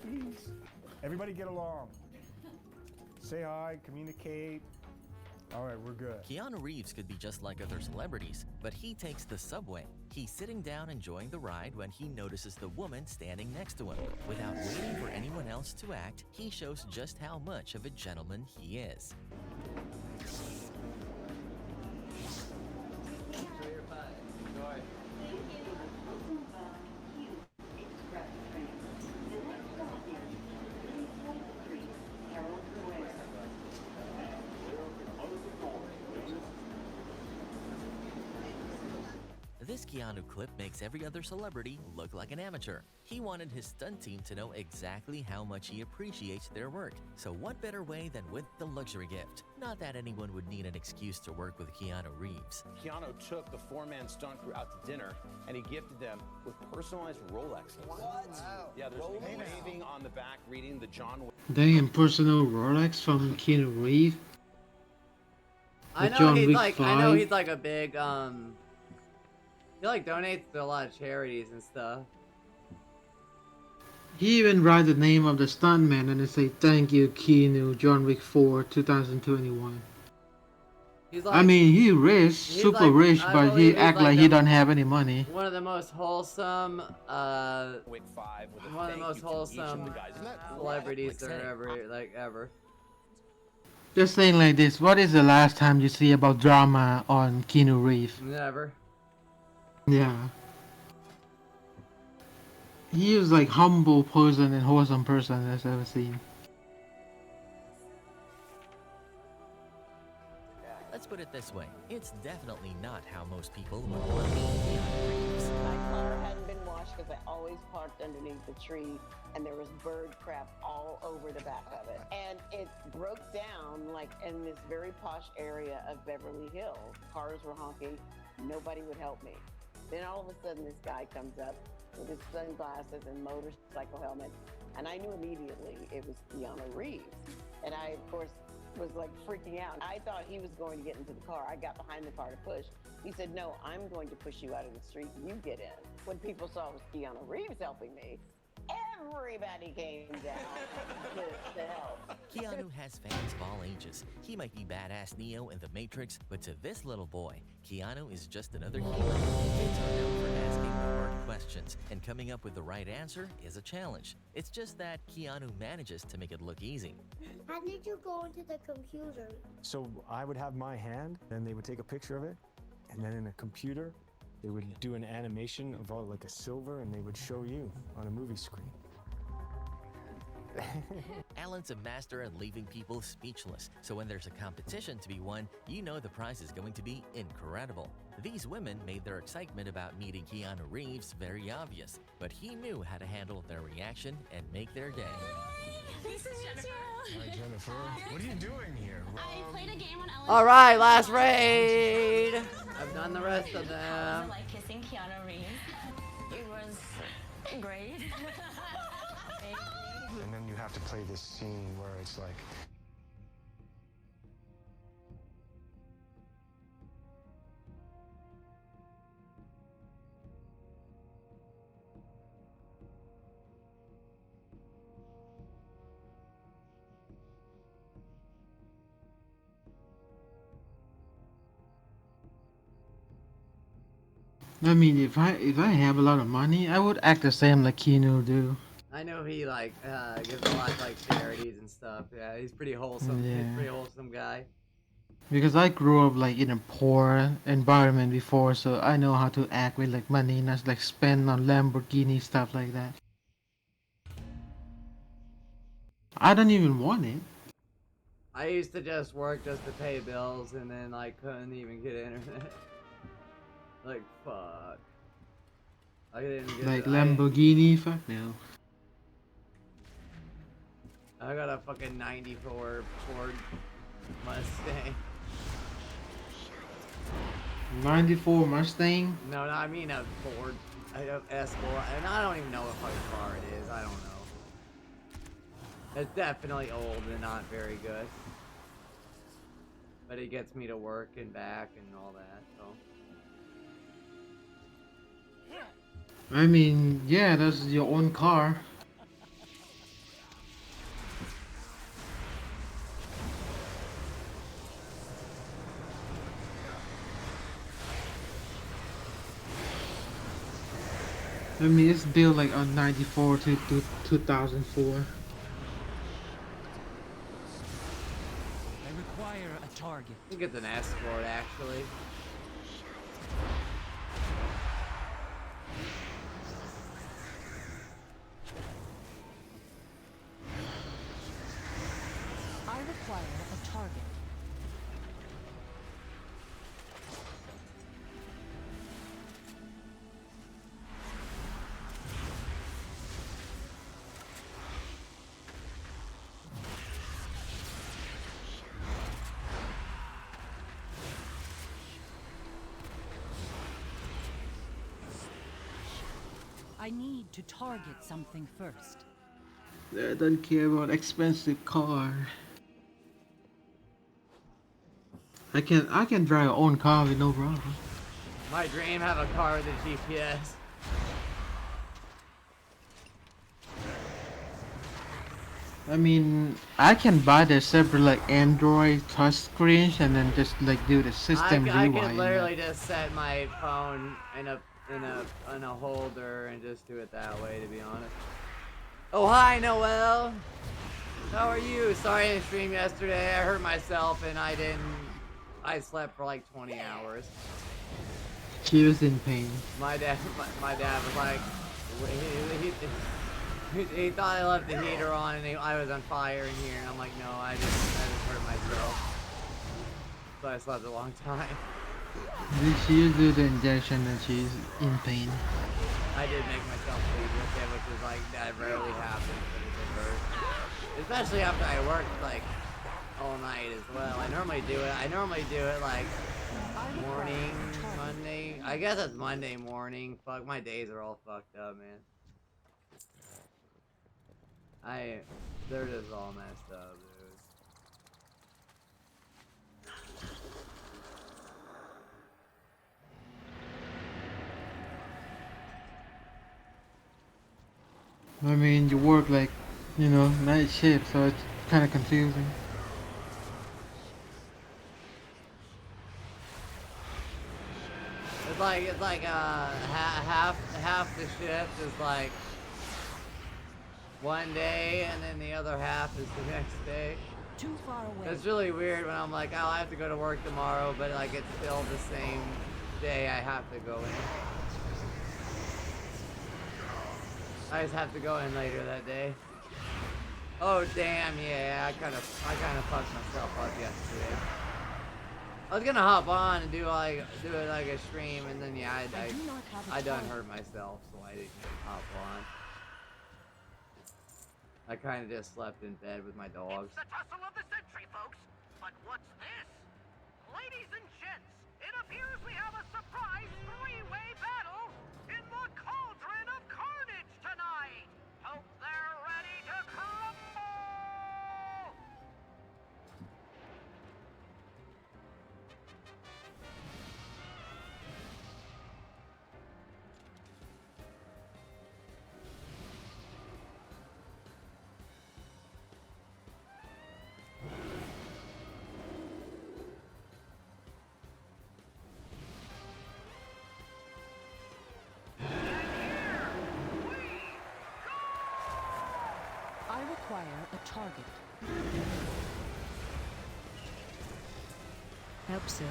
Stuffies. Everybody get along. Say hi, communicate. All right, we're good. Keanu Reeves could be just like other celebrities, but he takes the subway. He's sitting down enjoying the ride when he notices the woman standing next to him. Without waiting for anyone else to act, he shows just how much of a gentleman he is. This Keanu clip makes every other celebrity look like an amateur. He wanted his stunt team to know exactly how much he appreciates their work. So what better way than with the luxury gift? Not that anyone would need an excuse to work with Keanu Reeves. Keanu took the four-man stunt crew out to dinner and he gifted them with personalized Rolexes. What? Wow. Yeah, there's waving on the back reading the John Wick. Damn, personal Rolex from Keanu Reeves. I know he's like, I know he's like a big he like donates to a lot of charities and stuff. He even write the name of the stuntman and they say thank you Keanu, John Wick 4, 2021. He's like, I mean, he rich, super like, rich, but he act like he don't have any money. One of the most wholesome, Wick 5 with a one of the most wholesome celebrities Cool. there ever. Just saying like this, what is the last time you see about drama on Keanu Reeves? Never. Yeah. He is like humble person and wholesome person I've ever seen. Let's put it this way, it's definitely not how most people would want to be Keanu Reeves. My car hadn't been washed because I always parked underneath the tree and there was bird crap all over the back of it. And it broke down like in this very posh area of Beverly Hills. Cars were honking, nobody would help me. Then all of a sudden this guy comes up with his sunglasses and motorcycle helmet, and I knew immediately it was Keanu Reeves. And I, of course, was like freaking out. I thought he was going to get into the car. I got behind the car to push. He said, no, I'm going to push you out of the street. You get in. When people saw it was Keanu Reeves helping me, everybody came down to help. Keanu has fans of all ages. He might be badass Neo in The Matrix, but to this little boy, Keanu is just another hero. Kids are known for asking hard questions, and coming up with the right answer is a challenge. It's just that Keanu manages to make it look easy. How did you go into the computer? So I would have my hand, then they would take a picture of it, and then in a computer, they would do an animation of all like a silver, and they would show you on a movie screen. Alan's a master at leaving people speechless, so when there's a competition to be won, you know the prize is going to be incredible. These women made their excitement about meeting Keanu Reeves very obvious, but he knew how to handle their reaction and make their day. Nice to meet you. Hi, Jennifer. What are you doing here? I played a game on Ellen's. Alright, last raid! I've done the rest of them. Was it like kissing Keanu Reeves? It was great. And then you have to play this scene where it's like, I mean, if I have a lot of money, I would act the same like Keanu do. I know he like gives a lot to like charities and stuff. Yeah, he's pretty wholesome. He's a pretty wholesome guy. Because I grew up like in a poor environment before, so I know how to act with like money, not like spend on Lamborghini stuff like that. I don't even want it. I used to just work just to pay bills and then like couldn't even get internet. Like fuck. I didn't get Like Lamborghini, fuck no. I got a fucking 94 Ford Mustang. 94 Mustang? No, I mean a Ford Escort, and I don't even know what fucking car it is. I don't know. It's definitely old and not very good. But it gets me to work and back and all that, so. I mean, yeah, that's your own car. I mean, it's built like on 94 to 2004. I require a target. I think it's an escort, actually. I require a target. I need to target something first. I don't care about expensive car. I can drive my own car with no problem. My dream, have a car with a GPS. I mean, I can buy the separate like Android touchscreens and then just like do the system I rewind. could literally just set my phone in a holder and just do it that way, to be honest. Oh, hi, Noel. How are you? Sorry I didn't stream yesterday. I hurt myself and I slept for like 20 hours. She was in pain. My dad was like, he thought I left the heater on and I was on fire in here, and I'm like, no, I just hurt myself. So I slept a long time. She do the injection and she's in pain. I did make myself bleed with it, which is like, that rarely happens, but it did hurt. Especially after I worked like all night as well. I normally do it like morning, Monday. I guess it's Monday morning. Fuck, my days are all fucked up, man. They're just all messed up, dude. I mean, you work like, you know, night shift, so it's kind of confusing. It's like half the shift is like one day, and then the other half is the next day. Too far away. It's really weird when I'm like, oh, I have to go to work tomorrow, but like it's still the same day I have to go in. I just have to go in later that day. Oh damn, yeah, I kind of fucked myself up yesterday. I was gonna hop on and do it like a stream, and then yeah, I done hurt myself, so I didn't hop on. I kind of just slept in bed with my dogs. It's the tussle of the century, folks. But what's this? Ladies and gents, it appears we have a surprise three-way battle in the cauldron of carnage tonight. Hope they're ready to crumble. I require a target. Hope so.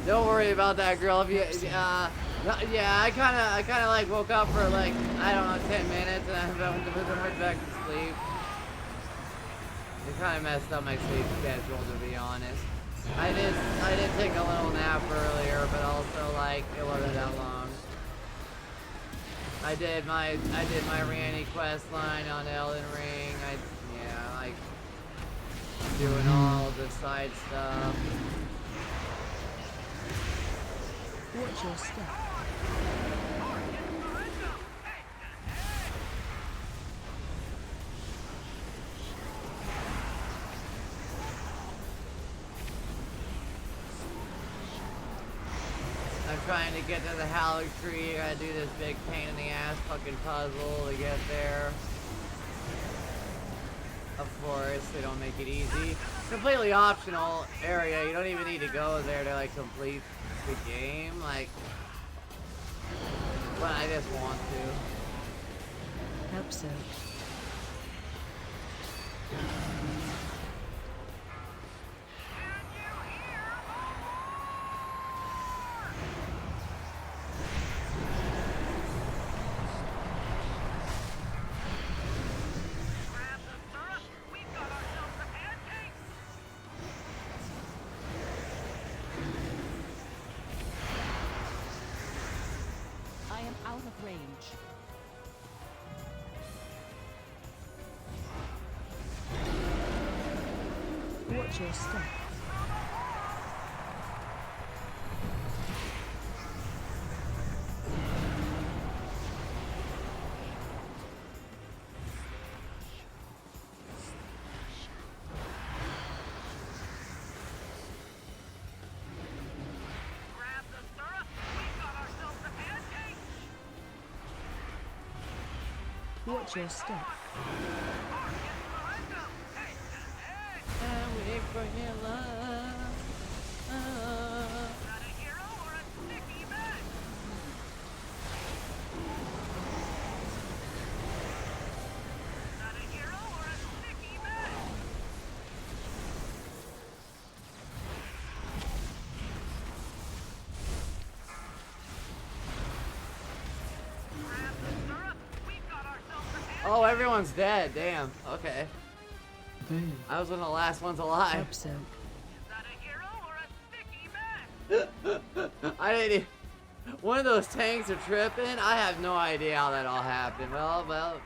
Don't worry about that, girl. If you, yeah, I kind of like woke up for like, I don't know, 10 minutes, and I went back to sleep. It kind of messed up my sleep schedule, to be honest. I did take a little nap earlier, but also like it wasn't that long. I did my Randy quest line on Elden Ring. Like doing all the side stuff. Watch your step. trying to get to the Hallowed Tree. You gotta do this big pain in the ass fucking puzzle to get there. Of course, they don't make it easy. Completely optional area. You don't even need to go there to like complete the game. Like, but I just want to. Hope so. I am out of range. Watch your step. Grab the syrup. We've got ourselves a pancake. Watch your step. And wait for your love. Got a hero or a sticky man? Got a hero or a sticky man? Grab the syrup. We've got ourselves a pancake. Oh, everyone's dead. Damn. Okay. Damn. I was one of the last ones alive. Hope so. Is that a hero or a sticky man? I didn't even... One of those tanks are tripping. I have no idea how that all happened. Well, Let's move on.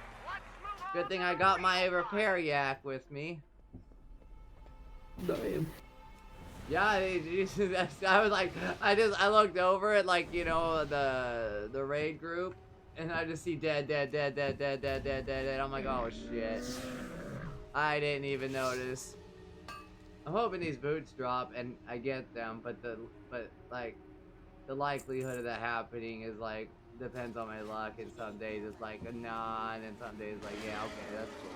good thing I got my repair yak with me. Damn. Yeah, I was like, I looked over at like, you know, the raid group, and I just see dead. I'm like, oh shit. I didn't even notice. I'm hoping these boots drop and I get them, but like the likelihood of that happening is like depends on my luck, and some days it's like a nah, and then some days like yeah, okay, that's cool.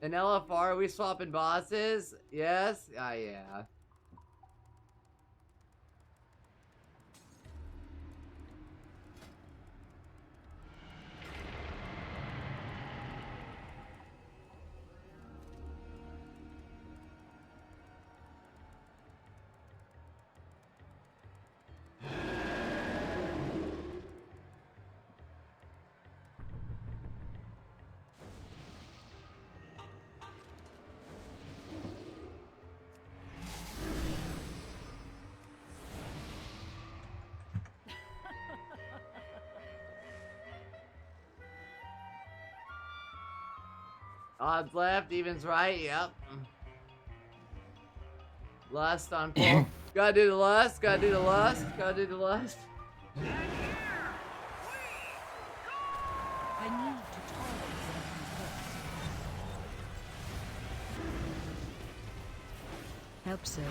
In LFR, are we swapping bosses? Yes? Ah, yeah. Odds left, evens right, yep. Lust on pull. Gotta do the lust, gotta do the lust, gotta do the lust. I need to target something first. Hope so.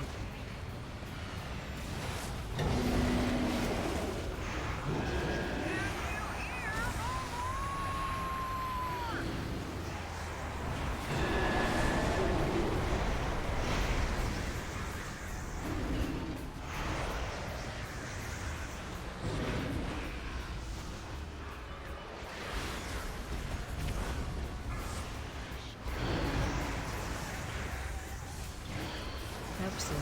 Hope so.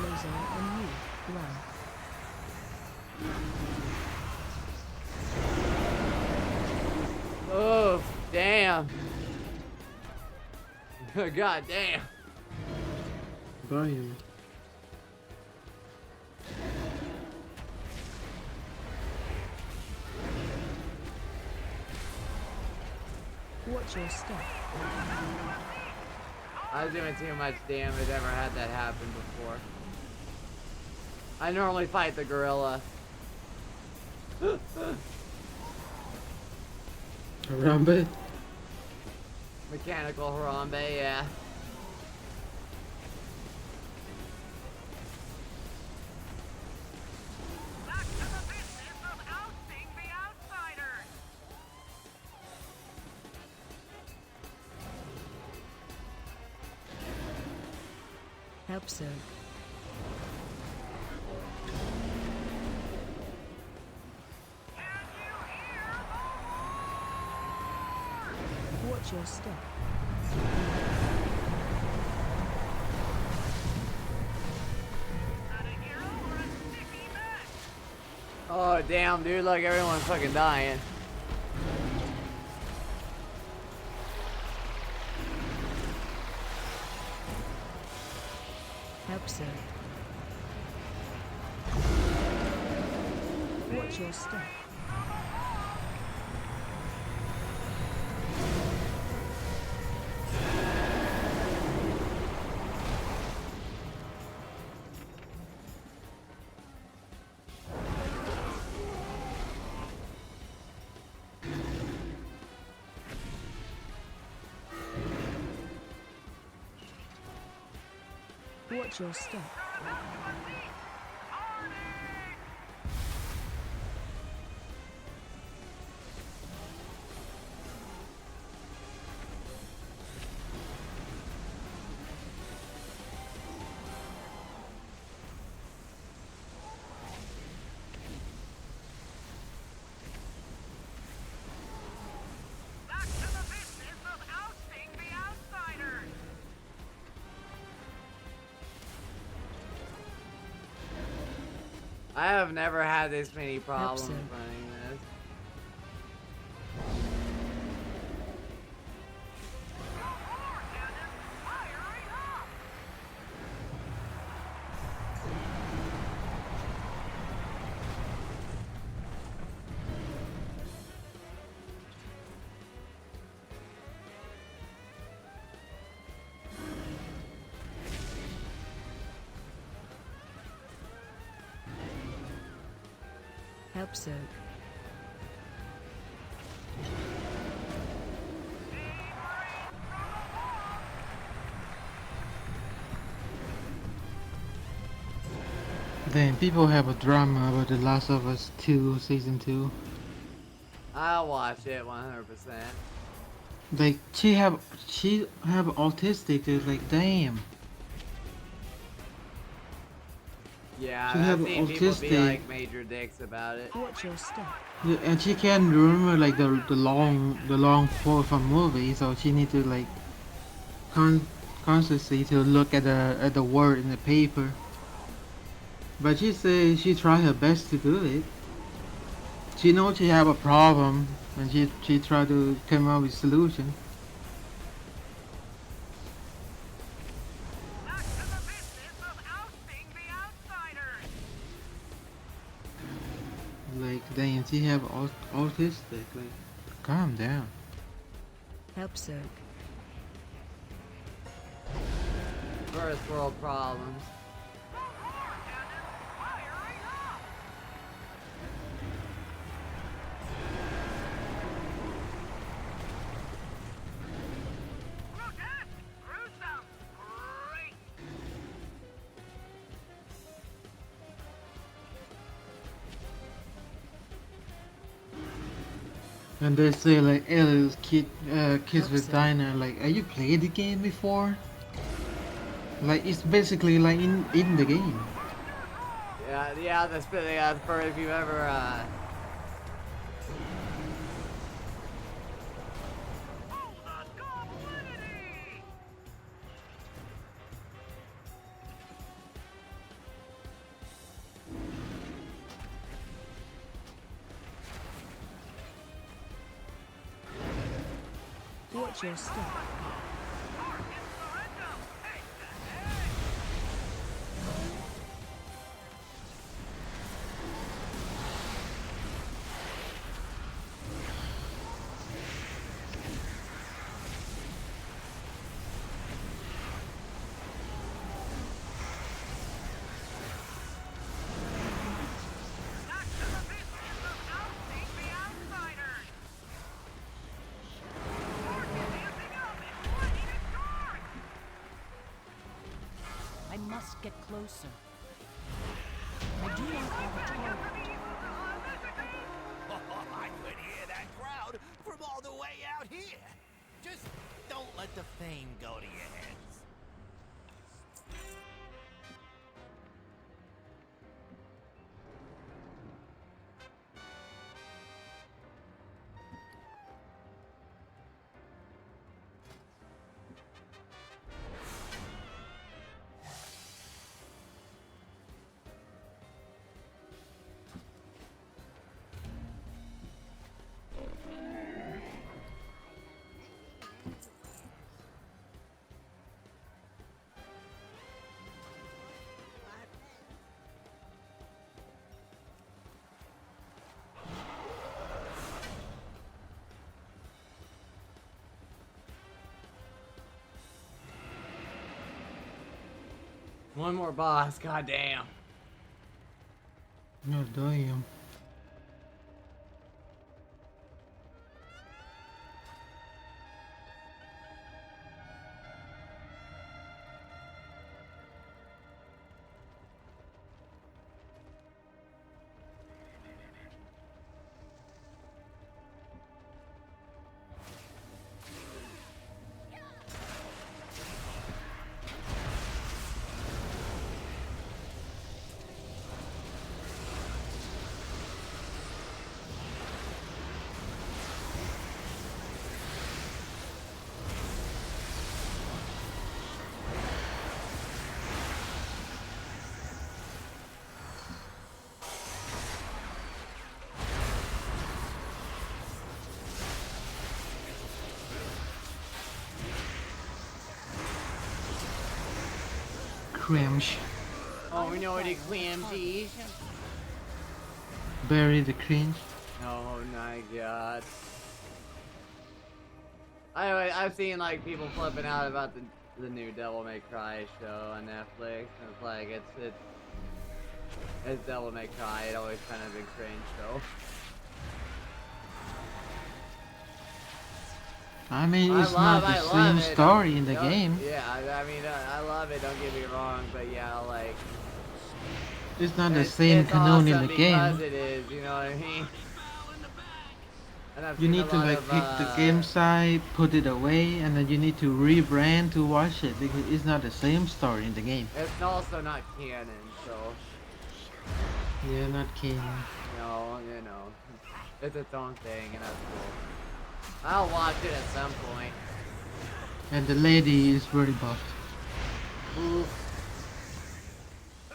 Laser and you, blood. Oh, damn. God damn. Damn. Watch your step. I was doing too much damage, ever had that happen before. I normally fight the gorilla. Rabbit. Mechanical Harambe, yeah. Back to the business of ousting the outsiders. Help so. Can you hear the roar? Watch your step. Not a hero or a sticky mess. Oh, damn, dude, like everyone's fucking dying. Help so. Watch your step. Watch your step. Back to the business of ousting the outsiders. I have never had this many problems so. running this. Help so. Then people have a drama about The Last of Us 2 Season 2. I'll watch it 100%. Like she have autistic, dude, like damn. Yeah, She I've have seen people be autistic. like major dicks about it. Watch your step. Yeah, and she can't remember like the long quote from movie, so she need to like consciously to look at the word in the paper. But she say she try her best to do it. She knows she have a problem, and she try to come up with solution. Back to the business of ousting the outsiders. Like damn, she have autistic. Like calm down. Help so. First world problems. And they say like, Ellis kids with Dinah, like, have you played the game before? Like it's basically like in the game. Yeah, that's for if you ever Watch your step. get closer. I do not have a target. Oh, I could hear that crowd from all the way out here. Just don't let the fame go to your heads. One more boss, goddamn. No, damn. Cringe. Oh, we know what he cringe. Bury the cringe. Oh my god. I've seen like people flipping out about the new Devil May Cry show on Netflix, and it's like it's Devil May Cry. It always kind of been cringe though. I mean, it's not the same story in the game. Yeah, I mean, I love it. Don't get me wrong, but yeah, like it's not the same canon in the game. Because it is, you know what I mean? You need to like pick the game side, put it away, and then you need to rebrand to watch it because it's not the same story in the game. It's also not canon, so. Yeah, not canon. No, you know, it's its own thing, and that's cool. I'll watch it at some point. And the lady is very buffed. Oof.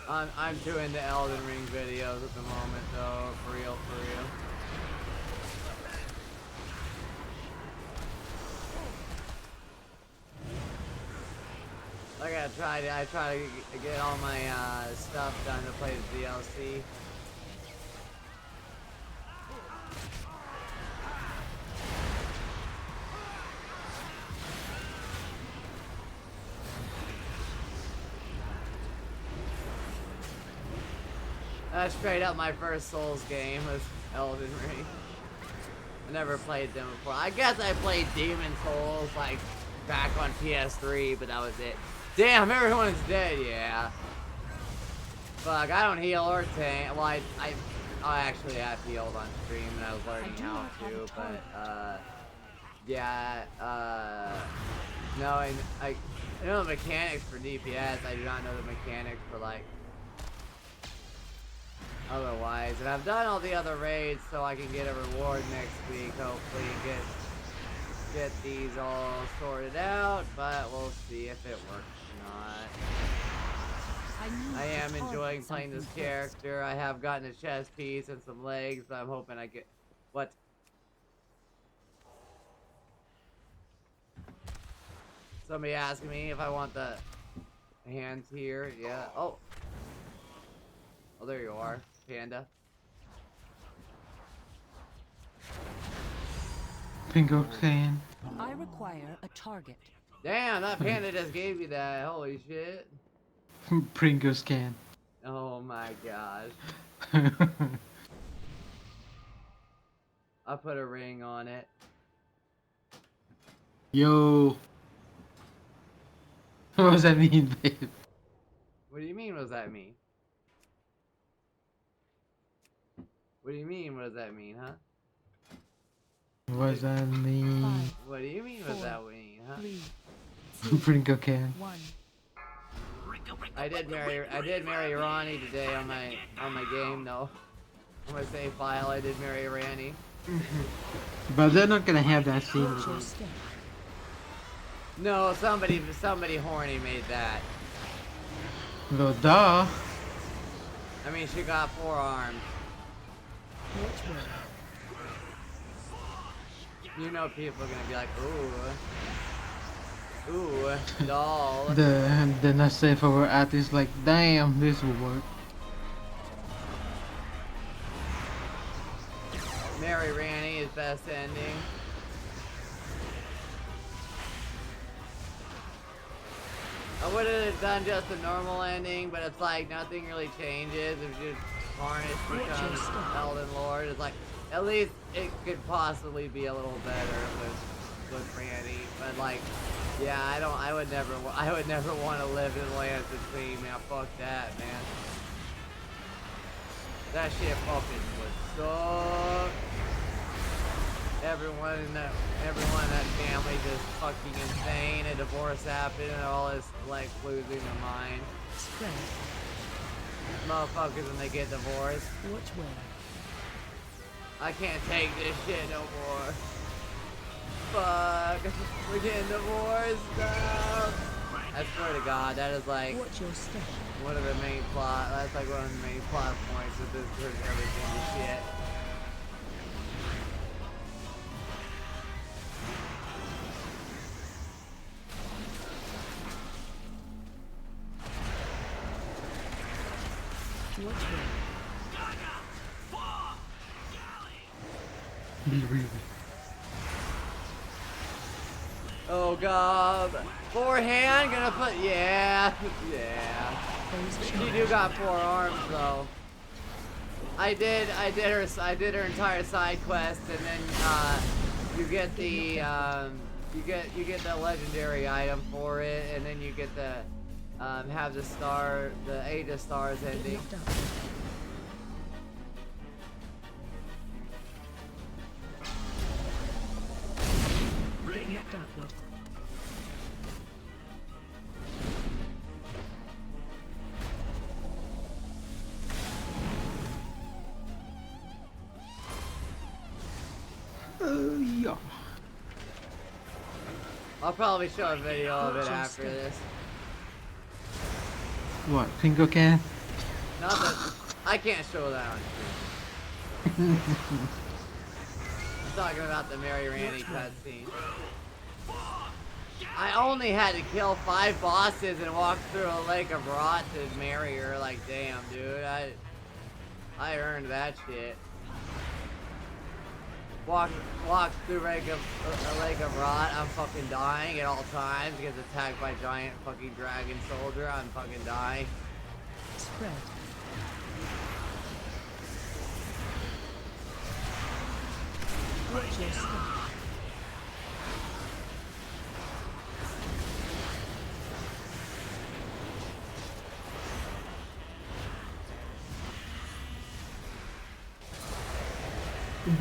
I'm doing the Elden Ring videos at the moment, though. For real, for real. Like I try to get all my stuff done to play the DLC. That's straight up my first Souls game was Elden Ring. I never played them before. I guess I played Demon Souls like back on PS3, but that was it. Damn, everyone's dead, yeah. Fuck, I don't heal or tank. Well, I actually have healed on stream and I was learning how to, but yeah, no, I know the mechanics for DPS. I do not know the mechanics for like otherwise, and I've done all the other raids so I can get a reward next week, hopefully, and get these all sorted out, but we'll see if it works or not. I am enjoying playing this character. I have gotten a chest piece and some legs, but I'm hoping I get... What? Somebody asking me if I want the hands here. Yeah. Oh. Oh, there you are. Panda. Pingo can. I require a target. Damn, that panda just gave you that. Holy shit. Pringles can. Oh my gosh. I put a ring on it. Yo. What does that mean, babe? What do you mean, what does that mean? What do you mean, what does that mean, huh? What does that mean? What do you mean, what does that mean, huh? Pringle can. I did marry Ronnie today on my game though. On my save file, I did marry Ronnie. But they're not gonna have that scene. No, somebody horny made that. Well, duh. I mean, she got 4 arms. You know people are gonna be like, ooh, doll. The not safe for word artist like, damn, this will work. Mary Ranny is best ending. I would have done just a normal ending, but it's like nothing really changes. If you Harnish becomes Elden Lord, it's like at least it could possibly be a little better with Randy. But like, yeah, I would never want to live in Lands Between, man. Fuck that, man. That shit fucking would suck. Everyone in that family just fucking insane. A divorce happened and all this like losing their mind. Motherfuckers when they get divorced. Which way? I can't take this shit no more. Fuck. We're getting divorced now. I swear to God, that is like one of the main plot. That's like one of the main plot points of this turns everything to shit. Oh God, forehand gonna put yeah. She do got 4 arms though. I did her entire side quest, and then you get the you get the legendary item for it, and then you get the have the Age of Stars ending. Yeah. I'll probably show a video of it after this. What? Pringle can? Not that I can't show that on stream. I'm talking about the Mary Randy cutscene. I only had to kill 5 bosses and walk through a lake of rot to marry her. Like, damn, dude, I earned that shit. Walk through a lake of rot. I'm fucking dying at all times. Gets attacked by giant fucking dragon soldier. I'm fucking dying. Spread. Watch your step.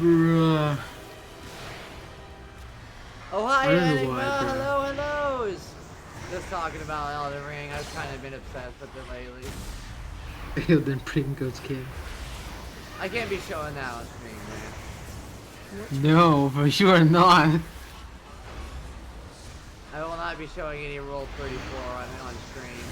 Bruh. Oh, hi, I don't know Enigma. why, but- Hellos. Just talking about Elden Ring. I've kind of been obsessed with it lately. Elden Pringles can. I can't be showing that on stream, man. No, for sure not. I will not be showing any Rule 34 on stream.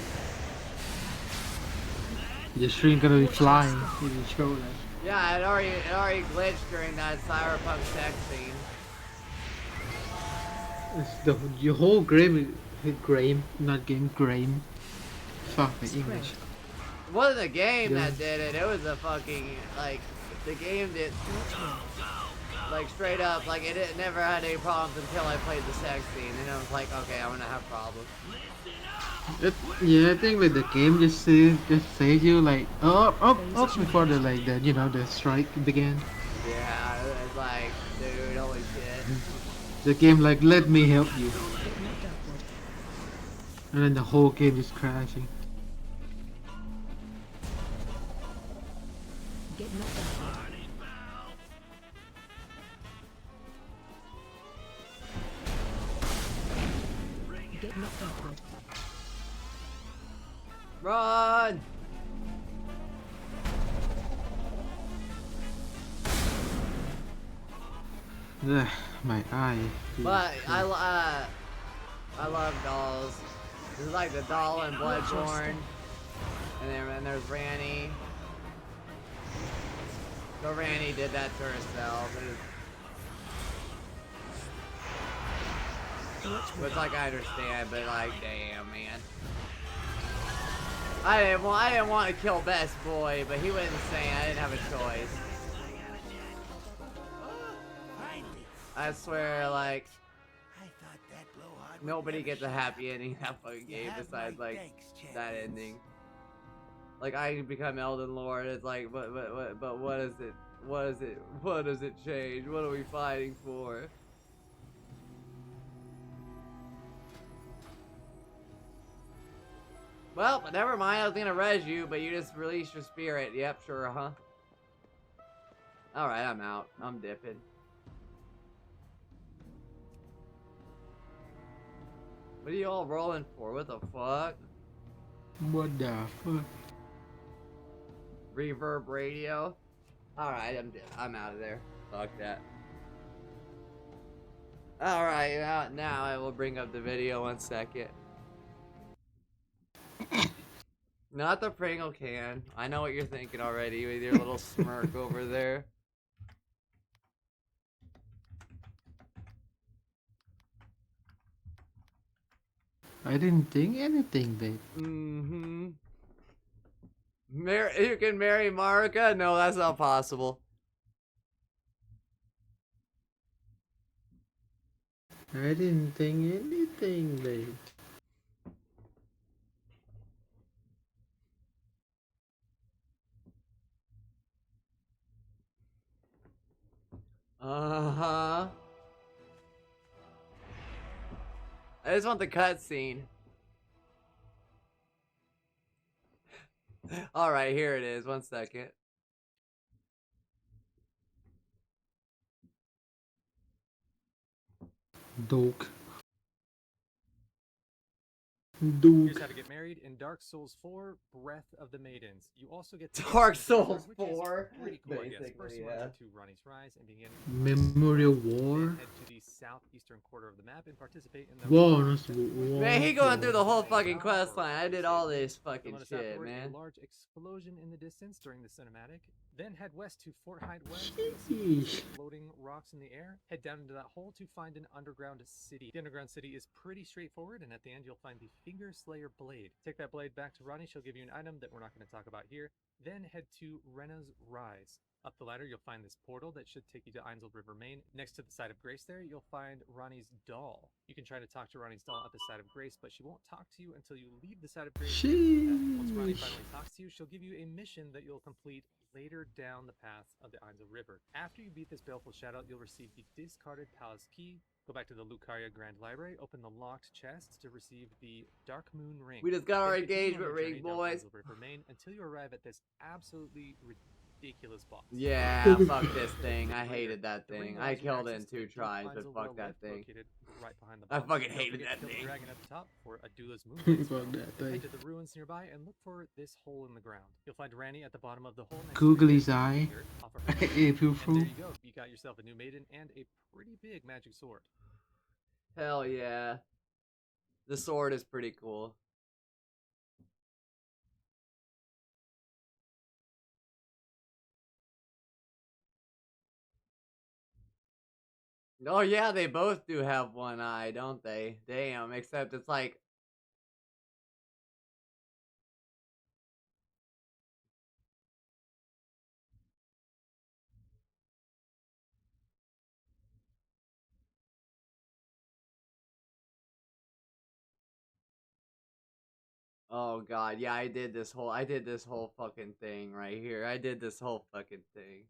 Your stream gonna be flying if you show that. Yeah, it already glitched during that cyberpunk sex scene. It's your whole game, not game, game. Fuck the English. It wasn't the game that did it. It was the fucking like the game did. Like straight up, like it never had any problems until I played the sex scene, and I was like, okay, I'm gonna have problems. Yeah, I think like the game just says you like up before the like the the strike began. Yeah, it's like, dude, holy shit. The game like let me help you, and then the whole game is crashing. Get knocked out. Get knocked out. Run! Ugh, my eye. But I love dolls. There's like the doll in Bloodborne, and there's Ranny. So Ranny did that to herself. Which like I understand, but like damn man. I didn't want to kill Best Boy, but he was insane. I didn't have a choice. I swear, like, nobody gets a happy ending in that fucking game besides, like, that ending. Like, I become Elden Lord, it's like, but what is it? What is it? What does it change? What are we fighting for? Well, never mind, I was gonna res you, but you just released your spirit. Yep, sure, huh? Alright, I'm out. I'm dipping. What are you all rolling for? What the fuck? What the fuck? Reverb radio? Alright, I'm out of there. Fuck that. Alright, now I will bring up the video 1 second. Not the Pringle can. I know what you're thinking already with your little smirk over there. I didn't think anything, babe. Mm-hmm. You can marry Marika? No, that's not possible. I didn't think anything, babe. Uh-huh. I just want the cutscene. Alright, here it is. 1 second. Doke. Here's how to get married in Dark Souls 4, Breath of the Maidens. You also get Dark Souls which is 4, pretty cool, I guess. First, basically, you want yeah. to go to Ronnie's Rise and begin Memorial War. then head to the southeastern quarter of the map and participate in the War, that's war. Man, he going through the whole fucking quest line. I did all this You'll fucking notice shit, afterward man. a large explosion in the distance during the cinematic. Then head west to Fort Hyde West. Sheesh. Floating rocks in the air. Head down into that hole to find an underground city. The underground city is pretty straightforward, and at the end you'll find the Finger Slayer blade. Take that blade back to Ronnie. She'll give you an item that we're not going to talk about here. Then head to Rena's Rise. Up the ladder, you'll find this portal that should take you to Ainsel River, Maine. Next to the side of Grace there, you'll find Ronnie's doll. You can try to talk to Ronnie's doll at the side of Grace, but she won't talk to you until you leave the side of Grace. Once Ronnie finally talks to you, she'll give you a mission that you'll complete later down the path of the Ainsel River. After you beat this baleful shadow, you'll receive the discarded palace key. Go back to the Lucaria Grand Library, open the locked chest to receive the Dark Moon Ring. We just got our Then continue on engagement your ring, journey down boys. Ainsel River, Maine, until you arrive at this absolutely ridiculous boss. Yeah, fuck this thing. I hated that The ring thing. I allows you killed it in access to 2 a deep tries, but Ainsel fuck Well that lift thing. located right behind the I boss. fucking Don't hated forget that to kill the thing. dragon at the top for a Duelist Moonlight Fuck spell. that thing. Head to the ruins nearby and look for this hole in the ground. You'll find Ranny at the bottom of the hole. Next Googly's to eye. off of her. April And Fool. there you go. You got yourself a new maiden and a pretty big magic sword. Hell yeah. The sword is pretty cool. Oh yeah, they both do have one eye, don't they? Damn, except it's like... Oh god, yeah, I did this whole fucking thing right here. I did this whole fucking thing.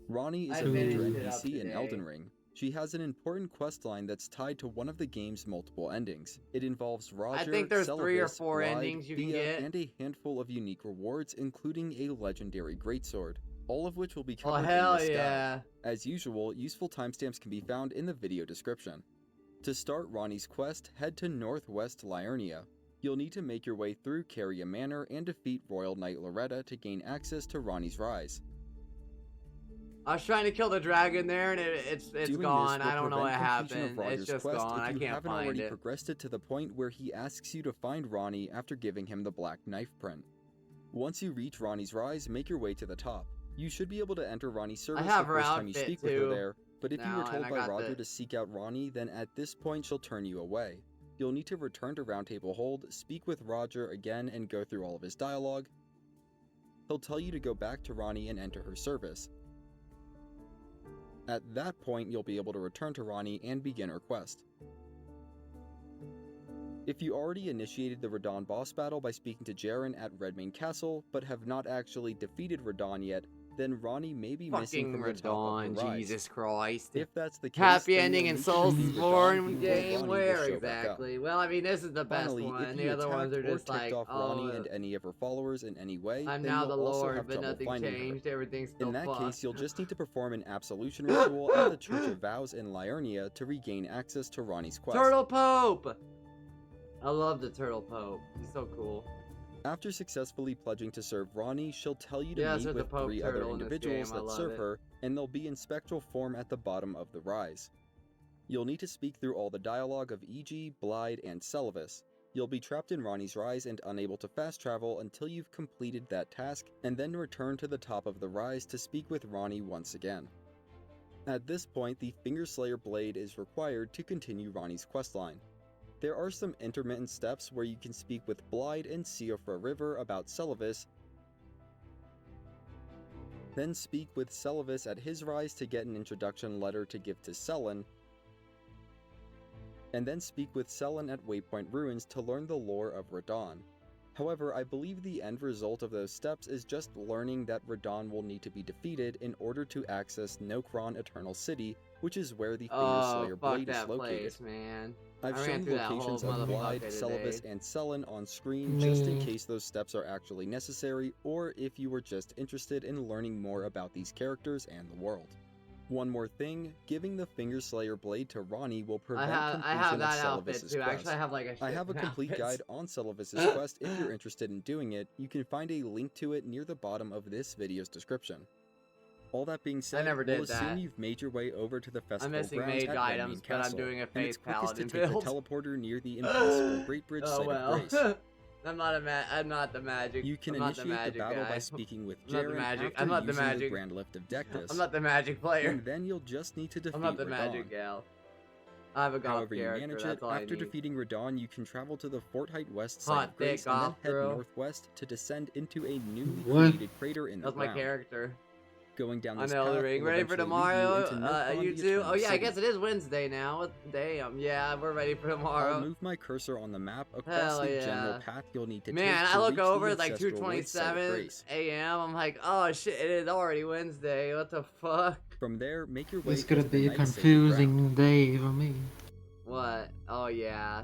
Ronnie is I a major finished it up NPC in today. Elden Ring, She has an important quest line that's tied to one of the game's multiple endings. It involves Roger, I think there's 3 or Celovus, 4 Blyde, endings you can Thea, get. and a handful of unique rewards, including a legendary greatsword, all of which will be Oh, covered in hell this yeah. guide. As usual, useful timestamps can be found in the video description. To start Ronnie's quest, head to Northwest Liurnia. You'll need to make your way through Caria Manor and defeat Royal Knight Loretta to gain access to Ronnie's Rise. I was trying to kill the dragon there, and it's Doing gone. this will I don't know what prevent completion happened. of Roger's It's just quest gone. if I you can't haven't find already it. progressed it to the point where he asks you to find Ronnie after giving him the black knife print. Once you reach Ronnie's Rise, make your way to the top. You should be able to enter Ronnie's service have the her first time you outfit speak with her too there, but if you were now, told and I by got Roger the- to seek out Ronnie, then at this point she'll turn you away. You'll need to return to Roundtable Hold, speak with Roger again, and go through all of his dialogue. He'll tell you to go back to Ronnie and enter her service. At that point, you'll be able to return to Ronnie and begin her quest. If you already initiated the Radahn boss battle by speaking to Jaren at Redmane Castle, but have not actually defeated Radahn yet, then Ronnie may be missing Fucking from the top of Radahn, the rise. Jesus Christ. If that's the case, Happy then ending you'll in need to Soulsborne defeat Radahn before game? Ronnie Where will show back up. exactly? Well, I mean, this is the best Finally, one. if The you other ones are attacked or just ticked like, off oh, Ronnie and any of her followers in any way, I'm then now you'll the also Lord, have but trouble nothing finding her. changed. Everything's still In that fucked. case, you'll just need to perform an absolution ritual at the Church of Vows in Liurnia to regain access to Ronnie's quest. Turtle Pope! I love the Turtle Pope. He's so cool. After successfully pledging to serve Ronnie, she'll tell you to Yes, meet there's a with Pope 3 other turtle in this individuals game. I that love serve it. her, and they'll be in spectral form at the bottom of the rise. You'll need to speak through all the dialogue of E.G., Blyde, and Celovus. You'll be trapped in Ronnie's Rise and unable to fast travel until you've completed that task, and then return to the top of the rise to speak with Ronnie once again. At this point, the Fingerslayer Blade is required to continue Ronnie's questline. There are some intermittent steps where you can speak with Blyde and Siofra River about Celovus, then speak with Celovus at his rise to get an introduction letter to give to Chillin, and then speak with Chillin at Waypoint Ruins to learn the lore of Radahn. However, I believe the end result of those steps is just learning that Radahn will need to be defeated in order to access Nokron Eternal City, which is where the Fingerslayer fuck Blade is that located. place, man. I've I ran shown through that whole locations of Blyde, motherfucker Celovus, today. and Chillin on screen just in Me. case those steps are actually necessary, or if you were just interested in learning more about these characters and the world. One more thing, giving the Fingerslayer Blade to Ronnie will I prevent have completion that of outfit Celovus' too. quest. Actually, I have like a shit I have a complete outfits. guide on Celovus' quest if you're interested in doing it. You can find a link to it near the bottom of this video's description. All that being said, never we'll did assume that. you've made your way over to the I'm festival missing grounds mage at items, Redmane but I'm Castle, doing a and face it's quickest to paladin take build. the teleporter near the impassable Great Bridge Oh site well. of Grace. I'm not the magic. You can I'm not the initiate the magic battle guy. by speaking with I'm not the Jaren magic. after I'm not the using the magic. Grand Lift of Dectus, I'm not the magic player. and then you'll just need to defeat I'm not the Radahn. magic gal. I have a goth However you character. manage That's it, all I after need. defeating Radahn, you can travel to the Fort Height West side Hot of Grace thick and then goth head girl. northwest to descend into a newly What? created crater in the That's my ground. character. Going down On this Elden path Ring. will Ready for eventually lead tomorrow? you into Nokron, You the too? Eternal Oh yeah, I City. guess it is Wednesday now. Damn. Yeah, we're ready for I'll tomorrow. move my cursor on the map across Hell the yeah. general path you'll need to Man, take I to look reach over, the it's like ancestral woods site of 2:27 Grace. a.m. I'm like, oh shit, it is already Wednesday. What the fuck? From there, make your way It's gonna to the be a Knight Sacred confusing day for me. What? Oh yeah.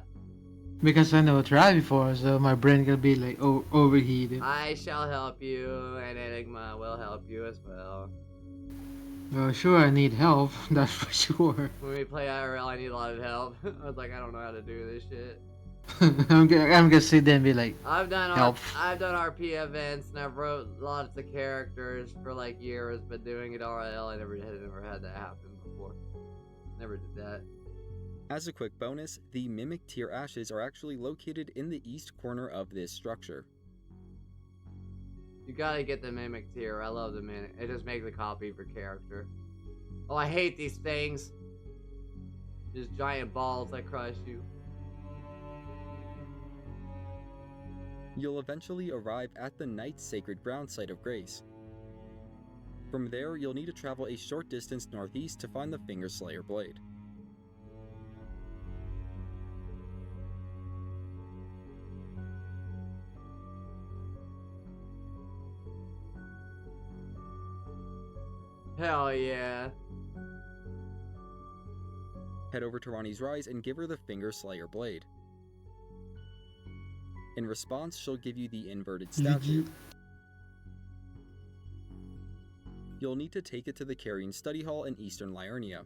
Because I never tried before, so my brain gonna be like overheated. I shall help you, and Enigma will help you as well. Well, sure, I need help, that's for sure. When we play IRL, I need a lot of help. I was like, I don't know how to do this shit. I'm gonna sit there and be like, I've done help. I've done RP events, and I've wrote lots of characters for like years, but doing it RL, I never had that happen before. Never did that. As a quick bonus, the Mimic Tier Ashes are actually located in the east corner of this structure. You gotta get the Mimic tier. I love the Mimic. It just makes a copy for character. Oh, I hate these things. Just giant balls that crush you. You'll eventually arrive at the Knight's Sacred Ground site of Grace. From there, you'll need to travel a short distance northeast to find the Fingerslayer Blade. Hell yeah. Head over to Ronnie's Rise and give her the Finger Slayer blade. In response, she'll give you the inverted statue. You'll need to take it to the Carrion Study Hall in Eastern Liurnia.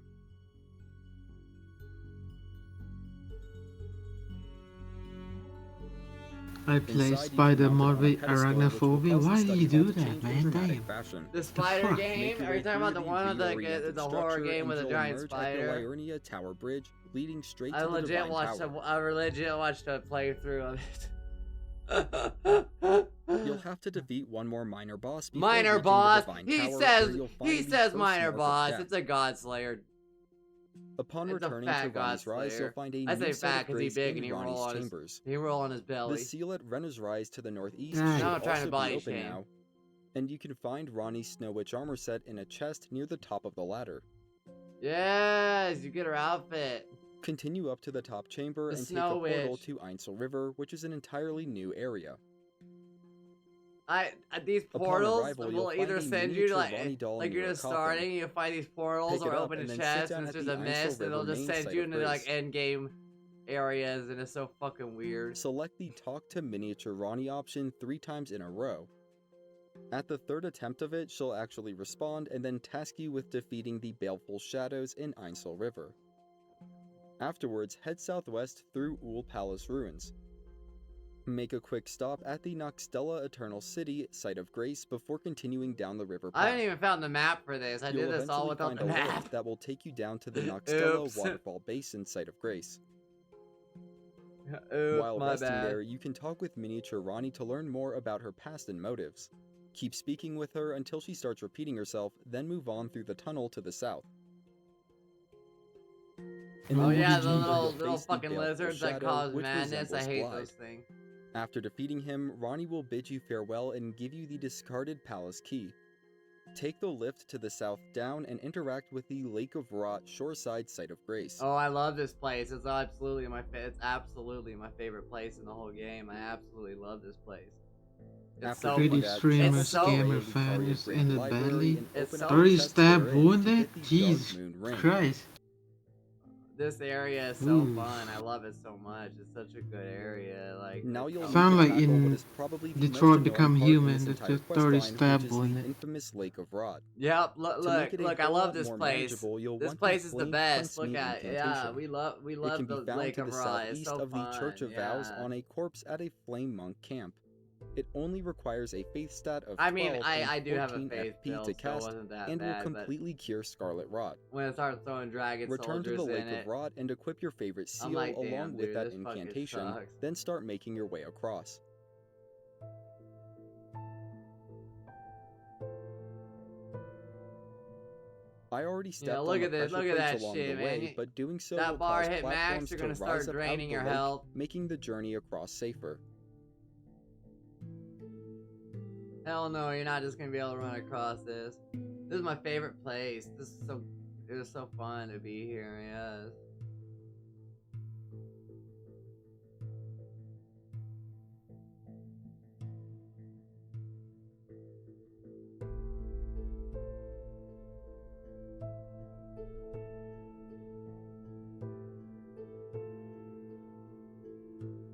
I play Inside, you Spider can mount it on a Marvel pedestal, which will Arachnophobia. cause the Why do study you do hall to that, change in man? dramatic Damn. fashion. The spider fuck? game? Make your Are way you talking about through the one with like reoriented the horror structure, game and with a you'll giant emerge at the spider? Liurnia Tower Bridge, leading straight I to the legit Divine watched Tower. I legit watched a playthrough of it. You'll have to defeat one more minor boss before Minor reaching boss. the Divine He Tower, says where you'll find he the says first minor mark of boss. death. It's a God Slayer. Upon It's a returning to fat God Ronnie's Rise, you'll Slayer. find a I new say set fat of because he's grace big and in he roll Ronnie's on his chambers. belly. The seal at Renner's Rise to the northeast Right. should Now I'm trying also to buy be a open chain. now, and you can find Ronnie's Snow Witch armor set in a chest near the top of the ladder. Yes, you get her outfit. Continue up to the top chamber The and take Snow a portal Witch. to Einsel River, which is an entirely new area. These Upon portals arrival, you'll will find either a send you to miniature like Ronnie doll like near you're a just coffin. starting, you find these portals Pick or it up open a and then sit chest down and at there's the a Einsel mist and it'll River just main send site you of into grace. like end game areas and it's so fucking weird. Select the Talk to Miniature Ronnie option 3 times in a row. At the third attempt of it, she'll actually respond and then task you with defeating the Baleful Shadows in Einsel River. Afterwards, head southwest through Ool Palace Ruins. Make a quick stop at the Noxtella Eternal City, Site of Grace, before continuing down the river path. I didn't even found the map for this. I You'll did this all eventually without find the a map. lift that will take you down to the Noxtella Oops. Waterfall Basin, Site of Grace. Oops, While my resting bad. there, you can talk with Miniature Ronnie to learn more about her past and motives. Keep speaking with her until she starts repeating herself, then move on through the tunnel to the south. In Oh the yeah, next the chamber, you'll little face the fucking Baleful lizards that Shadow, cause which madness. I resembles hate Glide. those things. After defeating him, Ronnie will bid you farewell and give you the discarded palace key. Take the lift to the south down and interact with the Lake of Rot shoreside Site of Grace. Oh, I love this place. It's absolutely it's absolutely my favorite place in the whole game. I absolutely love this place. It's After so doing Pretty that, streamer it's so- scammer Victoria fan is Grand in the Library belly. and It's open so- up the 30 chest stab there and wounded? get the Dark Jesus Moon Ring. Christ. This area is so Ooh. fun. I love it so much. It's such a good area. Like Now you'll Sound need to like tackle in what is probably the most Detroit annoying Become part in Human, this that's entire just 30 questline, stab which is the wounded. infamous Lake of Rot. Yep. To Look, make it a look. I whole love lot this more place. manageable, you'll This want place the is the Flame best. Prince Look Meat at yeah. incantation. We love It can be the found Lake to of the Rot. It's southeast so of the fun. Church of Vows yeah. on a corpse at a Flame Monk camp. It only requires a faith stat of 12 I mean, and I do have a 14 faith FP build, to so it cast, wasn't that and will bad. But completely cure Scarlet Rot. when it starts throwing dragon Return to soldiers the Lake in of it, Rot and equip your favorite seal I'm like, along damn, with dude, that this fucking incantation, sucks. then start making your way across. I already stepped look on at the this, pressure look at plates that along shit, the way, man. but doing so That will bar cause hit max, platforms you're to gonna rise start up out of draining the your lake, health. making the journey across safer. Hell no, you're not just gonna be able to run across this. This is my favorite place. It was so fun to be here, yes.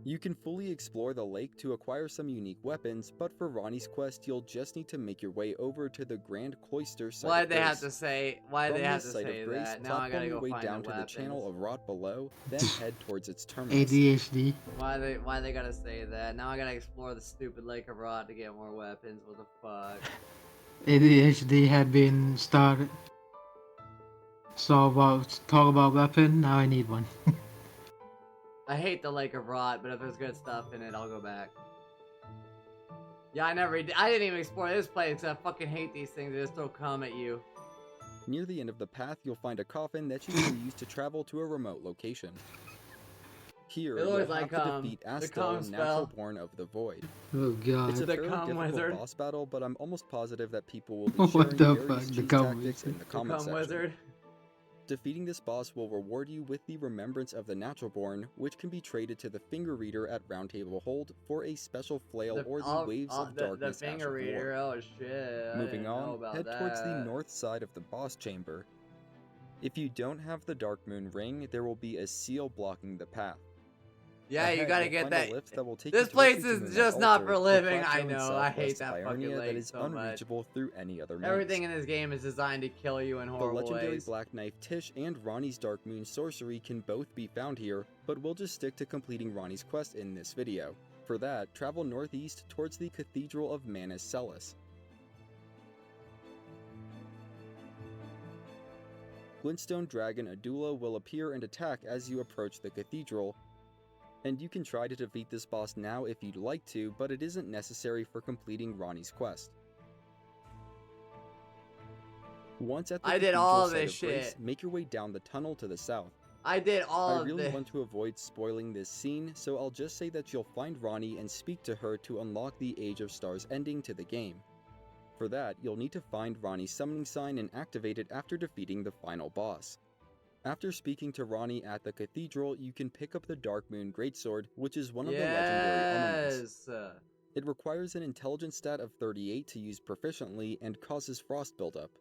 You can fully explore the lake to acquire some unique weapons, but for Ronnie's quest, you'll just need to make your way over to the Grand Cloister Site Why'd of they Grace. have to say? Why'd From they have this to Site say of Grace, that? Now I gotta platform go your way find down the to the weapons. channel of Rot below, then head towards its terminus. ADHD. Why they gotta say that? Now I gotta explore the stupid Lake of Rot to get more weapons. What the fuck? ADHD had been started. So talk about weapon, now I need one. I hate the Lake of Rot, but if there's good stuff in it, I'll go back. Yeah, I didn't even explore this place because I fucking hate these things. They just throw cum at you. Near the end of the path, you'll find a coffin that you can use to travel to a remote location. Here, It you'll looks have like, to defeat the Astel, cum Natural spell. Born of the Void. Oh god. It's a The fairly cum difficult wizard. boss battle, but I'm almost positive that people will be What sharing the various fuck, the cheese cum tactics in the The comment cum section. wizard. Defeating this boss will reward you with the Remembrance of the Natural Born, which can be traded to the Finger Reader at Roundtable Hold for a special flail or the Waves of Darkness the Ash finger of reader. War. Oh shit. I Moving didn't know on, about head that. towards the north side of the boss chamber. If you don't have the Dark Moon ring, there will be a seal blocking the path. Yeah, you Ahead, gotta you'll get find that. a lift that will take This you place directly to is Moonlight just not Altar, for the living. I plateau in know. I hate southwest that fucking Ionia that lake is so much. unreachable through any other means. Everything in this game is designed to kill you in The horrible legendary ways. Black Knife Tish and Ronnie's Dark Moon sorcery can both be found here, but we'll just stick to completing Ronnie's quest in this video. For that, travel northeast towards the Cathedral of Manus Celis. Glintstone Dragon Adula will appear and attack as you approach the cathedral, and you can try to defeat this boss now if you'd like to, but it isn't necessary for completing Ronnie's quest. Once at the I did cathedral all site this of Grace, shit. make your way down the tunnel to the south. I did all I of really this. want to avoid spoiling this scene, so I'll just say that you'll find Ronnie and speak to her to unlock the Age of Stars ending to the game. For that, you'll need to find Ronnie's summoning sign and activate it after defeating the final boss. After speaking to Ronnie at the cathedral, you can pick up the Dark Moon Greatsword, which is one of the legendary armaments. It requires an intelligence stat of 38 to use proficiently and causes frost buildup.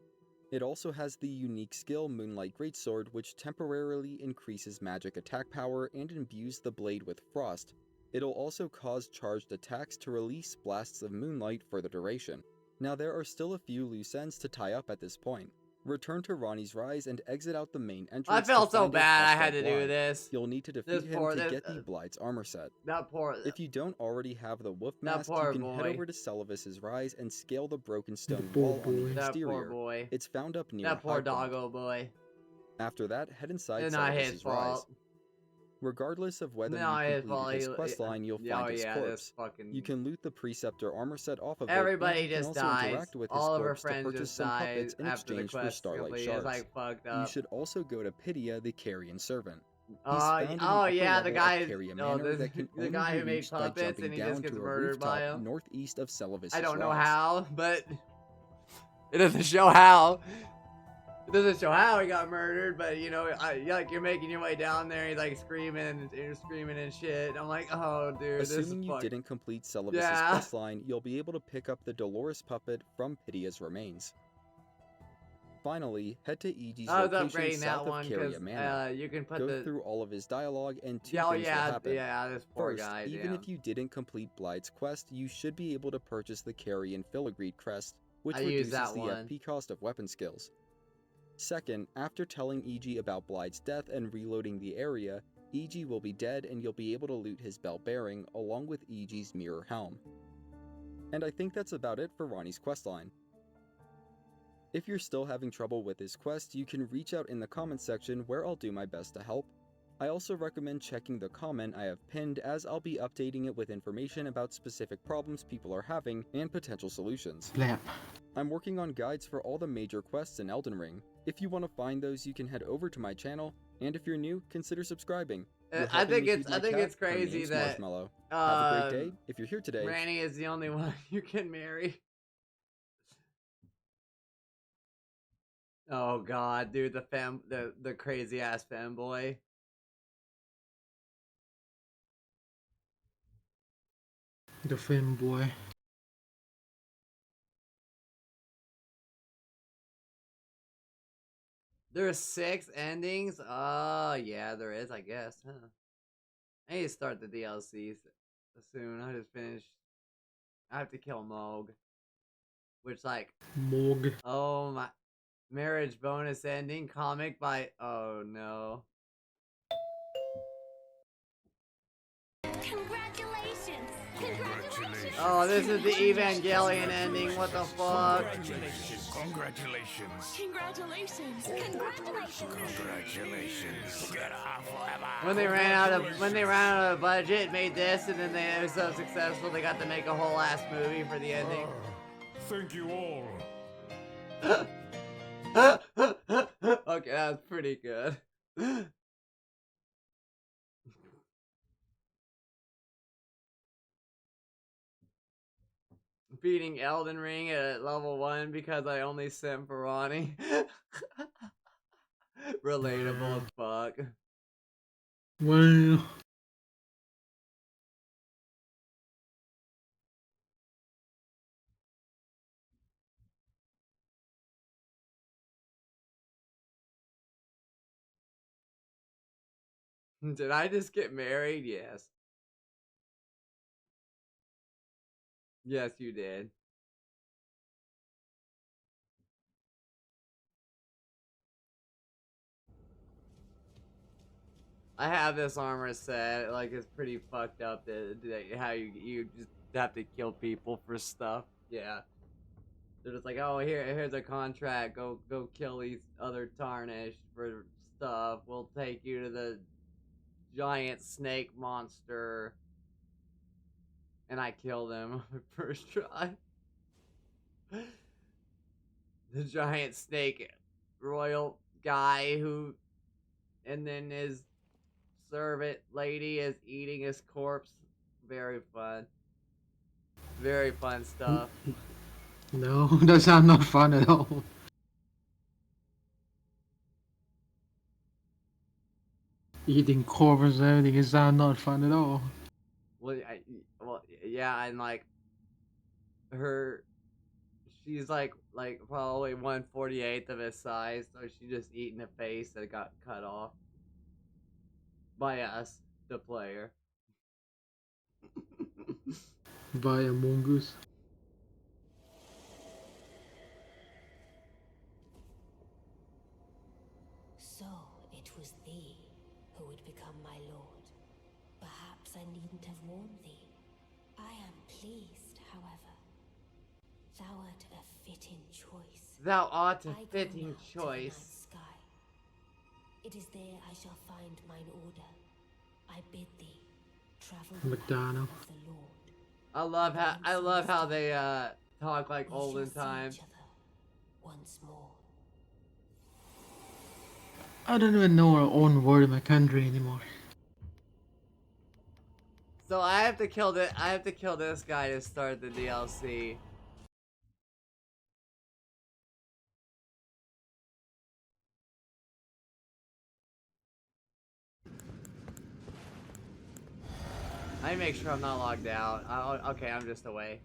It also has the unique skill Moonlight Greatsword, which temporarily increases magic attack power and imbues the blade with frost. It'll also cause charged attacks to release blasts of moonlight for the duration. Now there are still a few loose ends to tie up at this point. Return to Ronnie's Rise and exit out the main entrance. I felt to so find a bad I hostile had to do Blythe. this. You'll need to defeat him to get the Bligh's armor set. That poor. If you don't already have the wolf mask, poor you can head boy. over to Celavis's Rise and scale the broken stone wall on the That exterior. poor boy. It's found up near That poor High Point. doggo boy. After that, head inside It's not his Celavis's Rise. fault. Regardless of whether Not you his completed fault. his questline, you'll Oh, find his yeah, corpse. this fucking. You can loot the Preceptor armor set off of Everybody it, and you just can also dies. interact with his All of her corpse to friends purchase just some die puppets in after the exchange for quest Starlight completed. Shards. It's like fucked You up. should also go to Pydia, the Carrion Servant. He's Oh, found in the upper yeah, the level guy. of Caria No, Manor that can the only guy be who made reached by puppets jumping and he just down gets to a murdered by rooftop him. northeast of Celavis's I don't know Rise. how, but it doesn't show how. It doesn't show how he got murdered, but you know, like you're making your way down there, he's like screaming and you're screaming and shit. I'm like, oh, dude, this is Assuming you fucked. didn't complete Celavis's Yeah. questline, you'll be able to pick up the Dolores puppet from Pydia's remains. Finally, head to EG's I was location upgrading that south one of Caria because Manor. you can put Go the. through all of his dialogue and two Yeah, oh things will yeah, happen. yeah, this poor First, guy. even damn. if you didn't complete Blythe's quest, you should be able to purchase the Carrion Filigree crest, which I used reduces that the one. FP cost of weapon skills. Second, after telling EG about Blythe's death and reloading the area, EG will be dead and you'll be able to loot his bell bearing along with EG's mirror helm. And I think that's about it for Ronnie's questline. If you're still having trouble with this quest, you can reach out in the comments section where I'll do my best to help. I also recommend checking the comment I have pinned, as I'll be updating it with information about specific problems people are having and potential solutions. Blap. I'm working on guides for all the major quests in Elden Ring. If you want to find those, you can head over to my channel, and if you're new, consider subscribing. You're I helping think me it's feed my I think cat. it's Her crazy name's that Marshmallow. Have a great day. If you're here today, Ranny is the only one you can marry. Oh god, dude, the crazy ass fanboy. The fanboy. There's 6 endings? Oh yeah, there is, I guess, huh? I need to start the DLCs soon. I just finished. I have to kill Moog. Which like Moog. oh my marriage bonus ending comic by oh no. Congratulations! Congratulations! Oh, this is the Evangelion ending. What the fuck? Congratulations. Congratulations. Congratulations! Congratulations! Congratulations. Get off forever. When they ran out of budget, made this, and then they were so successful they got to make a whole ass movie for the ending. Thank you all. Okay, that's pretty good. Beating Elden Ring at level 1 because I only sim for Ronnie. Relatable as fuck. Well. Did I just get married? Yes. Yes, you did. I have this armor set. Like, it's pretty fucked up that how you just have to kill people for stuff. Yeah. They're just like, oh, here's a contract. Go kill these other tarnished for stuff. We'll take you to the giant snake monster. And I killed him on my first try. The giant snake royal guy who, and then his servant lady is eating his corpse. Very fun. Very fun stuff. No, that sounds not fun at all. Eating corpses and everything, it sounds not fun at all. Well, yeah, and like she's like probably 1/48 of his size, so she just eating a face that got cut off by us, the player. By a mongoose. So it was thee who would become my lord. Perhaps I needn't have warned thee. I am pleased, however. Thou art a fitting choice. Thou art a fitting choice. Sky. It is there I shall find mine order. I bid thee travel the McDonald. path of the Lord. I love how they talk like olden times. Once more. I don't even know our own word in my country anymore. So I have to kill this guy to start the DLC. I make sure I'm not logged out. Okay, I'm just away.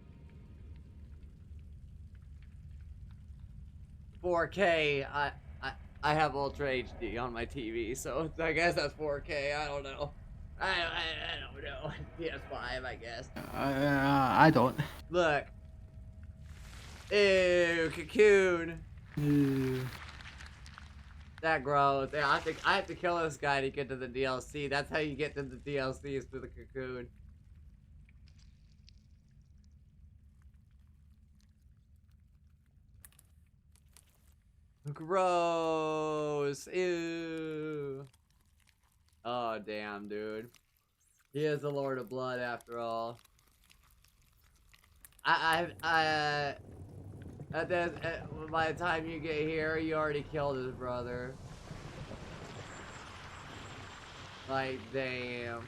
4K. I have Ultra HD on my TV, so I guess that's 4K. I don't know. I don't know. PS5, I guess. I don't. Look. Ew, cocoon. Ew. That gross. Yeah, I have to kill this guy to get to the DLC. That's how you get to the DLC, is through the cocoon. Gross. Ew. Oh, damn, dude. He is the Lord of Blood after all. By the time you get here, you already killed his brother. Like, damn.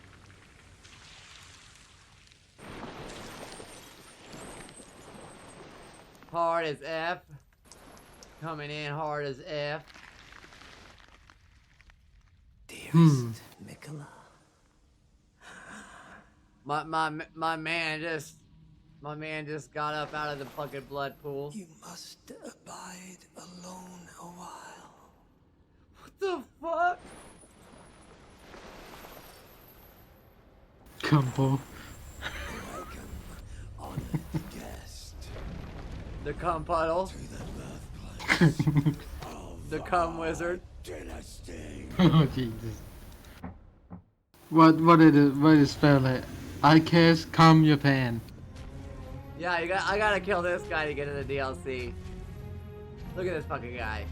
Hard as F. Coming in hard as F. Dearest Mikola. My man just got up out of the fucking blood pool. You must abide alone a while. What the fuck? Combo. Welcome, honored guest. The cum puddle. To the birthplace of The cum wizard. Dynasty. Oh Jesus. What is spell like? I cast calm your pan. Yeah, I gotta kill this guy to get to the DLC. Look at this fucking guy.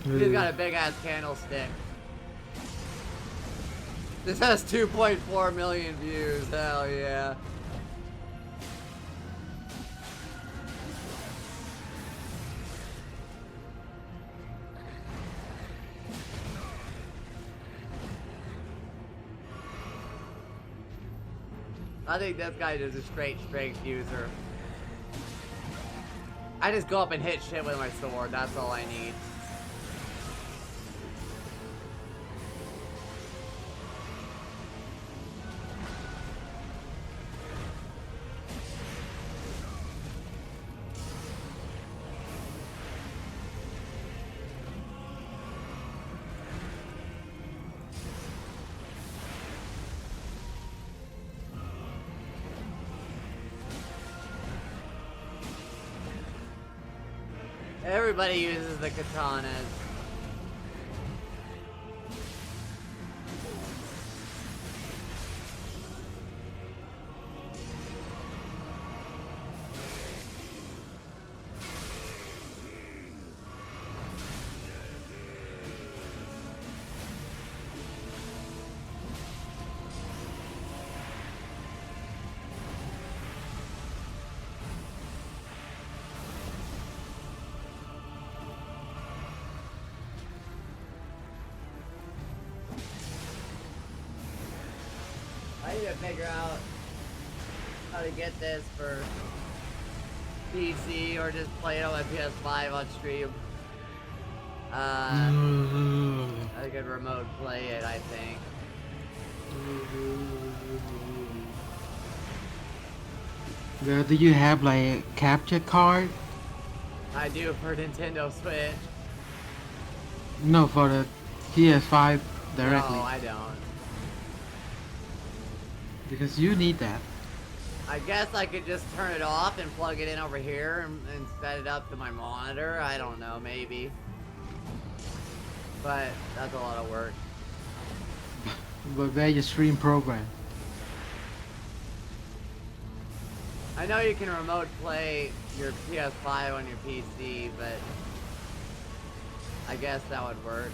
He's got a big ass candlestick. This has 2.4 million views. Hell yeah. I think this guy is a straight user. I just go up and hit shit with my sword. That's all I need. Everybody uses the katanas. I need to figure out how to get this for PC or just play it on my PS5 on stream. I could remote play it, I think. Girl, do you have like a capture card? I do for Nintendo Switch. No, for the PS5 directly. No, I don't. Because you need that. I guess I could just turn it off and plug it in over here and set it up to my monitor. I don't know, maybe. But that's a lot of work. But where your stream program? I know you can remote play your PS5 on your PC, but I guess that would work.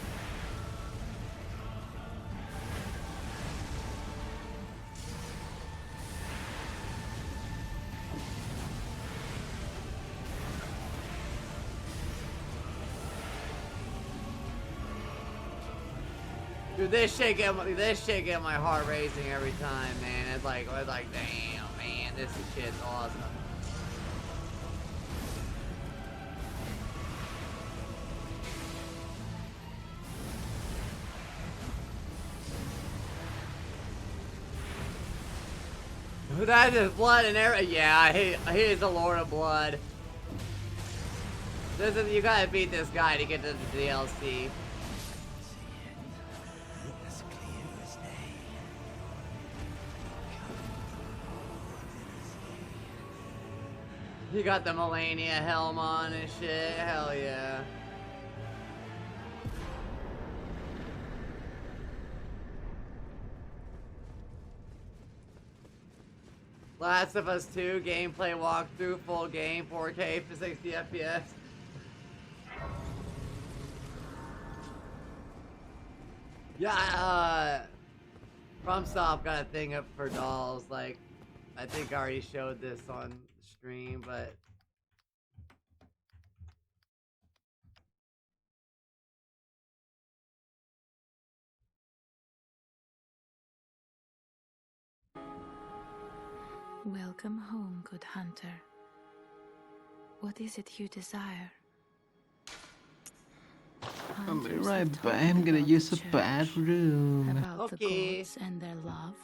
Dude, this shit get my heart racing every time, man. It's like, damn, man, this shit's awesome. That is blood and everything. Yeah, he is the Lord of Blood. You gotta beat this guy to get to the DLC. You got the Melania helm on and shit. Hell yeah. Last of Us 2 gameplay walkthrough, full game, 4K for 60 FPS. Yeah, FromSoft got a thing up for dolls. Like, I think I already showed this on stream, but welcome home, good hunter. What is it you desire? I'll be right back. I'm gonna use the bathroom. About the gods and their love.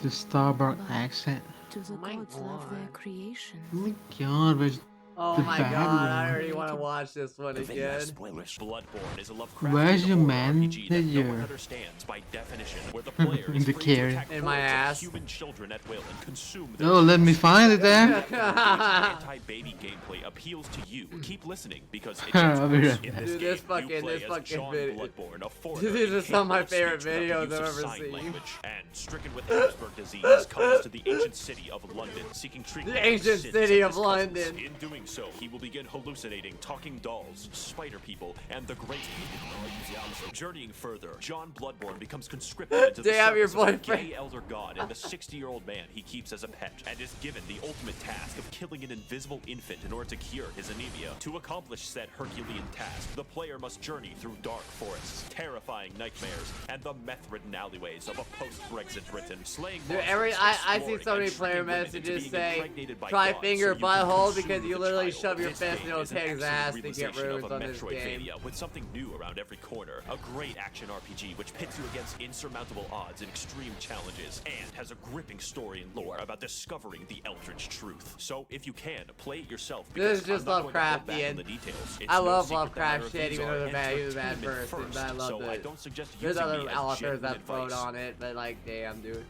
The Starbuck accent. Do the gods love their creation? Oh my god, where's oh the my bathroom? god, I already want to watch this one again. Bloodborne is a Lovecraftian Where's your horror man? RPG that no one understands by definition, where the player In is the free to carry. attack In my hordes of ass. human children at will and consume their Oh, let me find it then. anti-baby gameplay appeals to you. Keep listening because it I'll be gets right worse. In back. this Dude, game, this you play fucking as John video. Bloodborne, a foreigner These are some of my incapable favorite speech without the videos use I've of ever sign seen. language. And stricken with Habsburg disease, comes to the ancient city of London, seeking treatment. The for ancient sins city of of his cousins. London. In doing so, he will begin hallucinating talking dolls, spider people, and the great people. Journeying further, John Bloodborne becomes conscripted into the Damn, your service of a boyfriend. gay elder god and the 60-year-old man he keeps as a pet, and is given the ultimate task of killing an invisible infant in order to cure his anemia. To accomplish said Herculean task, the player must journey through dark forests, terrifying nightmares, and the meth-ridden alleyways of a post-Brexit Britain, slaying Dude, monsters, I see exploring, so many and player tricking women into messages being say, impregnated by try gods finger so you can butthole consume because you the literally child. shove your This fist game in those is an pig's excellent ass to get realization runes of a on this game. Metroidvania with something new around every corner. A great action RPG which pits you against insurmountable odds and extreme challenges, and has a gripping story and lore about discovering the Eldritch truth. So if you can, play it yourself. This is because just I'm not going to hold back Lovecraftian. on the details. It's I no love secret that Lovecraft our shit, reviews even though are he's a bad entertainment person, but I first, love so I it. don't suggest There's using other me as authors that genuine vote advice. on it, but like, damn, dude.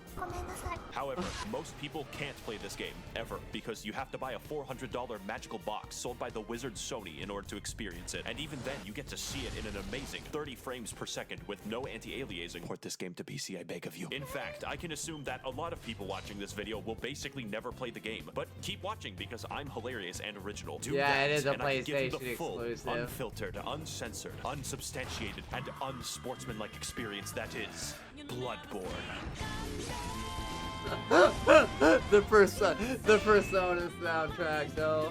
However, most people can't play this game, ever, because you have to buy a $400 magical physical box sold by the wizard Sony in order to experience it, and even then you get to see it in an amazing 30 frames per second with no anti-aliasing. Port this game to PC, I beg of you. In fact, I can assume that a lot of people watching this video will basically never play the game, but keep watching because I'm hilarious and original. Do yeah, that, it is a and I can give you the PlayStation full, exclusive. unfiltered, uncensored, unsubstantiated, and unsportsmanlike experience that is Bloodborne. the Persona soundtrack, though.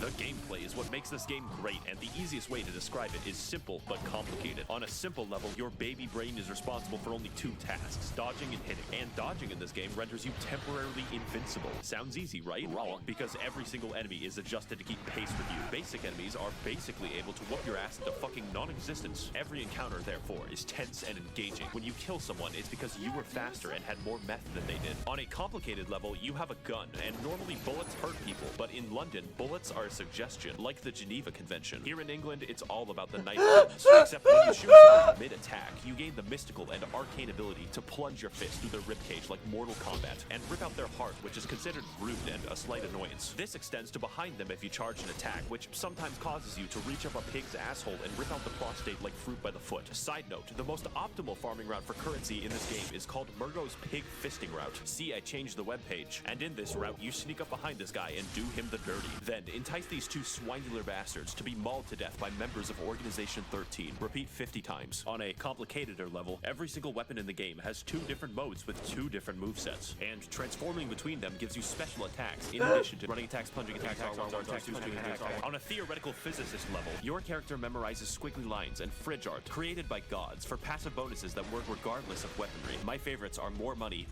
The gameplay is what makes this game great, and the easiest way to describe it is simple but complicated. On a simple level, your baby brain is responsible for only 2 tasks, dodging and hitting. And dodging in this game renders you temporarily invincible. Sounds easy, right? Wrong, because every single enemy is adjusted to keep pace with you. Basic enemies are basically able to whoop your ass into fucking non-existence. Every encounter, therefore, is tense and engaging. When you kill someone, it's because you were faster and had more meth than they did. On a complicated level, you have a gun, and normally bullets hurt people, but in London, bullets are a suggestion, like the Geneva Convention. Here in England, it's all about the knife guns, except when you shoot someone mid-attack, you gain the mystical and arcane ability to plunge your fist through their ribcage like Mortal Kombat, and rip out their heart, which is considered rude and a slight annoyance. This extends to behind them if you charge an attack, which sometimes causes you to reach up a pig's asshole and rip out the prostate like fruit by the foot. Side note, the most optimal farming route for currency in this game is called Murgo's Pig Fisting Route. See, I changed the webpage. And in this route, you sneak up behind this guy and do him the dirty. Then entice these 2 swinular bastards to be mauled to death by members of Organization 13. Repeat 50 times. On a complicateder level, every single weapon in the game has 2 different modes with 2 different movesets, and transforming between them gives you special attacks in addition to running attacks, plunging attacks, On a theoretical physicist level, your character memorizes squiggly lines and fridge art created by gods for passive bonuses that work regardless of weaponry. My favorites are more money,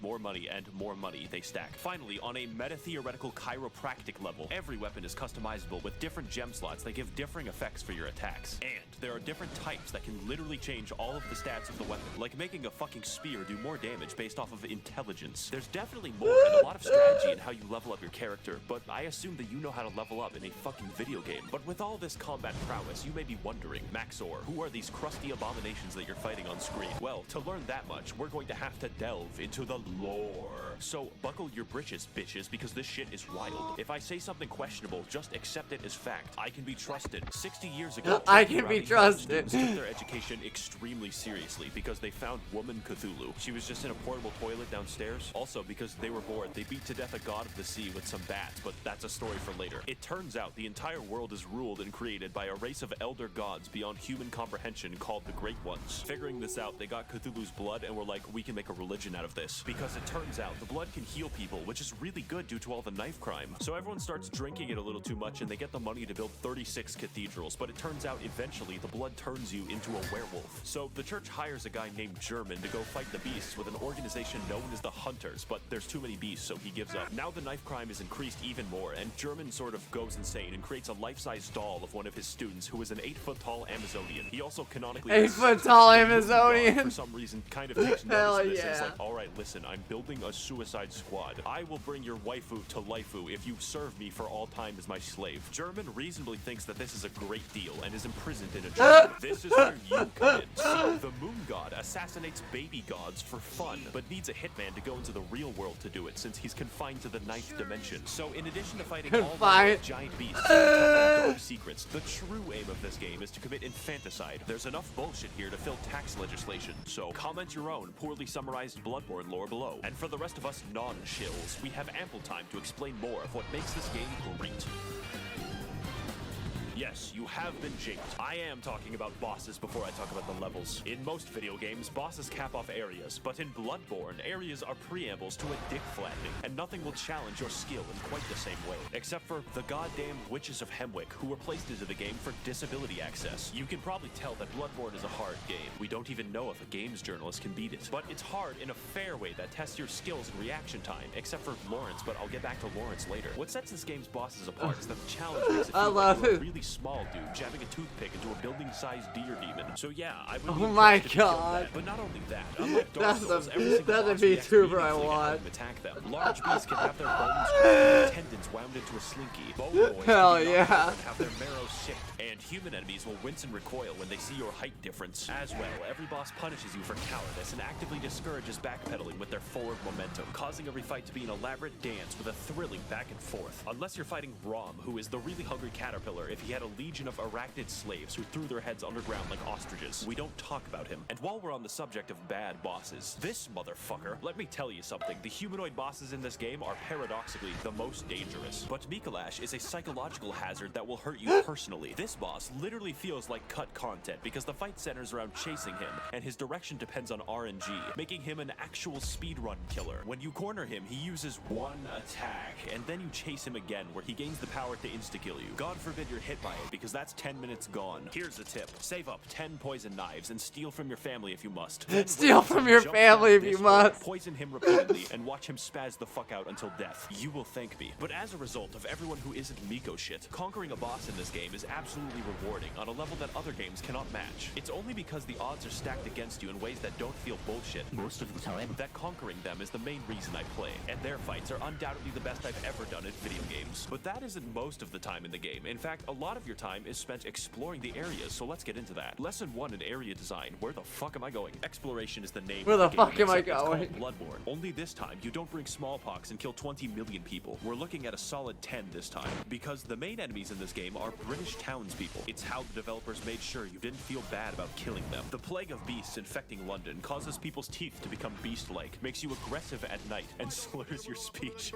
and more money they stack. Finally, on a meta-theoretical chiropractic level, every weapon is customizable with different gem slots that give differing effects for your attacks. And there are different types that can literally change all of the stats of the weapon, like making a fucking spear do more damage based off of intelligence. There's definitely more and a lot of strategy in how you level up your character, but I assume that you know how to level up in a fucking video game. But with all this combat prowess, you may be wondering, Maxor, who are these crusty abominations that you're fighting on screen? Well, to learn that much, we're going to have to delve into the lore. So buckle your britches, bitches, because this shit is wild. If I say something questionable, just accept it as fact. I can be trusted. 60 years ago, I can be trusted. Students took their education extremely seriously because they found Woman Cthulhu. She was just in a portable toilet downstairs. Also, because they were bored, they beat to death a god of the sea with some bats, but that's a story for later. It turns out the entire world is ruled and created by a race of elder gods beyond human comprehension called the Great Ones. Figuring this out, they got Cthulhu's blood and were like, we can make a religion out of this. Because it turns out the blood can heal people, which is really good due to all the knife crime. So everyone starts drinking it a little too much and they get the money to build 36 cathedrals, but it turns out eventually the blood turns you into a werewolf. So the church hires a guy named German to go fight the beasts with an organization known as the Hunters, but there's too many beasts, so he gives up. Now the knife crime is increased even more, and German sort of goes insane and creates a life-size doll of one of his students who is an 8-foot-tall Amazonian. He also canonically 8-foot-tall Amazonian. For some reason, kind of takes notice of this and is like, all right, listen, I'm building a suicide squad. I will bring your waifu to laifu if you serve me for all time as my slave. German reasonably thinks that this is a great deal and is imprisoned in a jungle. This is where you come in. So the moon god assassinates baby gods for fun, but needs a hitman to go into the real world to do it since he's confined to the 9th dimension. So in addition to fighting all the giant beasts and dark secrets, the true aim of this game is to commit infanticide. There's enough bullshit here to fill tax legislation, so comment your own poorly summarized Bloodborne lore below. And for the rest of us non-chills, we have ample time to explain more of what makes this game great. Yes, you have been jinxed. I am talking about bosses before I talk about the levels. In most video games, bosses cap off areas, but in Bloodborne, areas are preambles to a dick flattening, and nothing will challenge your skill in quite the same way. Except for the goddamn Witches of Hemwick, who were placed into the game for disability access. You can probably tell that Bloodborne is a hard game. We don't even know if a games journalist can beat it. But it's hard in a fair way that tests your skills and reaction time, except for Lawrence, but I'll get back to Lawrence later. What sets this game's bosses apart is that the challenge makes it feel like you're a really small dude jabbing a toothpick into a building-sized deer demon. So yeah, I would Oh be my impressed if you killed God. that. But not only that, unlike Dark That's Souls, a- every single that's a boss reacts VTuber I immediately to want. have them attack them. Large beasts can have their bones cracked and their tendons wound into a slinky. Bone boys Hell can be knocked yeah. over and have their marrow sicked. And human enemies will wince and recoil when they see your height difference. As well, every boss punishes you for cowardice and actively discourages backpedaling with their forward momentum, causing every fight to be an elaborate dance with a thrilling back and forth. Unless you're fighting Rom, who is the really hungry caterpillar if he had a legion of arachnid slaves who threw their heads underground like ostriches. We don't talk about him. And while we're on the subject of bad bosses, this motherfucker, let me tell you something. The humanoid bosses in this game are paradoxically the most dangerous. But Mikolash is a psychological hazard that will hurt you personally. This boss literally feels like cut content because the fight centers around chasing him, and his direction depends on RNG, making him an actual speedrun killer. When you corner him, he uses one attack, and then you chase him again, where he gains the power to insta-kill you. God forbid you're hit by it, because that's 10 minutes gone. Here's a tip. Save up 10 poison knives and steal from your family if you must. Then Steal wait from until your he jumps family down if you this hole, must. Poison him repeatedly, and watch him spaz the fuck out until death. You will thank me. But as a result of everyone who isn't Miko shit, conquering a boss in this game is absolutely rewarding on a level that other games cannot match. It's only because the odds are stacked against you in ways that don't feel bullshit most of the time that conquering them is the main reason I play, and their fights are undoubtedly the best I've ever done at video games. But that isn't most of the time in the game. In fact, a lot of your time is spent exploring the areas, so let's get into that. Lesson 1 in area design. Where the fuck am I going? Exploration is the name Where of the game, fuck am I except it's called going? Bloodborne. Only this time, you don't bring smallpox and kill 20 million people. We're looking at a solid 10 this time, because the main enemies in this game are British townspeople. It's how the developers made sure you didn't feel bad about killing them. The plague of beasts infecting London causes people's teeth to become beast-like, makes you aggressive at night, and slurs your speech.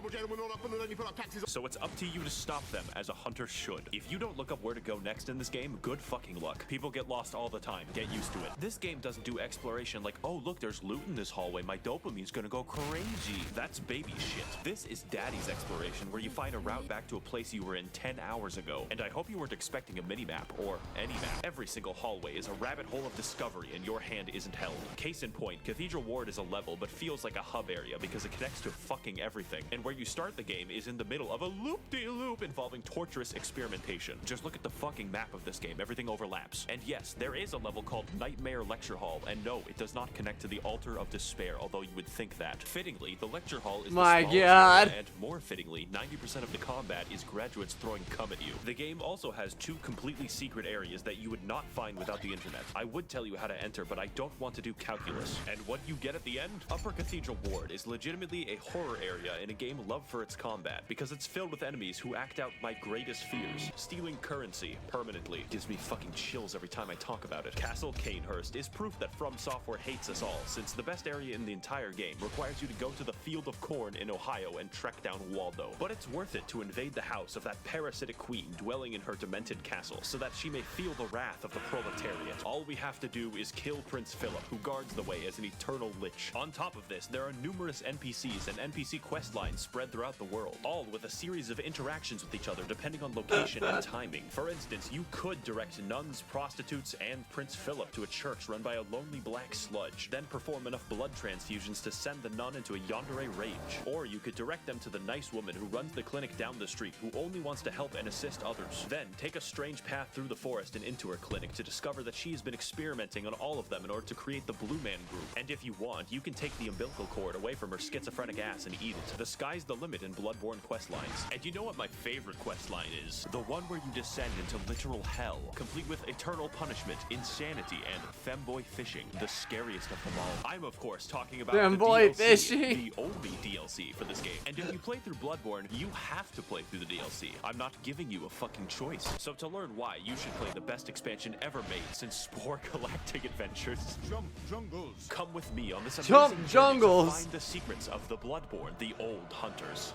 So it's up to you to stop them, as a hunter should. If you don't look up where to go next in this game, good fucking luck. People get lost all the time. Get used to it. This game doesn't do exploration like, oh look, there's loot in this hallway, my dopamine's gonna go crazy. That's baby shit. This is daddy's exploration, where you find a route back to a place you were in 10 hours ago. And I hope you weren't expecting a mini-map, or any map. Every single hallway is a rabbit hole of discovery, and your hand isn't held. Case in point, Cathedral Ward is a level, but feels like a hub area because it connects to fucking everything. And where you start the game is in the middle of a loop-de-loop involving torturous experimentation. Just look at the fucking map of this game, everything overlaps. And yes, there is a level called Nightmare Lecture Hall, and no, it does not connect to the Altar of Despair, although you would think that. Fittingly, the lecture hall is My the smallest God. area, and more fittingly, 90% of the combat is graduates throwing cum at you. The game also has 2 completely secret areas that you would not find without the internet. I would tell you how to enter, but I don't want to do calculus. And what you get at the end? Upper Cathedral Ward is legitimately a horror area in a game loved for its combat, because it's filled with enemies who act out my greatest fears. Stealing currency permanently gives me fucking chills every time I talk about it. Castle Canehurst is proof that From Software hates us all, since the best area in the entire game requires you to go to the Field of Corn in Ohio and trek down Waldo. But it's worth it to invade the house of that parasitic queen dwelling in her demented castle, so that she may feel the wrath of the proletariat. All we have to do is kill Prince Philip, who guards the way as an eternal lich. On top of this, there are numerous NPCs and NPC quest lines spread throughout the world, all with a series of interactions with each other depending on location and timing. For instance, you could direct nuns, prostitutes, and Prince Philip to a church run by a lonely black sludge, then perform enough blood transfusions to send the nun into a yandere rage. Or you could direct them to the nice woman who runs the clinic down the street, who only wants to help and assist others. Then take a strange path through the forest and into her clinic to discover that she's been experimenting on all of them in order to create the Blue Man Group. And if you want, you can take the umbilical cord away from her schizophrenic ass and eat it. The sky's the limit in Bloodborne questlines. And you know what my favorite questline is? The one where you descend into literal hell, complete with eternal punishment, insanity, and femboy fishing, the scariest of them all. I'm of course talking about Femboy the DLC, fishing. the only DLC for this game. And if you play through Bloodborne, you have to play through the DLC. I'm not giving you a fucking choice. So to learn why, you should play the best expansion ever made since Spore Galactic Adventures. Jump Jungles. Come with me on this amazing Jump journey to Jungles. find the secrets of the Bloodborne, the old hunters.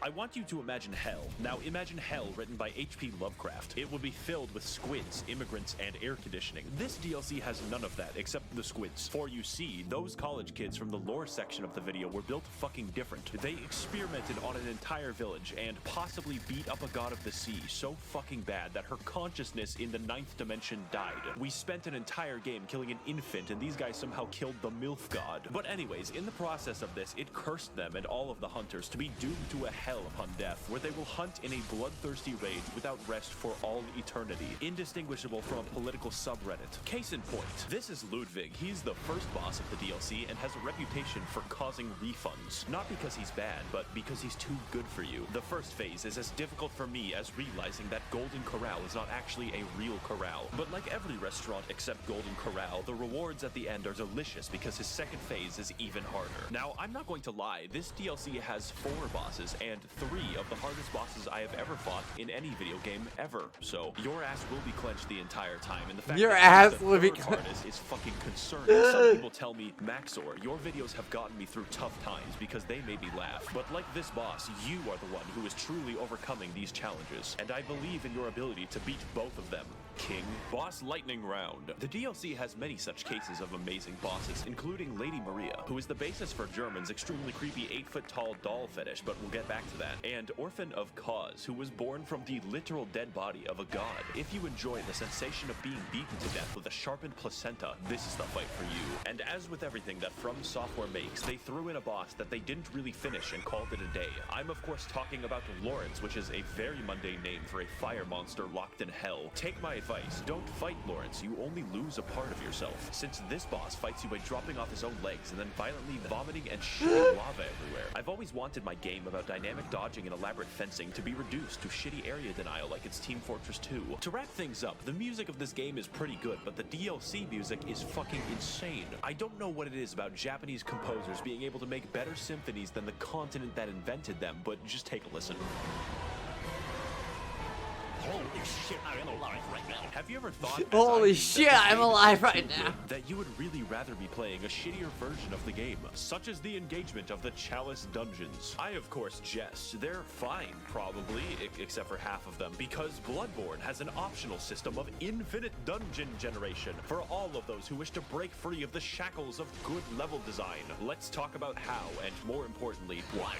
I want you to imagine hell. Now imagine hell written by H.P. Lovecraft. It would be filled with squids, immigrants, and air conditioning. This DLC has none of that except the squids. For you see, those college kids from the lore section of the video were built fucking different. They experimented on an entire village and possibly beat up a god of the sea so fucking bad that her consciousness in the 9th dimension died. We spent an entire game killing an infant, and these guys somehow killed the MILF god. But anyways, in the process of this, it cursed them and all of the hunters to be doomed to a hell hell upon death, where they will hunt in a bloodthirsty rage without rest for all eternity, indistinguishable from a political subreddit. Case in point, this is Ludwig. He's the first boss of the DLC and has a reputation for causing refunds. Not because he's bad, but because he's too good for you. The first phase is as difficult for me as realizing that Golden Corral is not actually a real corral. But like every restaurant except Golden Corral, the rewards at the end are delicious because his second phase is even harder. Now, I'm not going to lie, this DLC has 4 bosses and 3 of the hardest bosses I have ever fought in any video game ever. So your ass will be clenched the entire time, and the fact Your that ass the will be third clenched hardest is fucking concerning. Some people tell me, Maxor, your videos have gotten me through tough times because they made me laugh. But like this boss, you are the one who is truly overcoming these challenges, and I believe in your ability to beat both of them. King. Boss Lightning Round. The DLC has many such cases of amazing bosses, including Lady Maria, who is the basis for German's extremely creepy 8-foot-tall doll fetish, but we'll get back to that, and Orphan of Cause, who was born from the literal dead body of a god. If you enjoy the sensation of being beaten to death with a sharpened placenta, this is the fight for you. And as with everything that From Software makes, they threw in a boss that they didn't really finish and called it a day. I'm of course talking about Lawrence, which is a very mundane name for a fire monster locked in hell. Take my advice, don't fight Lawrence, you only lose a part of yourself, since this boss fights you by dropping off his own legs and then violently vomiting and shitting lava everywhere. I've always wanted my game about dynamic dodging and elaborate fencing to be reduced to shitty area denial like it's Team Fortress 2. To wrap things up, the music of this game is pretty good, but the DLC music is fucking insane. I don't know what it is about Japanese composers being able to make better symphonies than the continent that invented them, but just take a listen. Holy shit, I'm alive right now. Have you ever thought, holy shit, I'm alive right now, that you would really rather be playing a shittier version of the game, such as the engagement of the Chalice dungeons? I of course jest. They're fine, probably, except for half of them, because Bloodborne has an optional system of infinite dungeon generation for all of those who wish to break free of the shackles of good level design. Let's talk about how, and more importantly, why.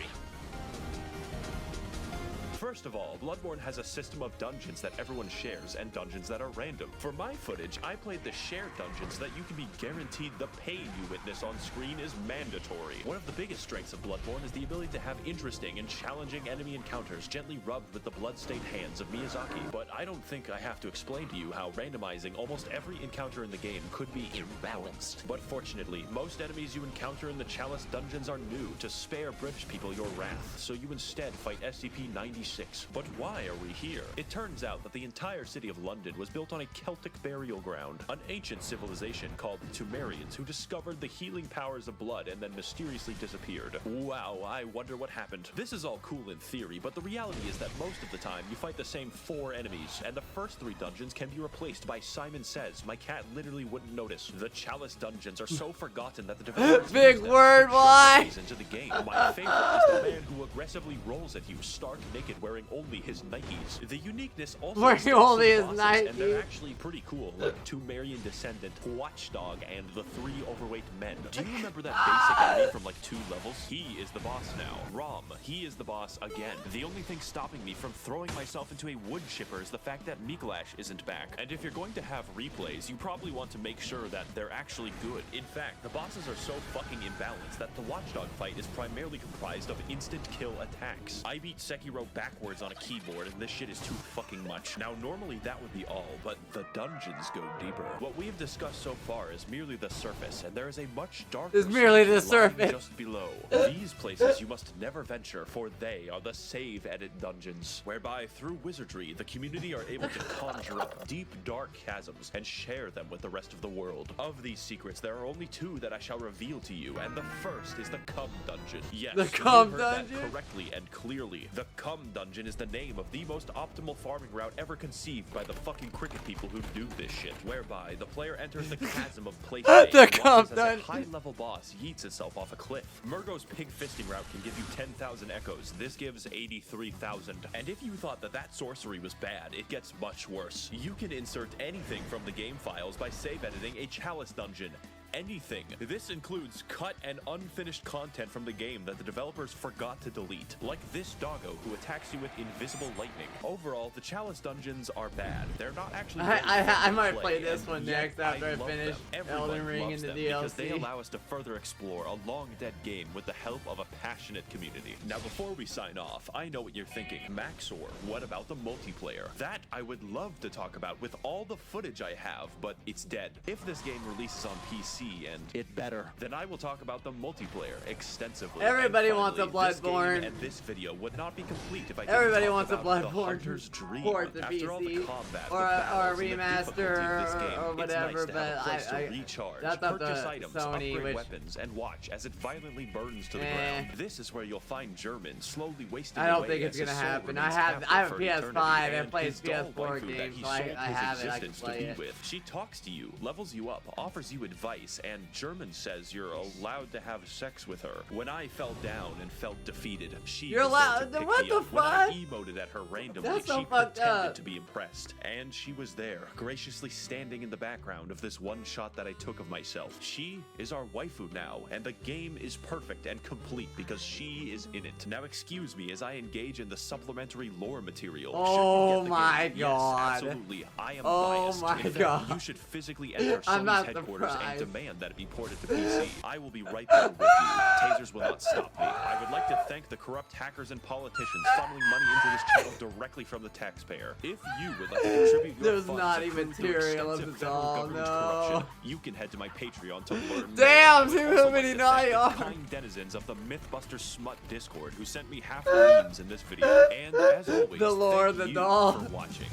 First of all, Bloodborne has a system of dungeons that everyone shares and dungeons that are random. For my footage, I played the shared dungeons that you can be guaranteed the pain you witness on screen is mandatory. One of the biggest strengths of Bloodborne is the ability to have interesting and challenging enemy encounters gently rubbed with the blood-stained hands of Miyazaki. But I don't think I have to explain to you how randomizing almost every encounter in the game could be imbalanced. But fortunately, most enemies you encounter in the Chalice dungeons are new to spare British people your wrath, so you instead fight SCP-96. But why are we here? It turns out that the entire city of London was built on a Celtic burial ground, an ancient civilization called the Tumerians who discovered the healing powers of blood and then mysteriously disappeared. Wow, I wonder what happened. This is all cool in theory, but the reality is that most of the time you fight the same 4 enemies, and the first 3 dungeons can be replaced by Simon Says. My cat literally wouldn't notice. The Chalice dungeons are so forgotten that the developers big word, why? Into the game. My favorite is the man who aggressively rolls at you stark naked wearing only his Nikes. The uniqueness also wearing only his Nikes, and they're Nikes. actually pretty cool, like Tumerian Descendant, Watchdog, and the 3 overweight men. Do you remember that basic enemy from like 2 levels? He is the boss now. Rom, he is the boss again. The only thing stopping me from throwing myself into a wood chipper is the fact that Mikolash isn't back. And if you're going to have replays, you probably want to make sure that they're actually good. In fact, the bosses are so fucking imbalanced that the Watchdog fight is primarily comprised of instant kill attacks. I beat Sekiro backwards on a keyboard, and this shit is too fucking much. Now, normally that would be all, but the dungeons go deeper. What we have discussed so far is merely the surface, and there is a much darker It's merely the section lying surface. just below. These places you must never venture, for they are the save edit dungeons, whereby through wizardry, the community are able to conjure up deep, dark chasms and share them with the rest of the world. Of these secrets, there are only 2 that I shall reveal to you, and the first is the Cum Dungeon. Yes, The you Cum heard that Dungeon? correctly and clearly. The Cum Dungeon is the name of the most optimal farming route ever conceived by the fucking cricket people who do this shit, whereby the player enters the chasm of place A The and Cum watches as a Dungeon. high-level boss yeets itself off a cliff. Murgo's pig fisting route can give you 10,000 echoes. This gives 83,000. And if you thought that sorcery was bad, it gets much worse. You can insert anything from the game files by save editing a Chalice dungeon. anything. This includes cut and unfinished content from the game that the developers forgot to delete, like this doggo who attacks you with invisible lightning. Overall, the chalice dungeons are bad. They're not actually I might play, play this one next after I love finish them. Everyone Elden Ring loves and the them because DLC. they allow us to further explore a long-dead game with the help of a passionate community. Now, before we sign off, I know what you're thinking. Maxor, what about the multiplayer? That I would love to talk about with all the footage I have, but it's dead. If this game releases on PC, and it better, then I will talk about the multiplayer extensively. Everybody And wants a finally, this game Bloodborne. and this video would not be complete if I Everybody didn't talk wants a about the Bloodborne hunter's dream. port to After all the PC, combat, or the a battles, and the difficulty remaster of this game, or whatever, it's nice to have a but place to I recharge, that's up purchase to items, Sony, upgrade which weapons, and watch as it violently burns to the ground. This is where you'll find German slowly wasting I don't away think it's as his gonna soul happen. remains I have captive a for PS5 eternity, and plays his doll PS4 waifu that games, he so I sold his have it. I can existence to play be it. with. She talks to you, levels you up, offers you advice, and German says you're allowed to have sex with her. When I fell down and felt defeated, she You're was there allowed- to pick what me the up. When I fuck? emoted at her randomly, That's so she fucked pretended up. to be impressed, and she was there, graciously standing in the background of this one shot that I took of myself. She is our waifu now, and the game is perfect and complete because she is in it. Now excuse me as I engage in the supplementary lore material. Should you Oh get the my game? god. Yes, absolutely. I am Oh biased. my In fact, god. You should physically enter I'm Sony's not headquarters surprised. and demand that it be ported to PC. I will be right there with you. Tasers will not stop me. I would like to thank the corrupt hackers and politicians funneling money into this channel directly from the taxpayer. If you would like to contribute your There's funds not to even prove the material of extensive the federal doll, government's no. corruption, you can head to my Patreon to learn Damn, more. I too would also many like to naughty thank the are. kind denizens of the Mythbuster Smut Discord who sent me half the memes in this video. And as always, The lore of thank the you doll. for watching.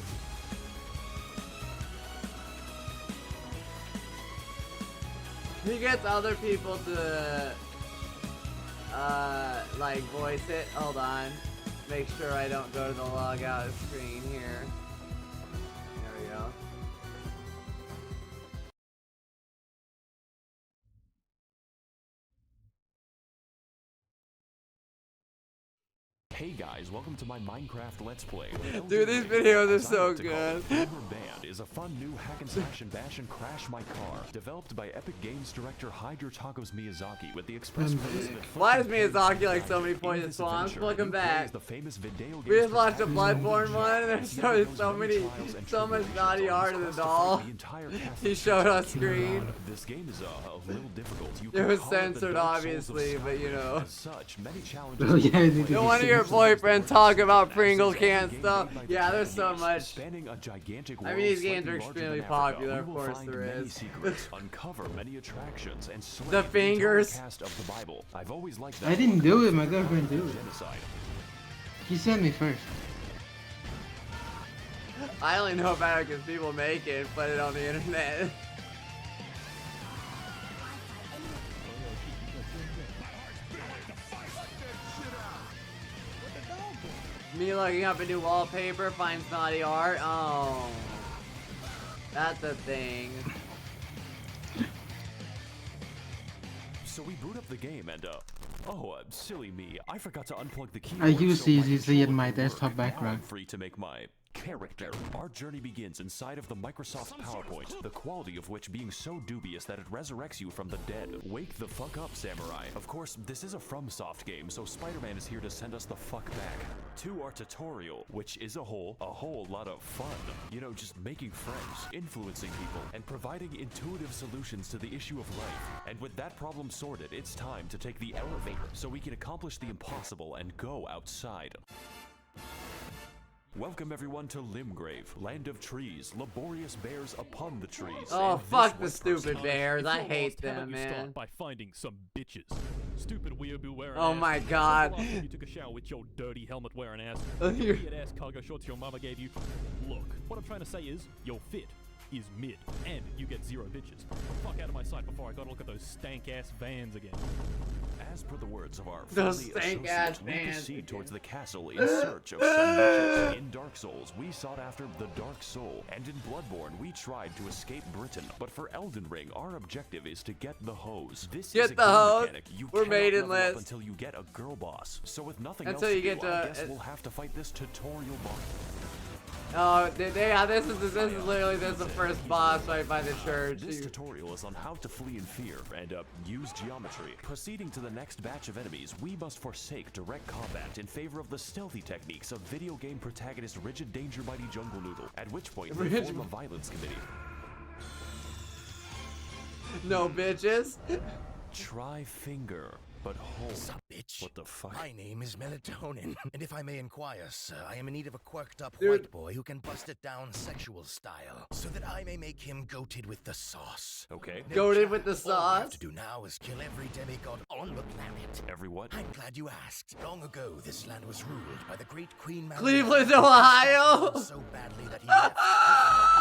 He gets other people to, like, voice it. Hold on. Make sure I don't go to the log out screen here. There we go. Hey guys, welcome to my Minecraft Let's Play. Dude, these videos are so good. Band is a fun new hack and slash and bash and crash my car, developed by Epic Games director Hydro Tacos Miyazaki with the express purpose of Why is Miyazaki like so many pointless songs? Welcome back. the famous video We just watched a Bloodborne one, and there's so much naughty art of the doll. He showed on screen. This game is a little difficult. You It can was call the censored, Dark Souls of obviously, but you know. As such, many challenges Oh yeah, it needs to No be wonder your censored. boyfriend talk about Pringle can stuff. Yeah, there's so much. Spanning a gigantic I mean, world these games slightly are larger extremely than Africa, popular, we of will course find there many is. secrets, uncover many attractions, and slay The the fingers. entire cast of the Bible. I've always liked that. I didn't do it, my girlfriend did it. Genocide. He sent me first. I only know about it because people make it and put it on the internet. Me looking up a new wallpaper finds naughty art. Oh, that's a thing. So we boot up the game and silly me. I forgot to unplug the keyboard. I use so these my usually in controller my would desktop work. Now I'm background. free to make my character. Our journey begins inside of the Microsoft PowerPoint, the quality of which being so dubious that it resurrects you from the dead. Wake the fuck up, samurai. Of course, this is a FromSoft game, so Spider-Man is here to send us the fuck back. To our tutorial, which is a whole lot of fun. You know, just making friends, influencing people, and providing intuitive solutions to the issue of life. And with that problem sorted, it's time to take the elevator so we can accomplish the impossible and go outside. Welcome everyone to Limgrave, land of trees, laborious bears upon the trees. Oh, and fuck this the one stupid person- bears. I If you're hate lost, how about them, you man. start by finding some bitches. Stupid weeaboo wearing Oh ass. my When's the God. last time you took a shower with your dirty helmet wearing ass. Oh, The you're- weird ass cargo shorts your mama gave you. Look, what I'm trying to say is, your fit is mid, and you get 0 bitches. Fuck out of my sight before I gotta look at those stank ass vans again. As per the words of our Those friendly stank-ass associate, we vans proceed towards the castle in search of some bitches. In Dark Souls, we sought after the Dark Soul, and in Bloodborne, we tried to escape Britain. But for Elden Ring, our objective is to get the hose. This Get is a the game hose. mechanic. You We're cannot level maidenless. up until you get a girl boss. So with nothing Until else you to get do, I to- guess we'll have to fight this tutorial boss. Oh, yeah, this is literally the first boss fight by the church. This tutorial is on how to flee in fear and use geometry. Proceeding to the next batch of enemies, we must forsake direct combat in favor of the stealthy techniques of video game protagonist Rigid Danger Mighty Jungle Noodle, at which point we form a violence committee. No bitches. Try finger, but hold. Sup, bitch? What the fuck? My name is Melatonin, and if I may inquire, sir, I am in need of a quirked-up Dude. white boy who can bust it down sexual style, so that I may make him goated with the sauce. Okay. Goated with the All I have sauce? to do now is kill every demigod on the planet. Every what? I'm glad you asked. Long ago, this land was ruled by the great Queen Mary. Cleveland, Ohio. So badly that he left.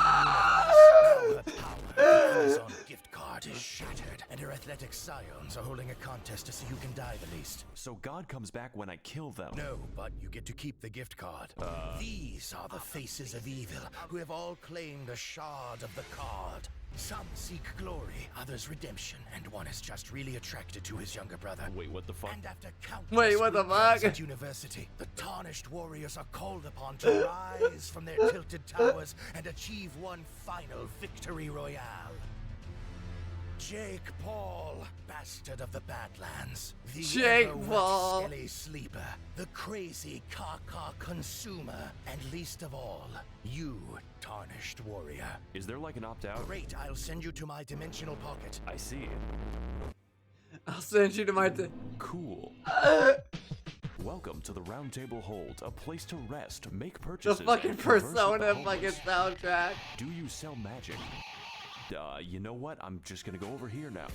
Now her power, Amazon gift card is shattered, and her athletic scions are holding a contest to see who can die the least. So God comes back when I kill them? No, but you get to keep the gift card. These are the faces of evil, who have all claimed a shard of the card. Some seek glory, others redemption, and one is just really attracted to his younger brother. Wait, what the fuck? And after countless Wait, what the weekends fuck? at university, the tarnished warriors are called upon to rise from their tilted towers and achieve one final victory royale. Jake Paul, bastard of the Badlands. The Jake ever-wet Paul. Skelly sleeper, the crazy caca consumer, and least of all, you, tarnished warrior. Is there like an opt-out? Great, I'll send you to my dimensional pocket. I see. I'll send you to my. Cool. Welcome to the Round Table Hold, a place to rest, make purchases. The fucking and converse with the Persona homeless. fucking soundtrack. Do you sell magic? You know what? I'm just gonna go over here now.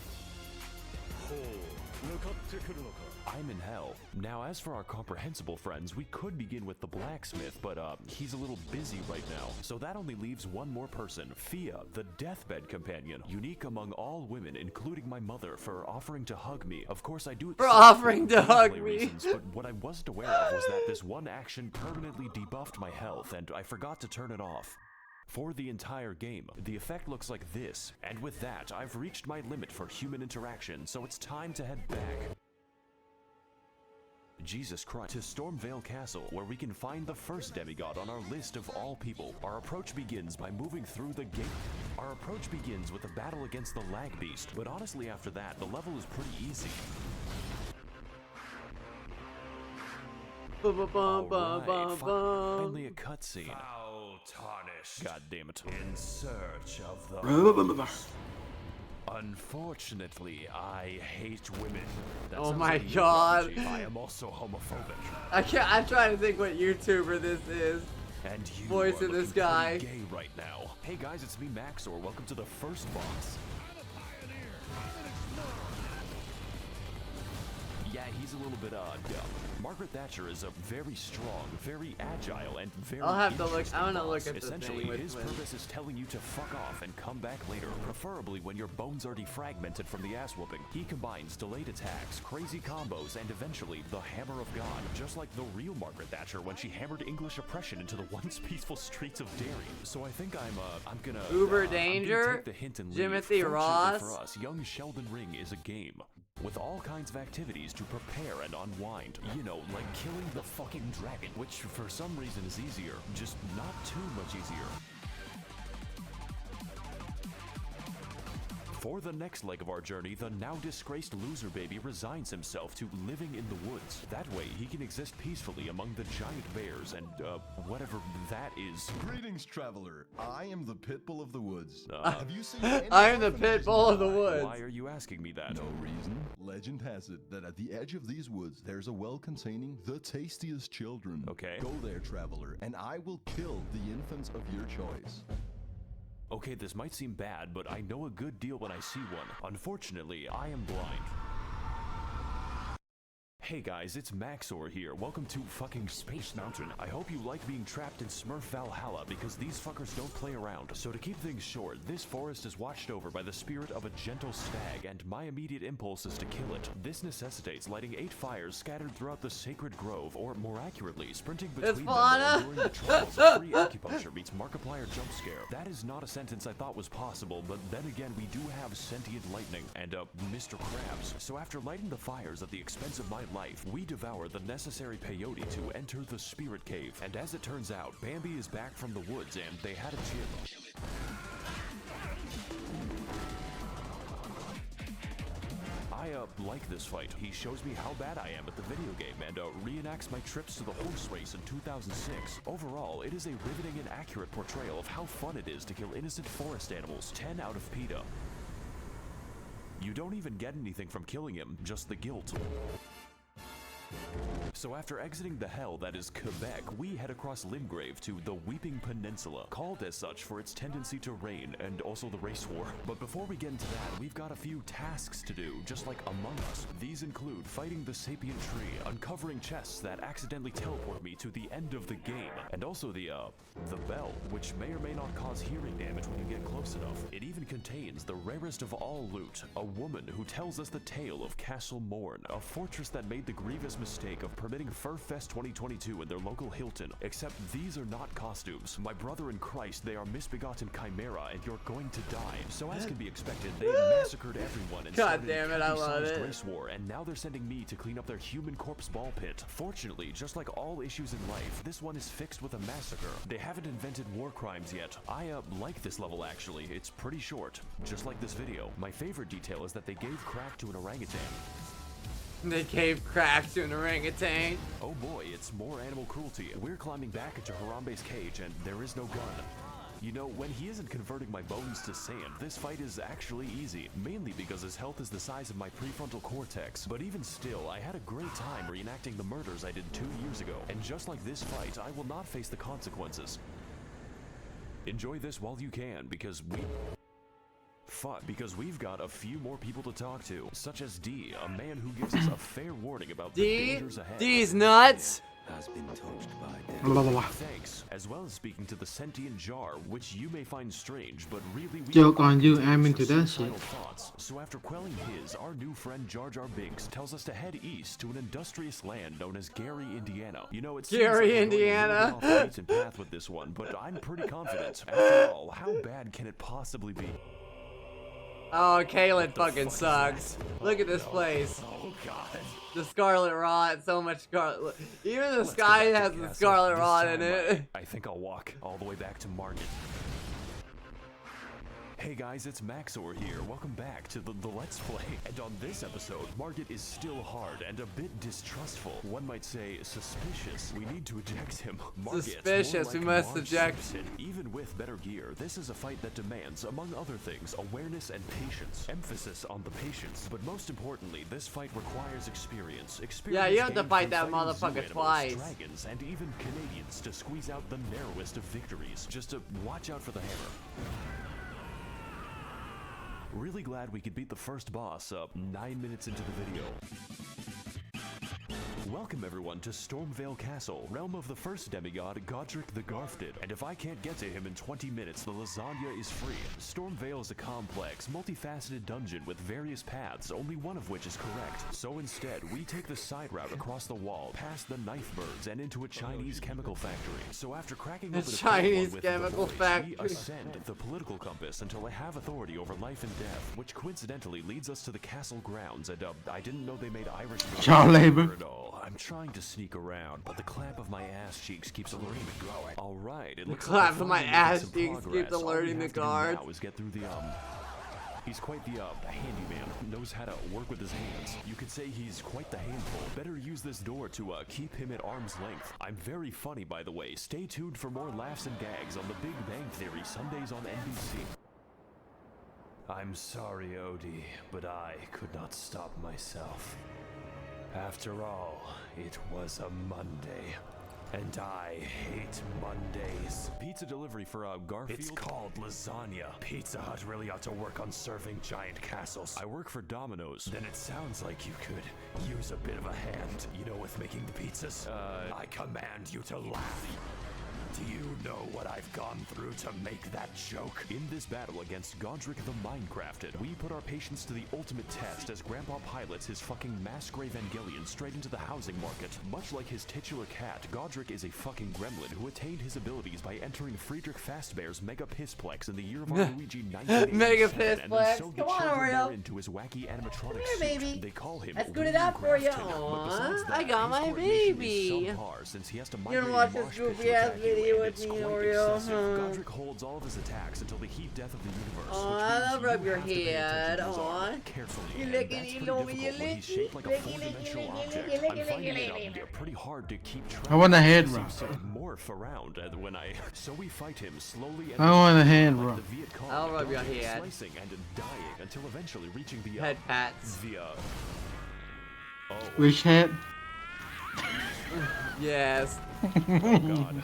I'm in hell. Now, as for our comprehensible friends, we could begin with the blacksmith, but he's a little busy right now. So that only leaves one more person, Fia, the deathbed companion, unique among all women, including my mother, for offering to hug me. Of course, I do it For offering to hug me. reasons, but what I wasn't aware of was that this one action permanently debuffed my health, and I forgot to turn it off. For the entire game, the effect looks like this, and with that, I've reached my limit for human interaction, so it's time to head back. Jesus Christ. To Stormvale Castle, where we can find the first demigod on our list of all people. Our approach begins by moving through the gate. Our approach begins with a battle against the Lag Beast, but honestly after that, the level is pretty easy. Finally a cutscene. Tarnished. God damn it. In search of the Unfortunately, I hate women. That Oh sounds my like you, God. Prodigy. I am also homophobic. I can't. I'm trying to think what YouTuber this is. And you Voice are of this looking guy. pretty gay right now. Hey guys, it's me, Maxor. Welcome to the first boss. Yeah, he's a little bit dumb. Margaret Thatcher is a very strong, very agile, and very I'll have to look. interesting I want to boss. look at the Essentially, thing with his purpose is telling you to fuck off and come back later, preferably when your bones are defragmented from the ass whooping. He combines delayed attacks, crazy combos, and eventually the Hammer of God, just like the real Margaret Thatcher when she hammered English oppression into the once peaceful streets of Derry. So I think I'm gonna Uber I'm gonna Danger, take the hint and leave. Timothy Fortunately Ross. for us, young Sheldon Ring is a game with all kinds of activities to prepare and unwind. You know, like killing the fucking dragon, which for some reason is easier, just not too much easier. For the next leg of our journey, the now disgraced loser baby resigns himself to living in the woods. That way, he can exist peacefully among the giant bears and, whatever that is. Greetings, traveler. I am the Pitbull of the Woods. Have you seen any I am the orphanages Pitbull of the nearby? woods. Why are you asking me that? No reason. Legend has it that at the edge of these woods, there's a well containing the tastiest children. Okay. Go there, traveler, and I will kill the infants of your choice. Okay, this might seem bad, but I know a good deal when I see one. Unfortunately, I am blind. Hey guys, it's Maxor here. Welcome to fucking Space Mountain. I hope you like being trapped in Smurf Valhalla because these fuckers don't play around. So to keep things short, this forest is watched over by the spirit of a gentle stag, and my immediate impulse is to kill it. This necessitates lighting 8 fires scattered throughout the sacred grove, or more accurately, sprinting between them while enduring the trials of free acupuncture meets Markiplier jump scare. That is not a sentence I thought was possible, but then again, we do have sentient lightning and Mr. Krabs. So after lighting the fires at the expense of my life, we devour the necessary peyote to enter the spirit cave. And as it turns out, Bambi is back from the woods and they had a chill. I like this fight. He shows me how bad I am at the video game and reenacts my trips to the horse race in 2006. Overall, it is a riveting and accurate portrayal of how fun it is to kill innocent forest animals. 10 out of PETA. You don't even get anything from killing him, just the guilt. So after exiting the hell that is Quebec, we head across Limgrave to the Weeping Peninsula, called as such for its tendency to rain and also the race war. But before we get into that, we've got a few tasks to do, just like Among Us. These include fighting the sapient tree, uncovering chests that accidentally teleport me to the end of the game, and also the bell, which may or may not cause hearing damage when you get close enough. It even contains the rarest of all loot, a woman who tells us the tale of Castle Morn, a fortress that made the grievous mistake of permitting Furfest 2022 in their local Hilton. Except these are not costumes. My brother in Christ, they are misbegotten chimera, and you're going to die. So as can be expected, they massacred everyone and God damn it, I love it. Race war, and now they're sending me to clean up their human corpse ball pit. Fortunately, just like all issues in life, this one is fixed with a massacre. They haven't invented war crimes yet. I like this level actually. It's pretty short, just like this video. My favorite detail is that they gave crack to an orangutan. They gave crack to an orangutan. Oh boy, it's more animal cruelty. We're climbing back into Harambe's cage and there is no gun. You know, when he isn't converting my bones to sand, this fight is actually easy, mainly because his health is the size of my prefrontal cortex. But even still, I had a great time reenacting the murders I did 2 years ago. And just like this fight, I will not face the consequences. Enjoy this while you can, because we've got a few more people to talk to, such as D, a man who gives us a fair warning about the dangers ahead. D's nuts. Has been touched by death. Thanks, as well as speaking to the sentient jar, which you may find strange, but really we Joke on you, I'm into that shit. Thoughts. So after quelling his, our new friend Jar Jar Binks tells us to head east to an industrious land known as Gary, Indiana. You know, it's Gary, Indiana. Off the beaten path with this one, but I'm pretty confident. After all, how bad can it possibly be? Oh, Chillin fucking sucks. Look at this place. Oh god. The Scarlet Rot, so much scarlet. Even the sky has the Scarlet Rot in it. I think I'll walk all the way back to Margit. Hey guys, it's Maxor here. Welcome back to the Let's Play. And on this episode, Margit is still hard and a bit distrustful. One might say suspicious. We need to eject him. Suspicious, we must eject him. Even with better gear, this is a fight that demands, among other things, awareness and patience. Emphasis on the patience. But most importantly, this fight requires experience. Yeah, you have to fight that motherfucker twice. Dragons, and even Canadians to squeeze out the narrowest of victories. Just to watch out for the hammer. Really glad we could beat the first boss up 9 minutes into the video. Welcome everyone to Stormvale Castle, realm of the first demigod, Godric the Garfted. And if I can't get to him in 20 minutes, the lasagna is free. Stormvale is a complex, multifaceted dungeon with various paths, only one of which is correct. So instead, we take the side route across the wall, past the knife birds, and into a Chinese chemical factory. So after cracking open a Chinese with chemical the boys, factory, we ascend the political compass until I have authority over life and death, which coincidentally leads us to the castle grounds. And I didn't know they made Irish child labor. I'm trying to sneak around, but the clamp of my ass cheeks keeps alerting the guard. All right, it looks the clamp like of my ass cheeks keeps alerting the guard. Now is get through the He's quite the handyman. Knows how to work with his hands. You could say he's quite the handful. Better use this door to keep him at arm's length. I'm very funny, by the way. Stay tuned for more laughs and gags on The Big Bang Theory Sundays on NBC. I'm sorry, Odie, but I could not stop myself. After all, it was a Monday, and I hate Mondays. Pizza delivery for Garfield? It's called lasagna. Pizza Hut really ought to work on serving giant castles. I work for Domino's. Then it sounds like you could use a bit of a hand, you know, with making the pizzas. I command you to laugh. Do you know what I've gone through to make that joke? In this battle against Godric the Minecrafted, we put our patience to the ultimate test as Grandpa pilots his fucking Massgrave Evangelion straight into the housing market. Much like his titular cat, Godric is a fucking gremlin who attained his abilities by entering Friedrich Fazbear's Mega Pissplex in the year of our Luigi 1987, Mega and then Pissplex. sewed Come the on, children Oreo. therein into his wacky animatronic Here, suit. baby. They call him Let's put it up for you. Aw, I got my baby. You don't watch this goofy ass video with me, Oreo, huh? Godric holds all of his attacks until the heat death of the universe. Aw, I'll rub your head. Aw. Carefully, You and licking, that's you pretty know me, difficult you when he's shaped like a licky, four-dimensional licky, object. licky, I'm finding licky, it pretty hard to keep track. I want a He head seems rub. to morph around when I... So we fight him slowly and... I want a hand like rub. the Viet Cong, I'll rub your dodging, head. Slicing and dying until eventually reaching the... Head pats. The, oh. Which head? Yes. Oh god.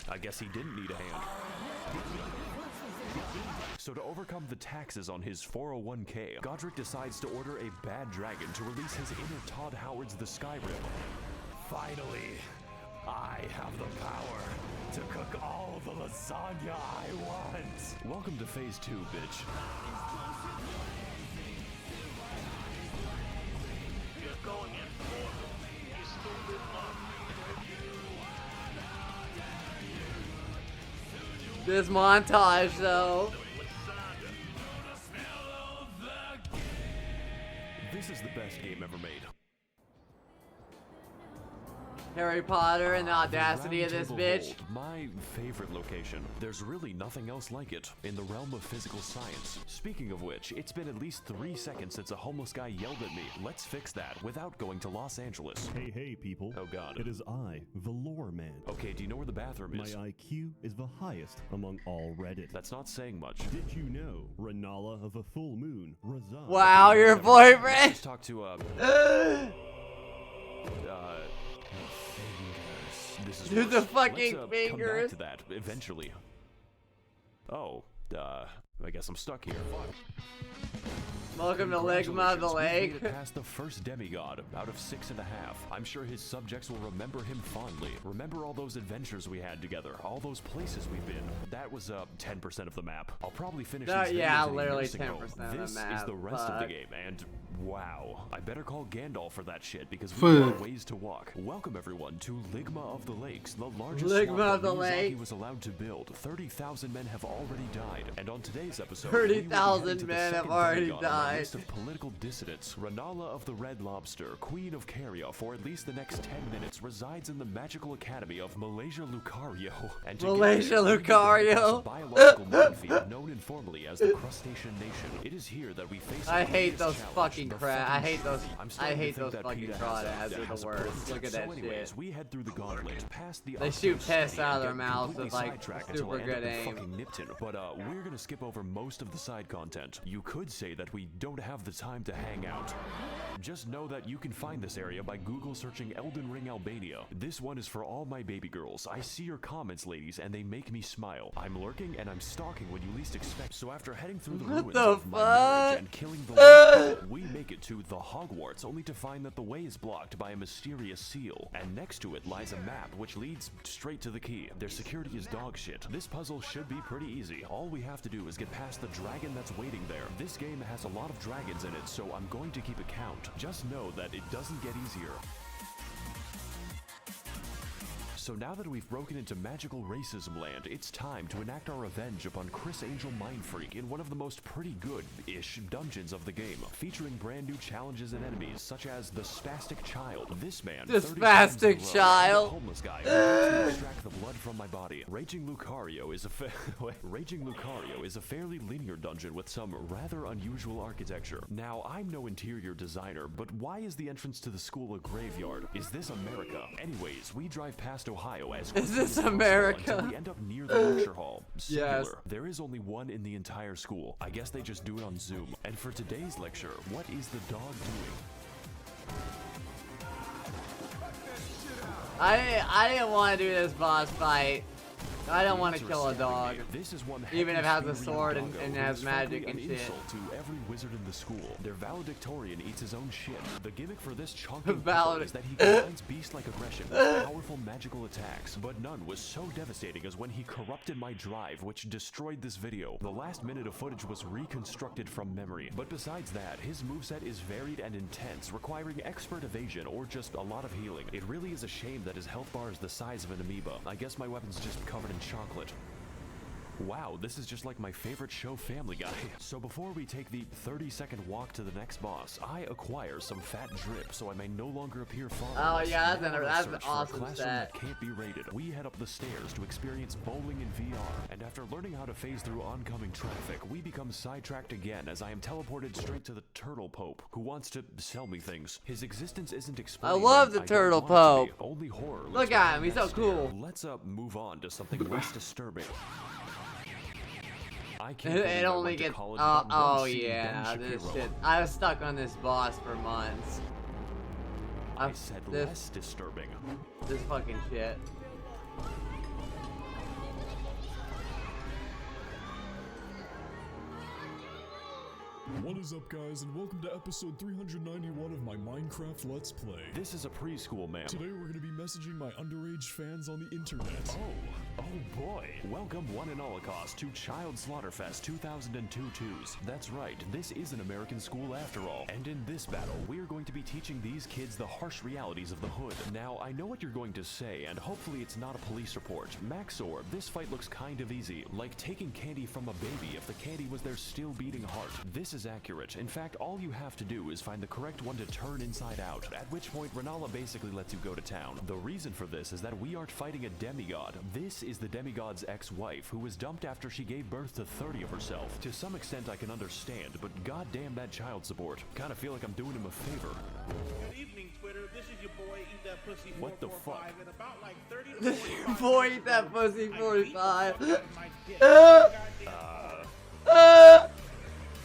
I guess he didn't need a hand. So to overcome the taxes on his 401k, Godric decides to order a bad dragon to release his inner Todd Howard's The Skyrim. Finally, I have the power to cook all the lasagna I want. Welcome to phase 2, bitch. You're going in for you stupid This montage, though. This is the best game ever made. Harry Potter and the audacity of this Round bitch. Table Hold, my favorite location. There's really nothing else like it in the realm of physical science. Speaking of which, it's been at least 3 seconds since a homeless guy yelled at me. Let's fix that without going to Los Angeles. Hey people. Oh god. It is I, the Lore Man. Okay, do you know where the bathroom is? My IQ is the highest among all Reddit. That's not saying much. Did you know Renala of a full moon resides? Wow, your boyfriend. Let's talk to this is Do the worse. fucking Let's, fingers. come back to that eventually. Oh, I guess I'm stuck here. Welcome to Ligma the Congratulations, we Lake. made it past the first demigod out of 6.5. I'm sure his subjects will remember him fondly. Remember all those adventures we had together, all those places we've been. That was 10% of the map. I'll probably finish these Yeah, videos in a literally nursing 10% home. of the This map. is the rest of the Fuck. game, and wow, I better call Gandalf for that shit because Fuck. we've got ways to walk. Welcome everyone to Ligma of the Lakes, the largest Ligma swamp of the Miyazaki Lake. was allowed to build. 30,000 men have already died, and on today's episode, 30,000 men have already died. died. List of political dissidents, Renala of the Red Lobster, Queen of Caria, for at least the next 10 minutes, resides in the magical academy of Malaysia Lucario. And together, Malaysia they live Lucario. across a biological minefield known informally as the Crustacean Nation. It is here that we face. I our hate greatest those challenge, fucking the crap. I fucking hate those. sea. I'm I starting to hate think those that fucking PETA crawdads. has They're a the worst. point. Look at So that anyways, shit. we head through the gauntlet, past the They utmost shoot piss study out of and their get mouths completely with, like, sidetracked until super I end good up aim. fucking Nipton. But we're gonna skip over most of the side content. You could say that we don't have the time to hang out. Just know that you can find this area by Google searching Elden Ring Albania. This one is for all my baby girls. I see your comments, ladies, and they make me smile. I'm lurking and I'm stalking when you least expect. So after heading through the ruins of my marriage and killing the Lord, we make it to the Hogwarts, only to find that the way is blocked by a mysterious seal. And next to it lies a map which leads straight to the key. Their security is dog shit. This puzzle should be pretty easy. All we have to do is get past the dragon that's waiting there. This game has a lot of dragons in it, so I'm going to keep a count. Just know that it doesn't get easier. So now that we've broken into magical racism land, it's time to enact our revenge upon Chris Angel Mindfreak in one of the most pretty good-ish dungeons of the game, featuring brand new challenges and enemies such as the Spastic Child. This man, The 30 times in a Spastic row, Child. and the homeless guy who wants to extract the blood from my body. Raging Lucario is a fairly linear dungeon with some rather unusual architecture. Now, I'm no interior designer, but why is the entrance to the school a graveyard? Is this America? Anyways, we drive past Ohio as Is this quickly as possible America? until we end up near the lecture hall. Singular. Yes. There is only one in the entire school. I guess they just do it on Zoom. And for today's lecture, what is the dog doing? I didn't want to do this boss fight. I don't The want to answer kill a is dog. This is one Even if it has a happy sword doggo and who has is magic frankly and an shit. insult to every wizard in the school. Their valedictorian eats his own shit. The gimmick for this chunky Valid- is that he combines beast-like aggression with powerful magical attacks, but none was so devastating as when he corrupted my drive, which destroyed this video. The last minute of footage was reconstructed from memory, but besides that, his moveset is varied and intense, requiring expert evasion or just a lot of healing. It really is a shame that his health bar is the size of an amoeba. I guess my weapon's just covered in chocolate. Wow, this is just like my favorite show, Family Guy. So before we take the 30-second walk to the next boss, I acquire some fat drip so I may no longer appear fatherless. Oh yeah, Now on a that's an search for a awesome classroom stat. that can't be rated. We head up the stairs to experience bowling in VR, and after learning how to phase through oncoming traffic, we become sidetracked again as I am teleported straight to the Turtle Pope, who wants to sell me things. His existence isn't explained. I love and the don't Turtle want it to be. Pope. Only horror. Look at him, he's so cool. Let's move on to something less disturbing. I can't believe It I only went to gets. college without Oh once seeing yeah, Ben this Shapiro. shit. I was stuck on this boss for months. I said less disturbing. This fucking shit. What is up, guys, and welcome to episode 391 of my Minecraft Let's Play. This is a preschool, ma'am. Today we're going to be messaging my underage fans on the internet. Oh boy. Welcome one and all across to Child Slaughterfest 2002-2s. That's right, this is an American school after all. And in this battle, we're going to be teaching these kids the harsh realities of the hood. Now, I know what you're going to say, and hopefully it's not a police report. Maxor, this fight looks kind of easy, like taking candy from a baby if the candy was their still beating heart. This is accurate. In fact, all you have to do is find the correct one to turn inside out, at which point Renala basically lets you go to town. The reason for this is that we aren't fighting a demigod. This is the demigod's ex-wife, who was dumped after she gave birth to 30 of herself. To some extent I can understand, but goddamn that child support. Kinda feel like I'm doing him a favor. Good evening, Twitter. This is your boy, Eat That Pussy 445. What the fuck? And about like 30 to 45 Boy, eat that pussy 45.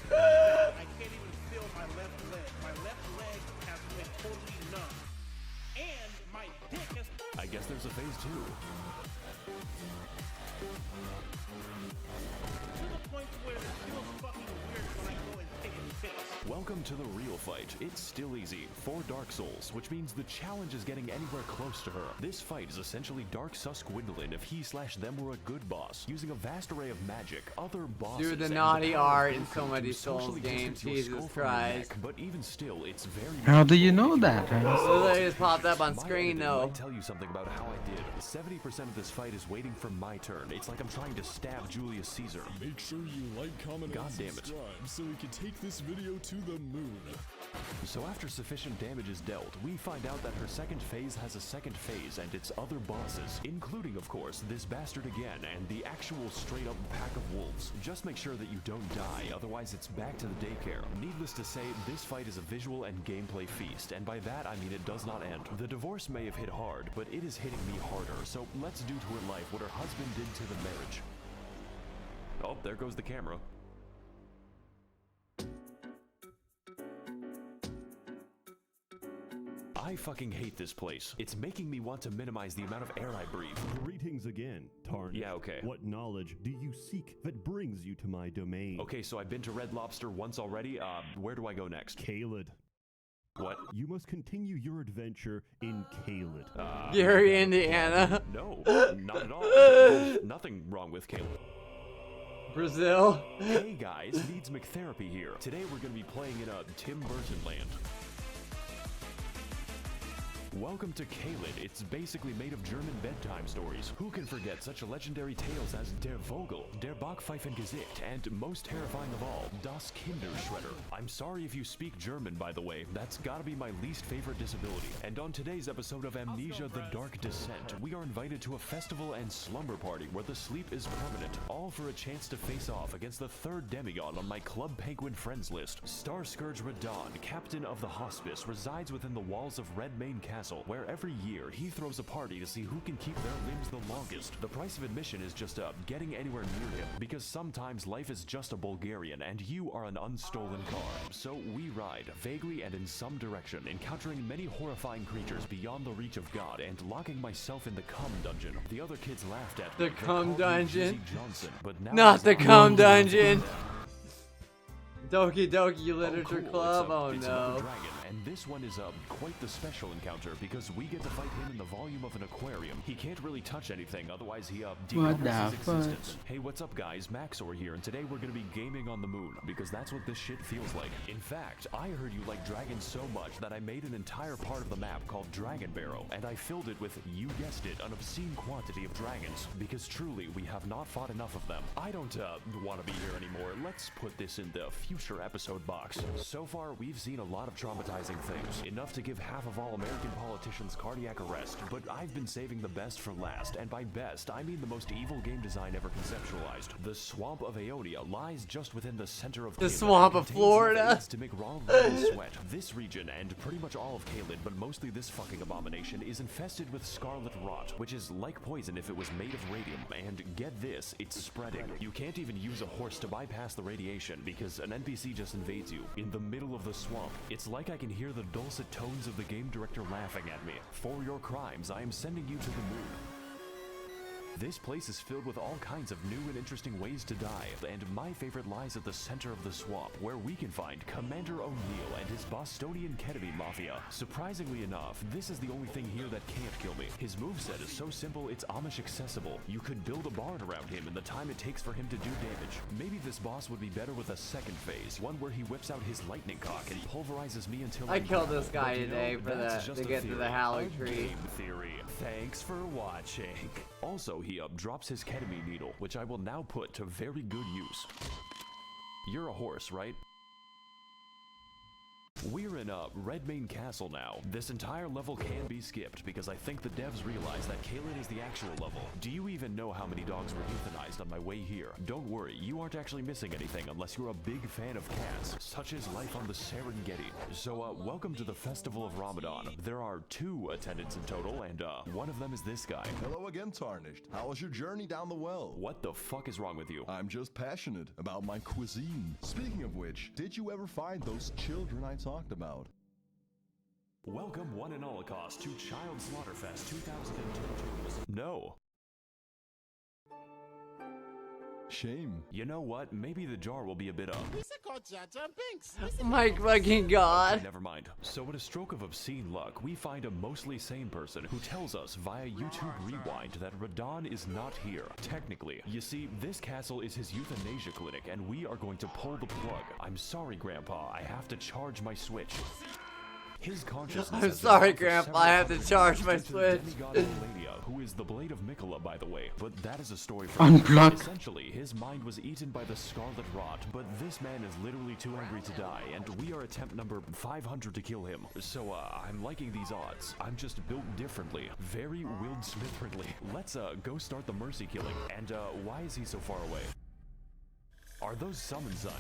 I can't even feel my left leg. My left leg has been totally numb. And my dick has... I guess there's a phase 2. To the point where it feels fucking weird when I go and take a piss. Welcome to the real fight. It's still easy. For Dark Souls, which means the challenge is getting anywhere close to her. This fight is essentially Dark Sus Gwendolyn if he/them were a good boss, using a vast array of magic, other bosses, Dude, the and naughty power of art in Blueprint so many to Souls socially games, distance your Jesus skull from your Christ. neck, but even still, it's very How do you know that? Literally just popped up on My screen editor though. might tell you something about how I did. 70% of this fight is waiting for my turn. It's like I'm trying to stab Julius Caesar. Make sure you like, comment, God and damn it. subscribe so we can take this video to the moon. So after sufficient damage is dealt, we find out that her second phase has a second phase and its other bosses, including, of course, this bastard again and the actual straight-up pack of wolves. Just make sure that you don't die, otherwise it's back to the daycare. Needless to say, this fight is a visual and gameplay feast, and by that I mean it does not end. The divorce may have hit hard, but it is hitting me harder, so let's do to her life what her husband did to the marriage. Oh, there goes the camera. I fucking hate this place. It's making me want to minimize the amount of air I breathe. Greetings again, Tarnish. Yeah, okay. What knowledge do you seek that brings you to my domain? Okay, so I've been to Red Lobster once already. Where do I go next? Caelid. What? You must continue your adventure in Caelid. Gary, Indiana. No, not at all. There's nothing wrong with Caelid. Brazil. Hey guys, needs McTherapy here. Today we're going to be playing in a Tim Burton land. Welcome to Caelid. It's basically made of German bedtime stories. Who can forget such legendary tales as Der Vogel, Der Backpfeifengesicht, and most terrifying of all, Das Kinderschredder. I'm sorry if you speak German, by the way. That's gotta be my least favorite disability. And on today's episode of Amnesia: The Dark Descent, we are invited to a festival and slumber party where the sleep is permanent, all for a chance to face off against the third demigod on my Club Penguin friends list. Starscourge Radon, captain of the hospice, resides within the walls of Redmane Castle. castle, where every year he throws a party to see who can keep their limbs the longest. The price of admission is just getting anywhere near him, because sometimes life is just a Bulgarian and you are an unstolen car. So we ride, vaguely and in some direction, encountering many horrifying creatures beyond the reach of God and locking myself in the cum dungeon. The other kids laughed at me. The cum dungeon? Johnson, but now Not the cum dungeon! Doki Doki Literature Club, oh it's no. another dragon, and this one is quite the special encounter because we get to fight him in the volume of an aquarium. He can't really touch anything, otherwise he decompresses his existence. Hey, what's up guys, Maxor here, and today we're gonna be gaming on the moon, because that's what this shit feels like. In fact, I heard you like dragons so much that I made an entire part of the map called Dragon Barrow, and I filled it with, you guessed it, an obscene quantity of dragons, because truly, we have not fought enough of them. I don't want to be here anymore. Let's put this in the future episode box. So far, we've seen a lot of traumatizing things, enough to give half of all American politicians cardiac arrest, but I've been saving the best for last, and by best, I mean the most evil game design ever conceptualized. The Swamp of Aeonia lies just within the center of The Caelid Swamp and of contains Florida. enough to make Ronald Reagan sweat. This region, and pretty much all of Caelid, but mostly this fucking abomination, is infested with scarlet rot, which is like poison if it was made of radium, and get this, it's spreading. You can't even use a horse to bypass the radiation, because an NPC just invades you, in the middle of the swamp. It's like I can hear the dulcet tones of the game director laughing at me. For your crimes, I am sending you to the moon. This place is filled with all kinds of new and interesting ways to die, and my favorite lies at the center of the swamp, where we can find Commander O'Neill and his Bostonian ketamine mafia. Surprisingly enough, this is the only thing here that can't kill me. His moveset is so simple it's Amish accessible. You could build a barn around him in the time it takes for him to do damage. Maybe this boss would be better with a second phase, one where he whips out his lightning cock and pulverizes me until I killed this guy today for to get to the Hallow Tree. Game theory. Thanks for watching. Also, he drops his ketamine needle, which I will now put to very good use. You're a horse, right? We're in Redmane Castle now. This entire level can be skipped because I think the devs realized that Caelid is the actual level. Do you even know how many dogs were euthanized on my way here? Don't worry, you aren't actually missing anything unless you're a big fan of cats, such as life on the Serengeti. So welcome to the Festival of Ramadan. There are 2 attendants in total, and one of them is this guy. Hello again, Tarnished. How was your journey down the well? What the fuck is wrong with you? I'm just passionate about my cuisine. Speaking of which, did you ever find those children I talked about? Welcome one and all cost to Child Slaughterfest 2022. No. Shame. You know what? Maybe the jar will be a bit My fucking god. Never mind. So with a stroke of obscene luck, we find a mostly sane person who tells us via YouTube Rewind that Radon is not here. Technically. You see, this castle is his euthanasia clinic, and we are going to pull the plug. I'm sorry, Grandpa. I have to charge my Switch. His consciousness. I'm sorry, Grandpa. I have to charge my Switch. Who is the Blade of Mikola, by the way, but that is a story for Unplug. Essentially, his mind was eaten by the scarlet rot, but this man is literally too angry to die, and we are attempt number 500 to kill him. So, I'm liking these odds. I'm just built differently. Very Will Smith-friendly. Let's, go start the mercy killing. And, why is he so far away? Are those summon signs?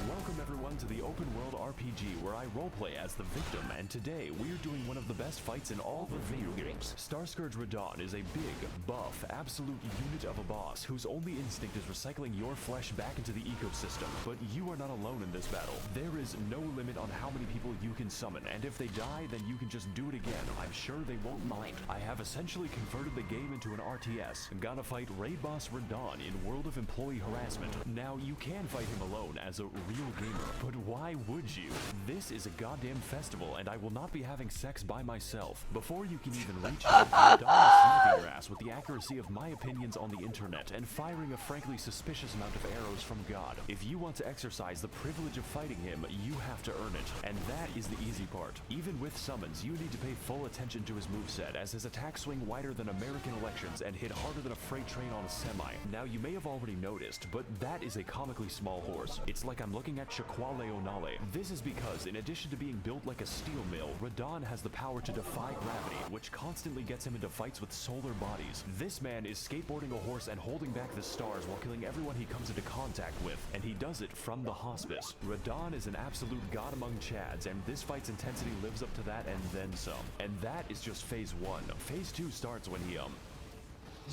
Welcome everyone to the open world RPG where I roleplay as the victim, and today we're doing one of the best fights in all the video games. Starscourge Radon is a big, buff, absolute unit of a boss whose only instinct is recycling your flesh back into the ecosystem. But you are not alone in this battle. There is no limit on how many people you can summon, and if they die, then you can just do it again. I'm sure they won't mind. I have essentially converted the game into an RTS. Gonna fight Raid Boss Radon in World of Employee Harassment. Now, you can fight him alone as a real gamer, but why would you? This is a goddamn festival, and I will not be having sex by myself. Before you can even reach him, I'm sniping your ass with the accuracy of my opinions on the internet and firing a frankly suspicious amount of arrows from God. If you want to exercise the privilege of fighting him, you have to earn it, and that is the easy part. Even with summons, you need to pay full attention to his moveset, as his attacks swing wider than American elections and hit harder than a freight train on a semi. Now, you may have already noticed, but that is a comically small horse. It's like I'm looking at Shaquale Onale. This is because, in addition to being built like a steel mill, Radon has the power to defy gravity, which constantly gets him into fights with solar bodies. This man is skateboarding a horse and holding back the stars while killing everyone he comes into contact with, and he does it from the hospice. Radon is an absolute god among Chads, and this fight's intensity lives up to that and then some. And that is just phase 1. Phase 2 starts when he,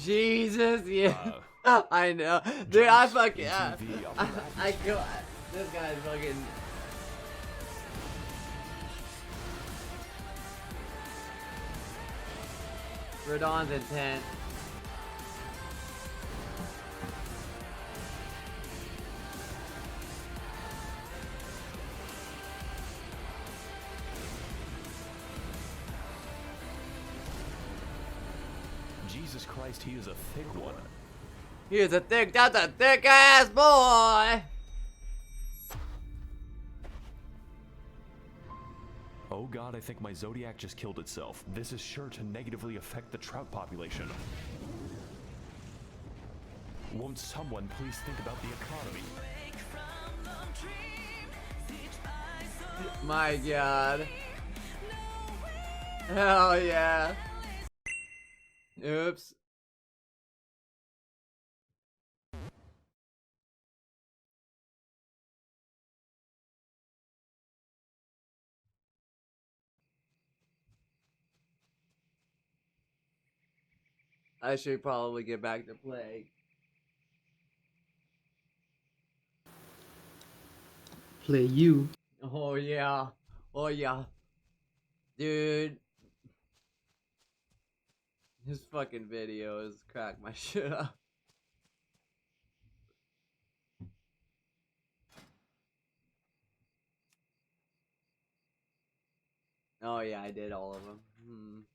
Jesus, yeah. I know. Dude, I fucking... I go... This guy's fucking... Radon's intense. Jesus Christ, he is a thick one. That's a thick ass boy! Oh god, I think my Zodiac just killed itself. This is sure to negatively affect the trout population. Won't someone please think about the economy? My god. Hell yeah. Oops. I should probably get back to play. Play you. Oh yeah. Oh yeah. Dude. His fucking videos crack my shit up. Oh yeah, I did all of them.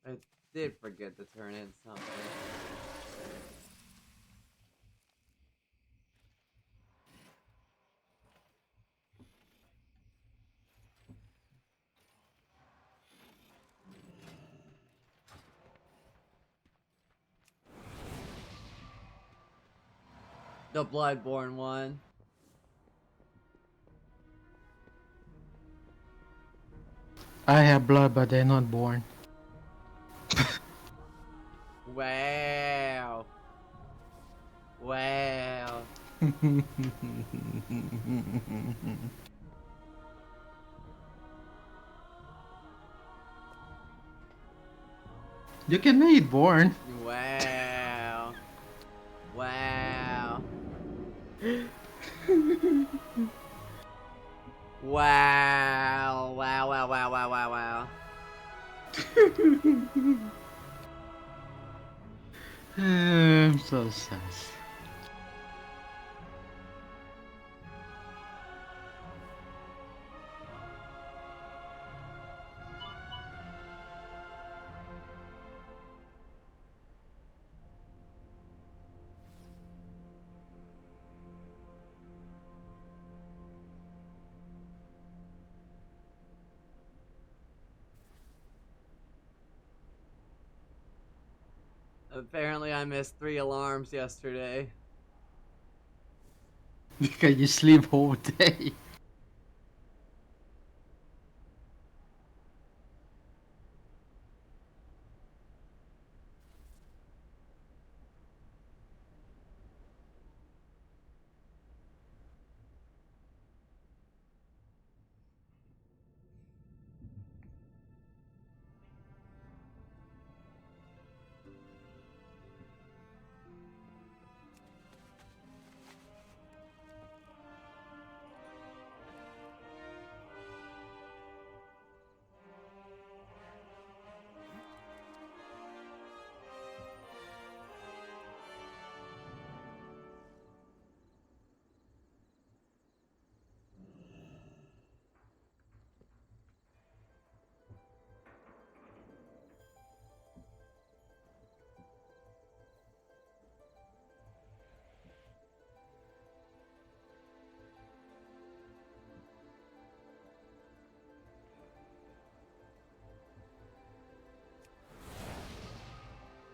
I did forget to turn in something. The Bloodborne one. I have blood, but they're not born. Wow. Wow. You can make it born. Wow. Wow. Wow. Wow, wow, wow, wow, wow, wow. I'm so sad. Apparently I missed 3 alarms yesterday. Because you sleep all day.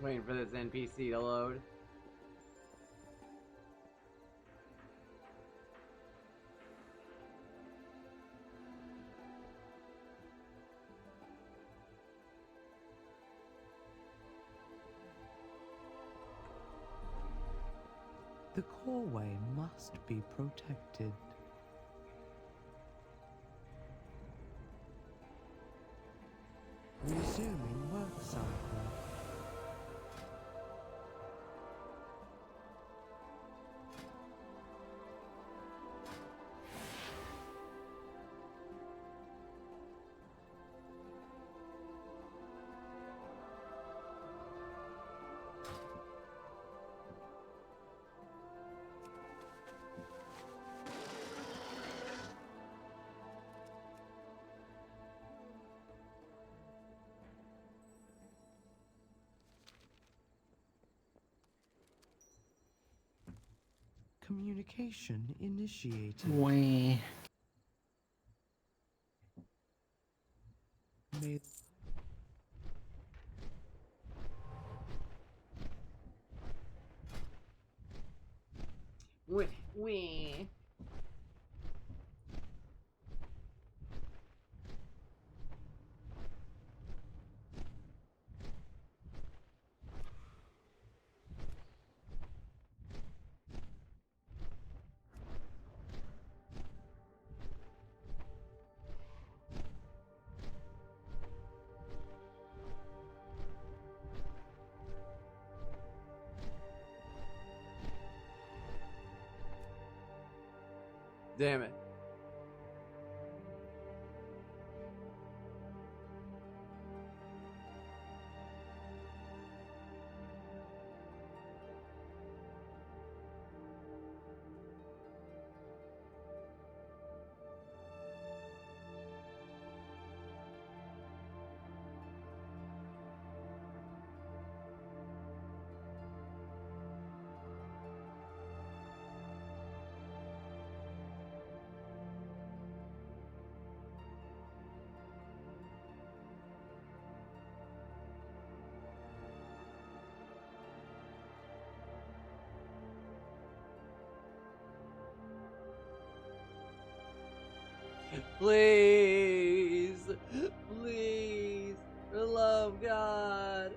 Waiting for this NPC to load. The coreway must be protected. Resuming work cycle. Communication initiated. Wait. May We. Damn it. Please, please, for the love of God.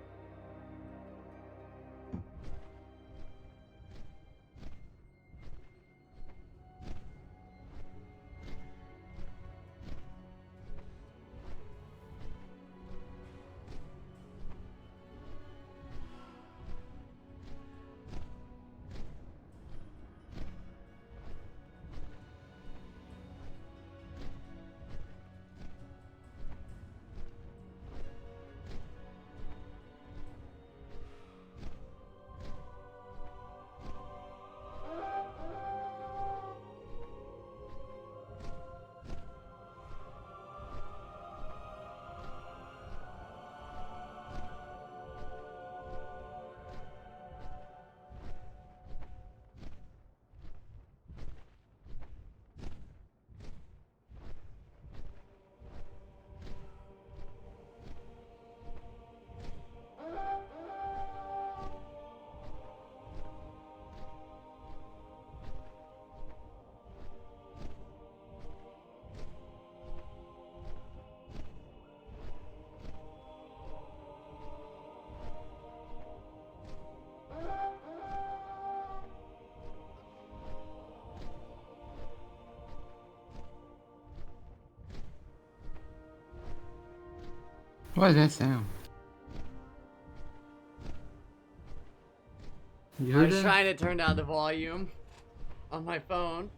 What is that sound? You I heard was that? trying to turn down the volume on my phone.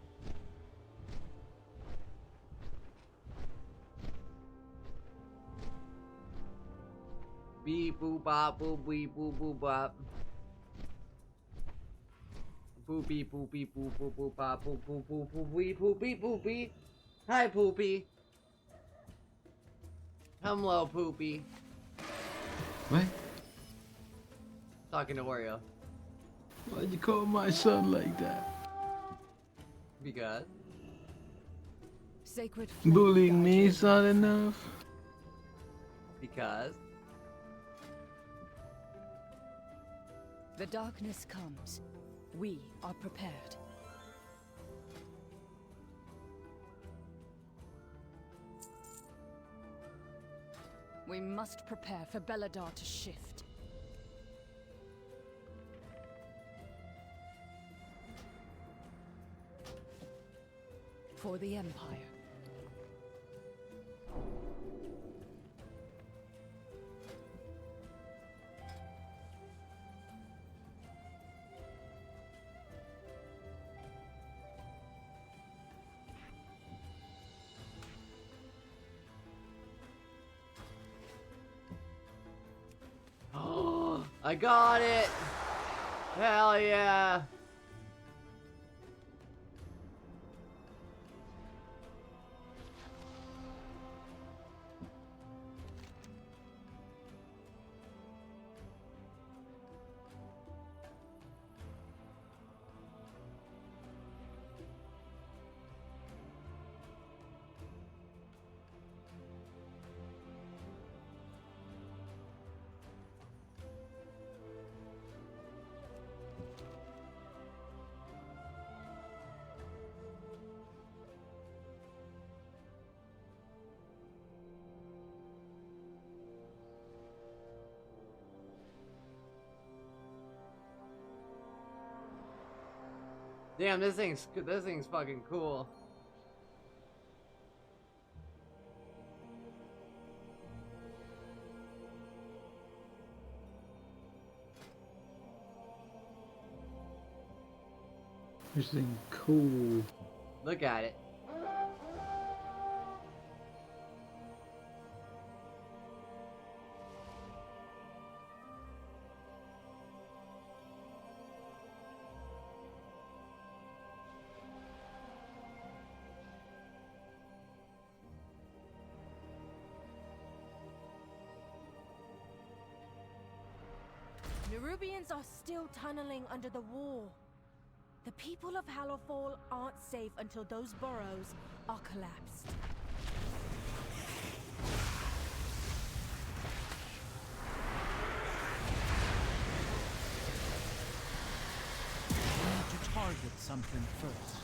Beep boop bop boop beep boop boop bop. Boop beep boop beep boop boop boop bop boop boop boop boop beep boop beep boop beep. Hi Poopy. Hello Poopy. What? Talking to Wario. Why'd you call my son like that? Because Sacred Bullying me is not enough. Because the darkness comes. We are prepared. We must prepare for Belladar to shift. For the Empire. Oh, I got it! Hell yeah! Damn, this thing's fucking cool. This thing cool. Look at it. Nerubians are still tunneling under the wall. The people of Hallowfall aren't safe until those burrows are collapsed. We need to target something first.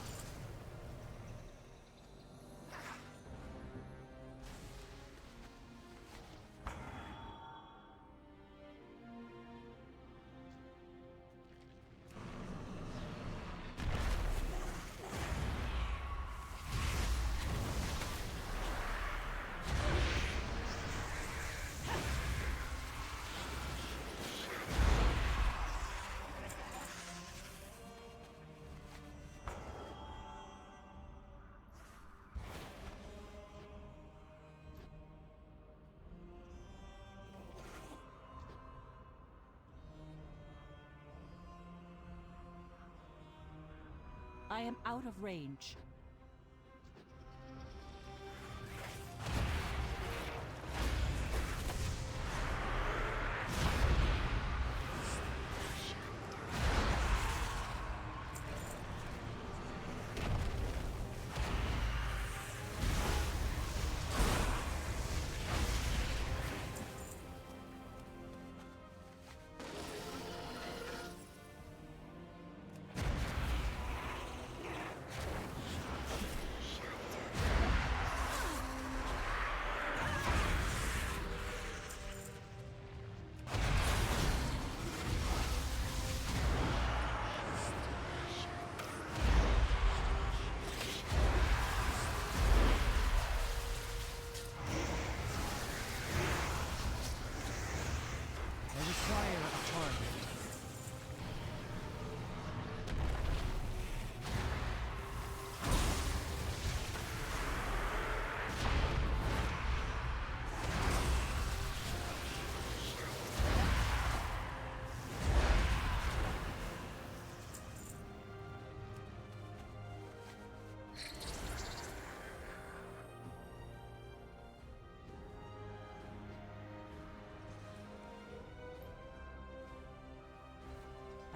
I am out of range.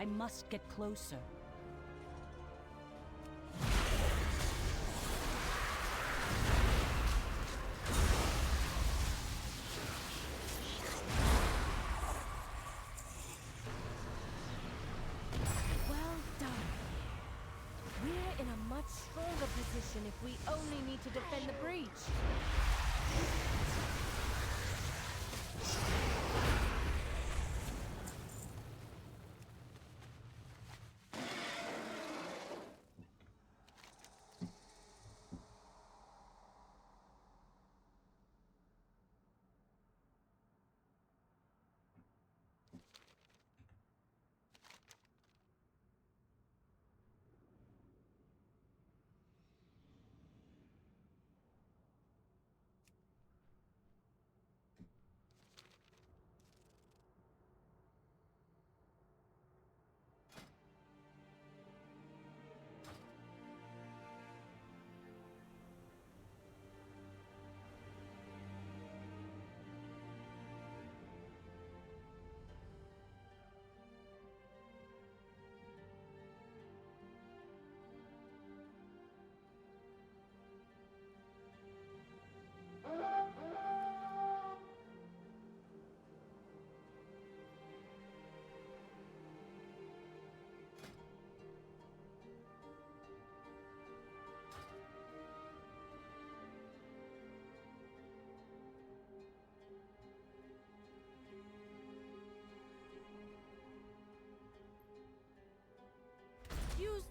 I must get closer. Well done. We're in a much stronger position if we only need to defend the breach.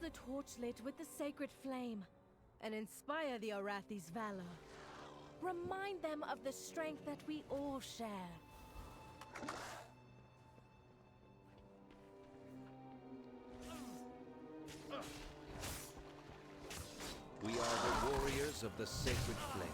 the torch lit with the sacred flame and inspire the Arathi's valor. Remind them of the strength that we all share. We are the warriors of the sacred flame.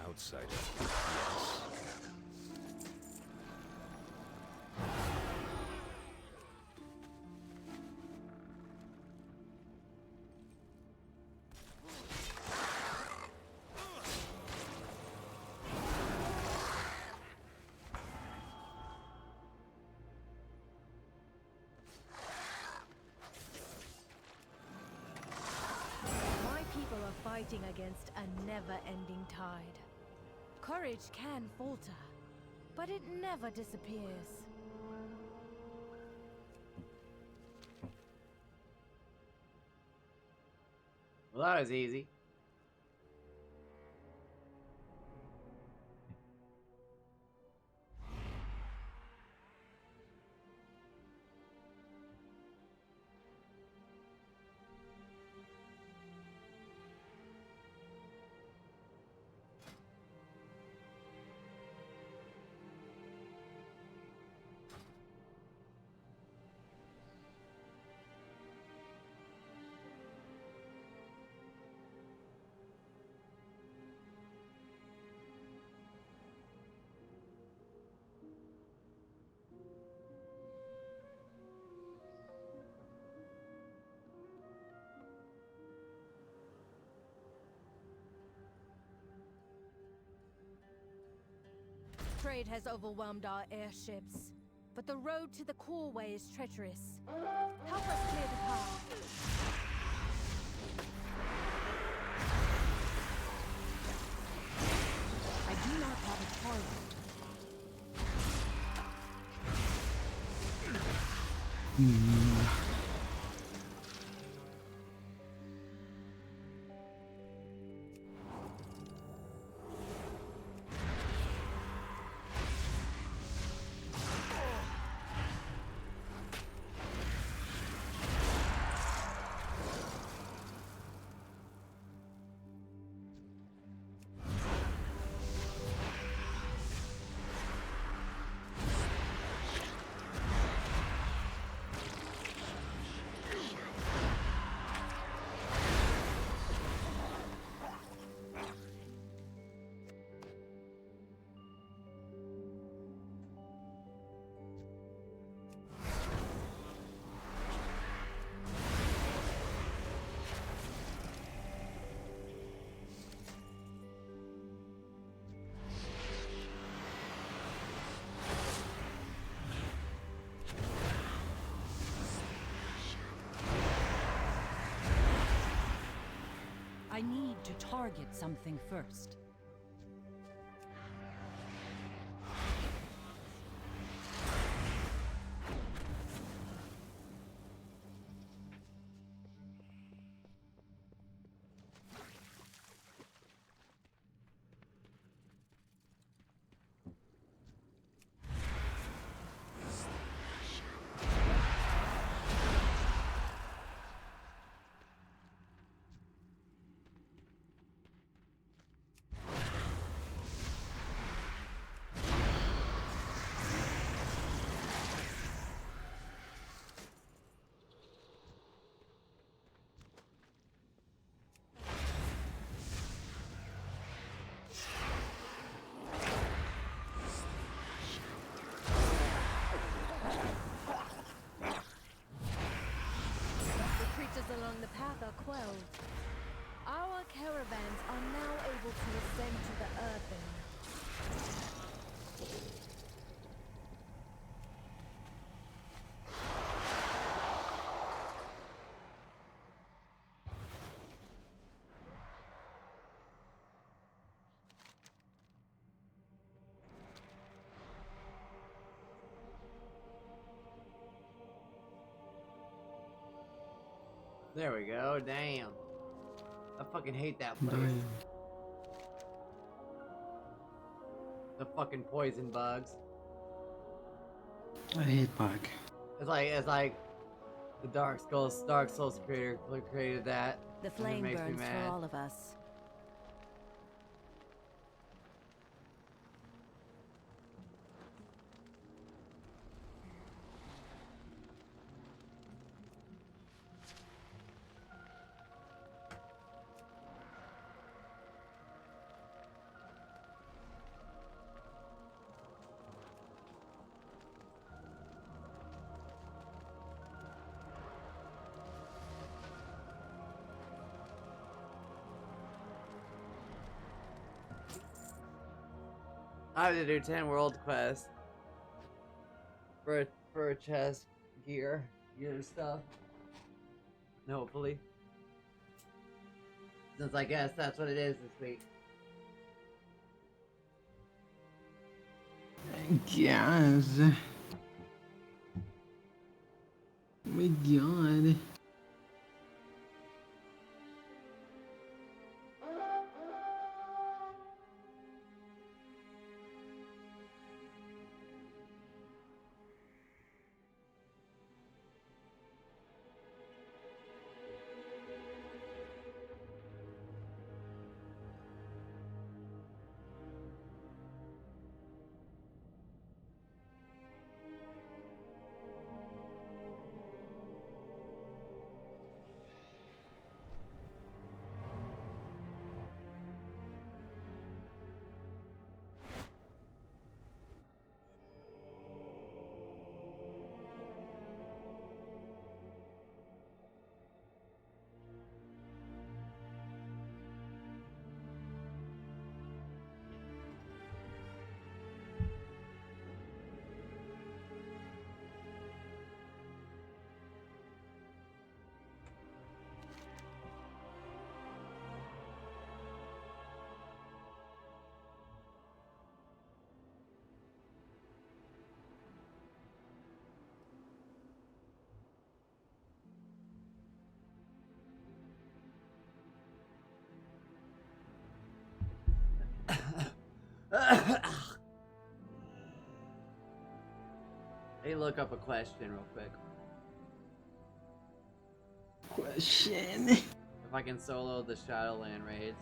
Outsider. Yes. My people are fighting against a never-ending tide. Courage can falter, but it never disappears. Well, that was easy. Trade has overwhelmed our airships, but the road to the causeway is treacherous. Help us clear the path. I do not have a target. I need to target something first. well. Our caravans are now able to ascend to the earthen. There we go. Damn. I fucking hate that place. Damn. The fucking poison bugs. I hate bug. It's like the Dark Souls creator created that. The and it flame makes me burns mad. for all of us. I have to do 10 world quests for a chest gear stuff. Hopefully. Since I guess that's what it is this week. Yes. Oh my god. Hey, look up a question real quick. Question. If I can solo the Shadowland raids.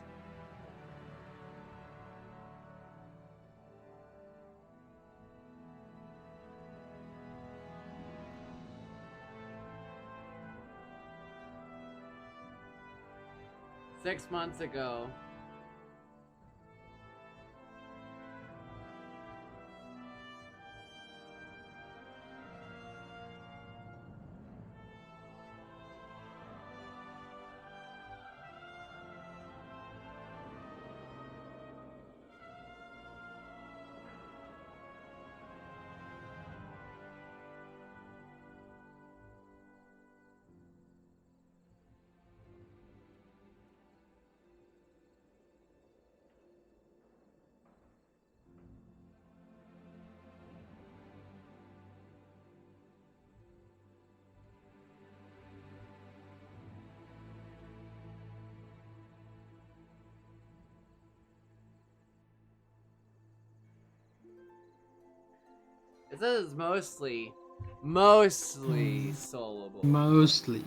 Six months ago, it says it's mostly soloable. Mostly.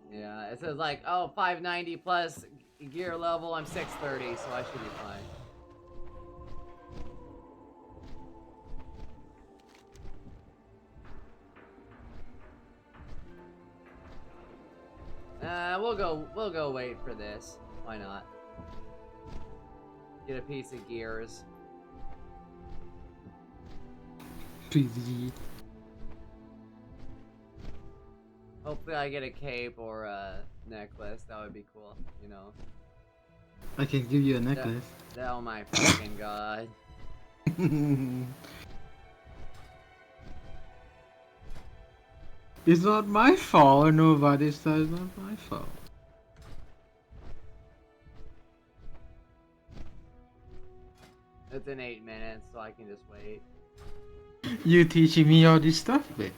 Yeah, it says like, oh, 590 plus gear level, I'm 630, so I should be fine. We'll go wait for this. Why not? Get a piece of gears. PvE. Hopefully I get a cape or a necklace. That would be cool, you know. I can give you a necklace. Oh my fucking god. It's not my fault. Nobody's said it's not my fault. It's in 8 minutes, so I can just wait. You teaching me all this stuff, babe.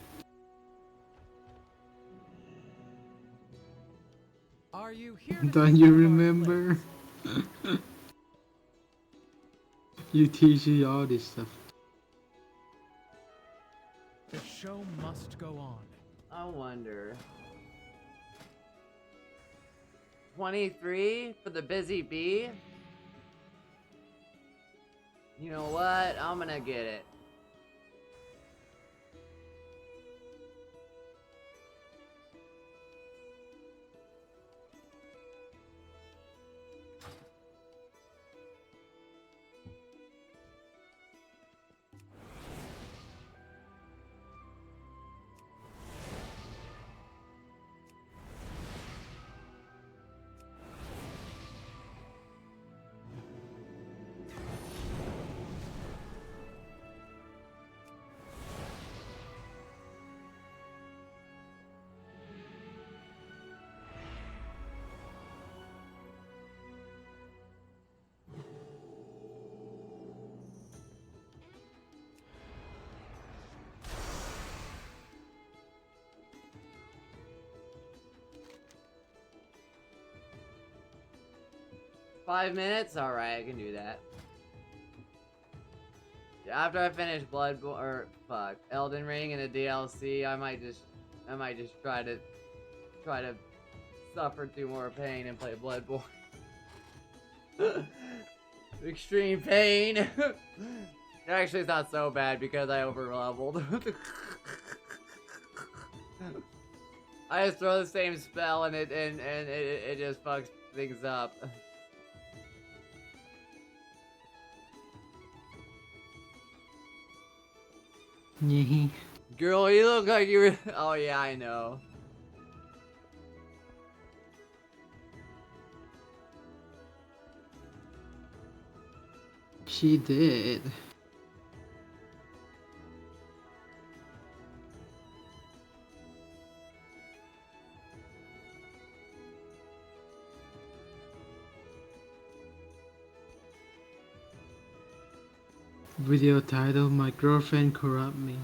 Are you here? Don't you remember? You teach me all this stuff. The show must go on. I wonder. 23 for the busy bee? You know what? I'm gonna get it. Five minutes? Alright, I can do that. After I finish Elden Ring and the DLC, I might just try to suffer through more pain and play Bloodborne. Extreme pain. Actually, it's not so bad because I over-leveled. I just throw the same spell and it just fucks things up. Girl, you look like you were. Oh yeah, I know. She did. Video title: My girlfriend corrupt me.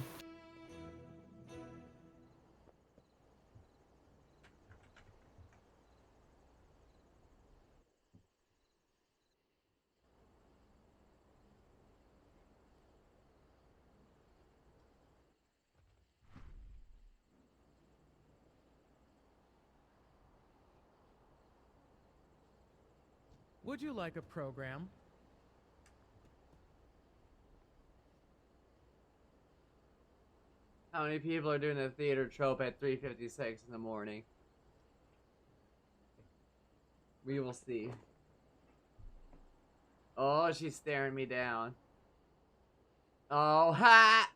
Would you like a program? How many people are doing the theater trope at 3:56 in the morning? We will see. Oh, she's staring me down. Oh, ha!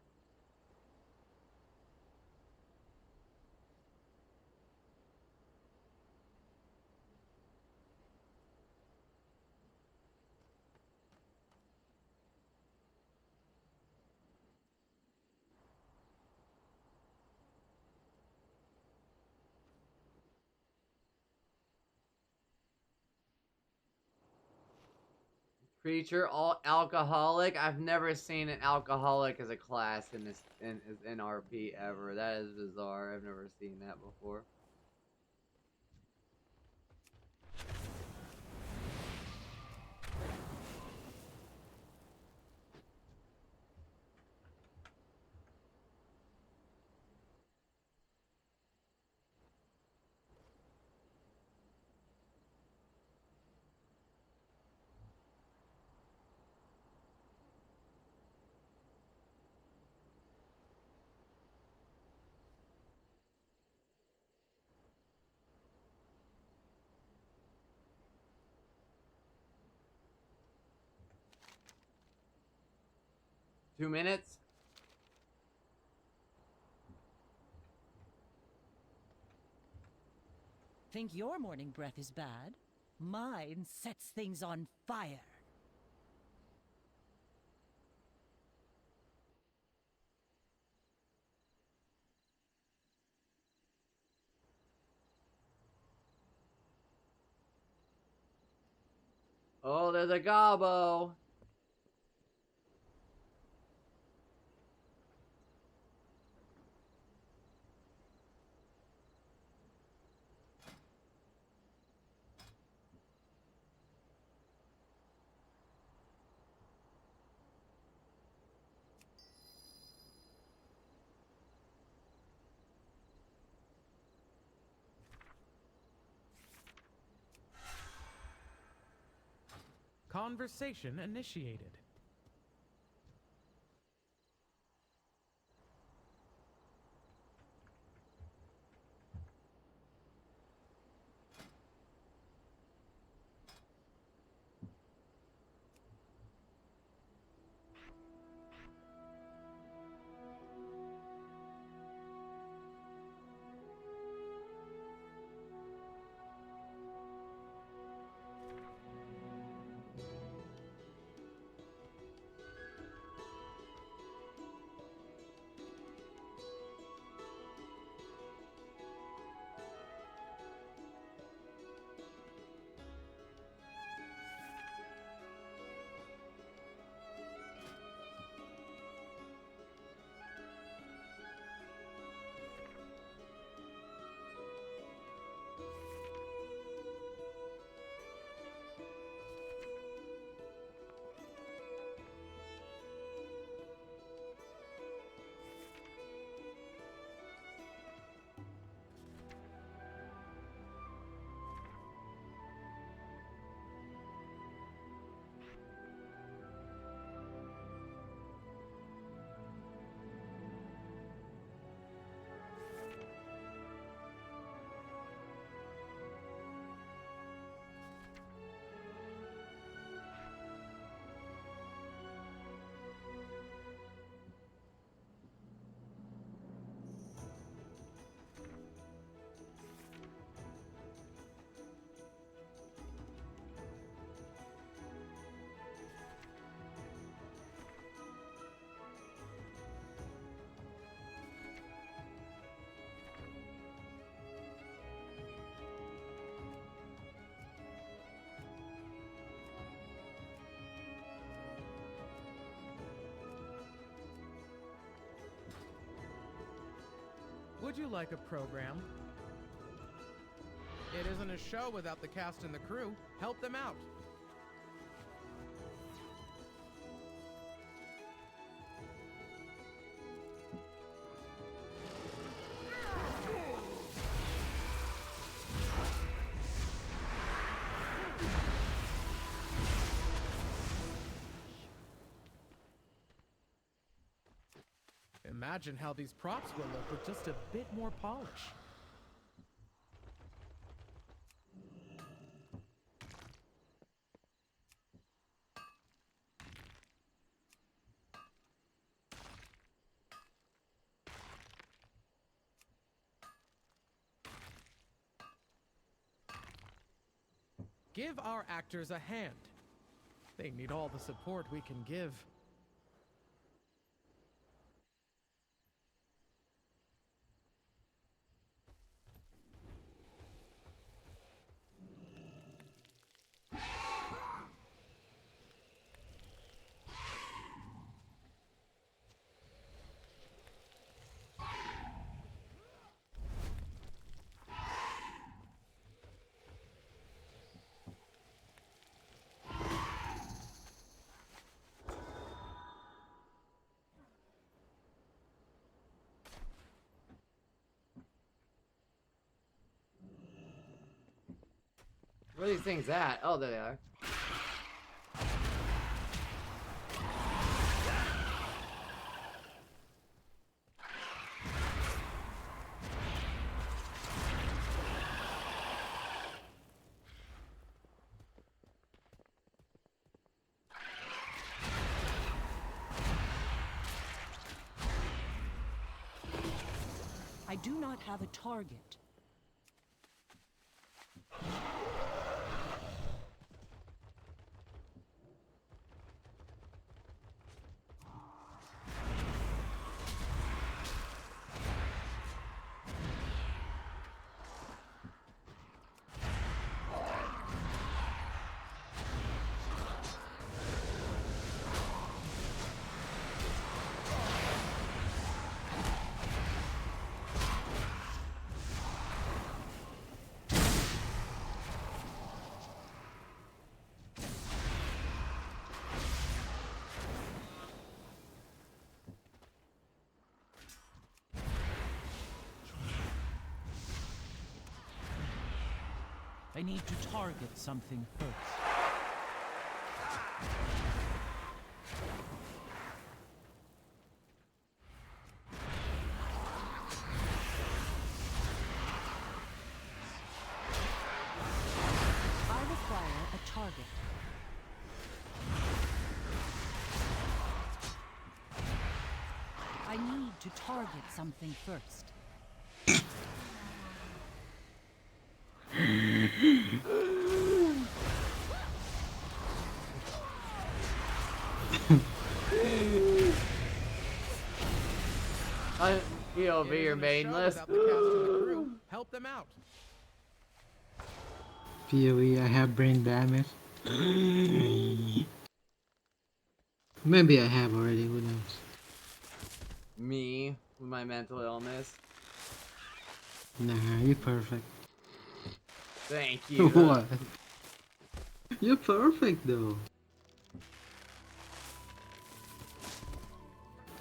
Creature, all alcoholic. I've never seen an alcoholic as a class in this in RP ever. That is bizarre. I've never seen that before. Two minutes? Think your morning breath is bad? Mine sets things on fire. Oh, there's a gobbo. Conversation initiated. Would you like a program? It isn't a show without the cast and the crew. Help them out. Imagine how these props will look with just a bit more polish. Give our actors a hand. They need all the support we can give. Where are these things at? Oh, there they are. I do not have a target. I need to target something first. I require a target. I need to target something first. I'm POV your mainless. Without the cast and the crew, help them out. POE, I have brain damage. Maybe I have already, who knows? Me with my mental illness. Nah, you're perfect. Thank you. What? You're perfect though.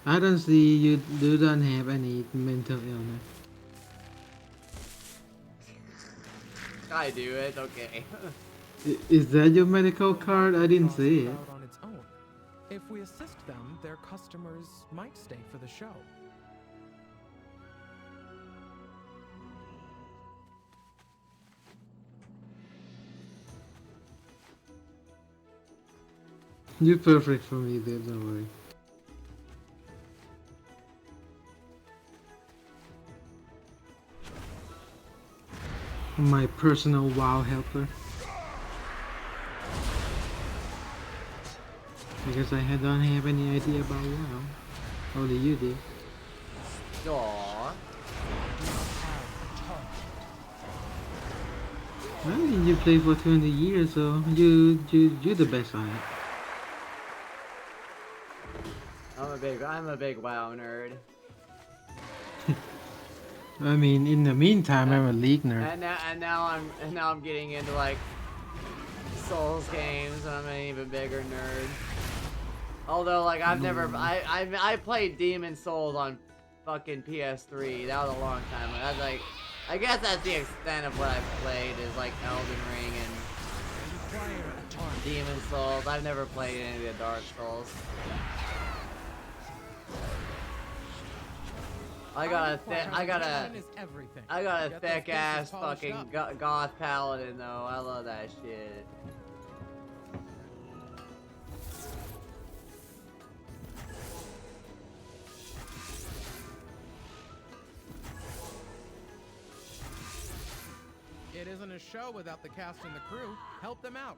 I don't see you don't have any mental illness. I do, it's okay. Is that your medical card? I didn't see it. Out on its own. If we assist them, their customers might stay for the show. You're perfect for me, babe, don't worry. My personal WoW helper. Because I don't have any idea about WoW. Only you did. Aww. I mean, you played for 20 years, so you're the best on it. I'm a big WoW nerd. I mean, in the meantime, I'm a League nerd. And now I'm getting into like Souls games, and I'm an even bigger nerd. Although, like, I played Demon Souls on fucking PS3. That was a long time ago. That's like, I guess that's the extent of what I've played is like Elden Ring and Demon Souls. I've never played any of the Dark Souls. I got a thick ass fucking goth paladin though. I love that shit. It isn't a show without the cast and the crew. Help them out.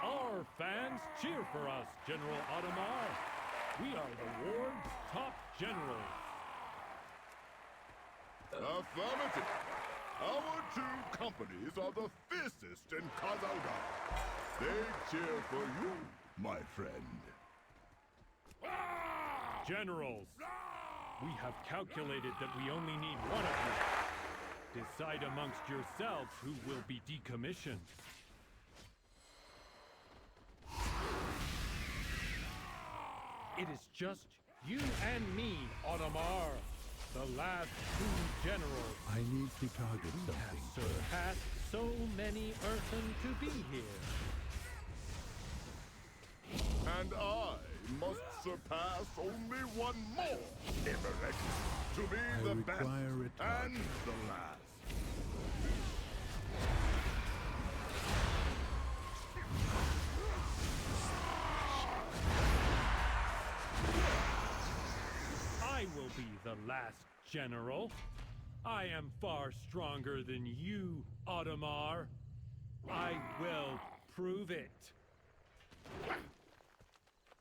Our fans cheer for us, General Audemars. We are the ward's top generals. Affirmative. Our two companies are the fiercest in Kazaga. They cheer for you, my friend. Generals, we have calculated that we only need one of you. Decide amongst yourselves who will be decommissioned. It is just you and me, Audemars, the last two generals. I need to target We have surpassed so many Earthen to be here. And I must surpass only one more, Emmerich, to be the best and the last. I will be the last general. I am far stronger than you, Audemars. I will prove it.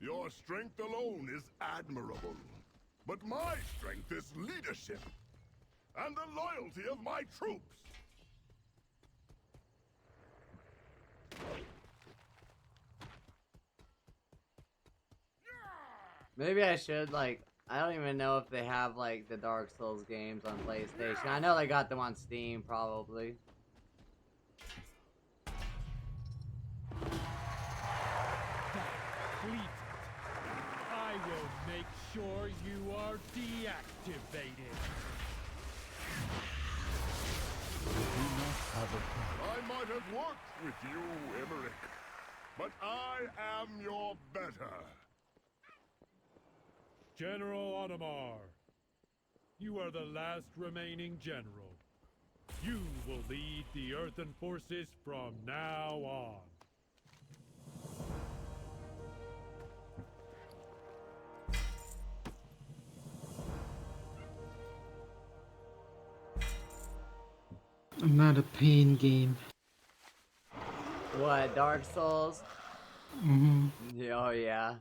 Your strength alone is admirable. But my strength is leadership. And the loyalty of my troops. Maybe I should, like, I don't even know if they have, like, the Dark Souls games on PlayStation. I know they got them on Steam, probably. Complete. I will make sure you are deactivated. I might have worked with you, Emmerich, but I am your better. General Otomar, you are the last remaining general. You will lead the Earthen forces from now on. Not a pain game. What, Dark Souls? Mm-hmm. Yeah, oh yeah.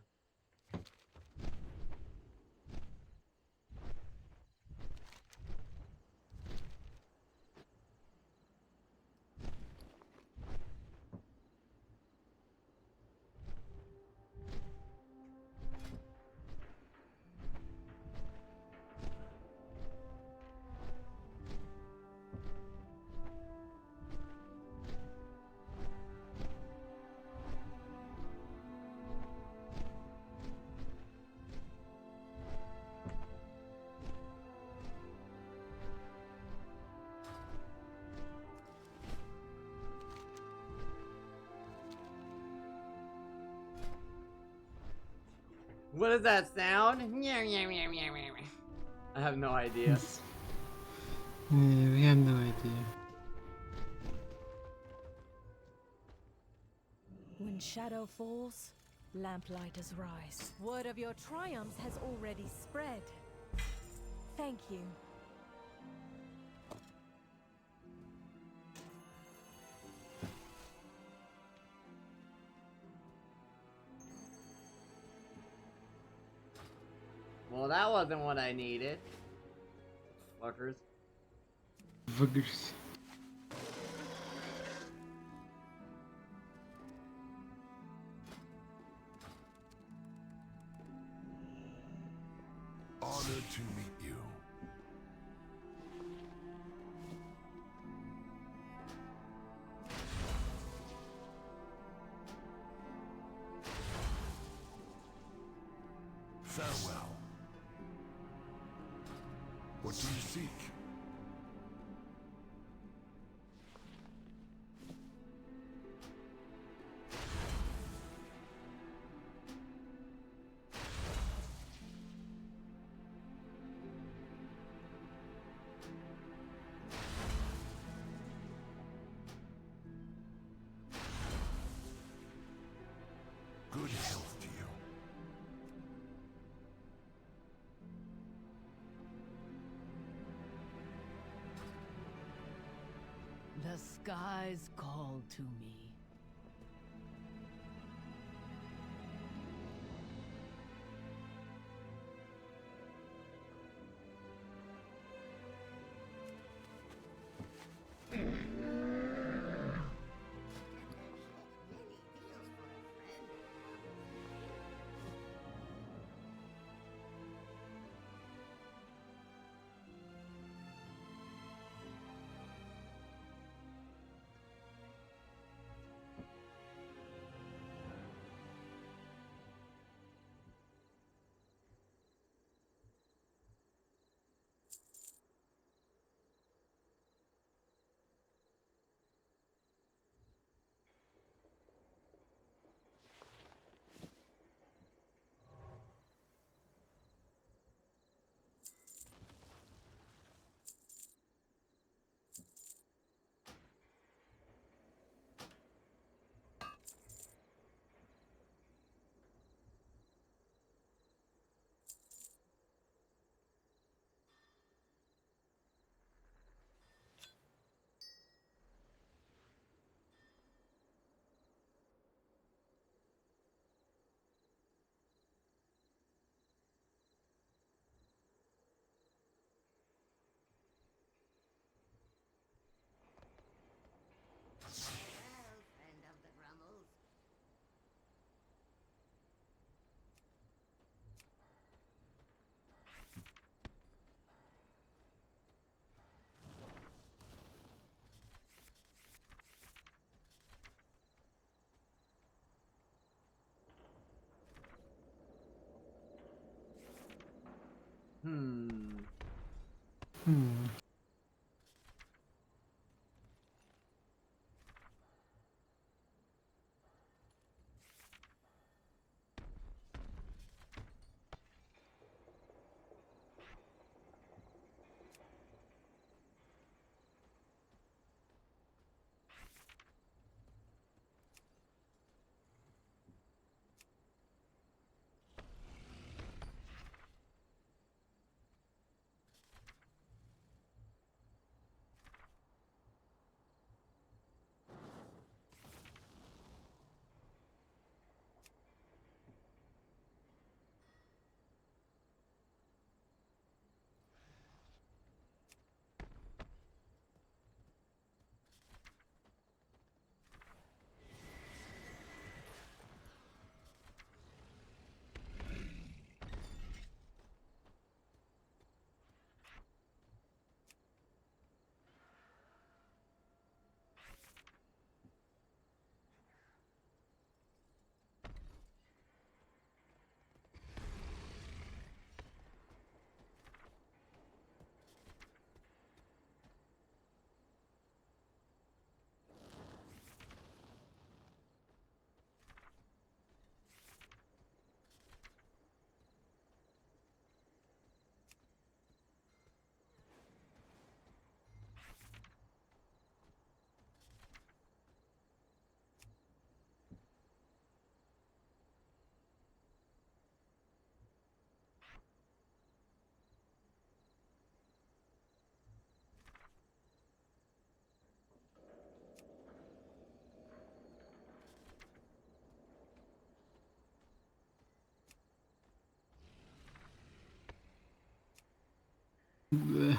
What does that sound? I have no idea. Yeah, we have no idea. When shadow falls, lamplighters rise. Word of your triumphs has already spread. Thank you. Well, that wasn't what I needed. Fuckers. Fuckers. Honored to meet you. Farewell. What do you seek? Good health to you. The skies call to me. Hmm. Blech.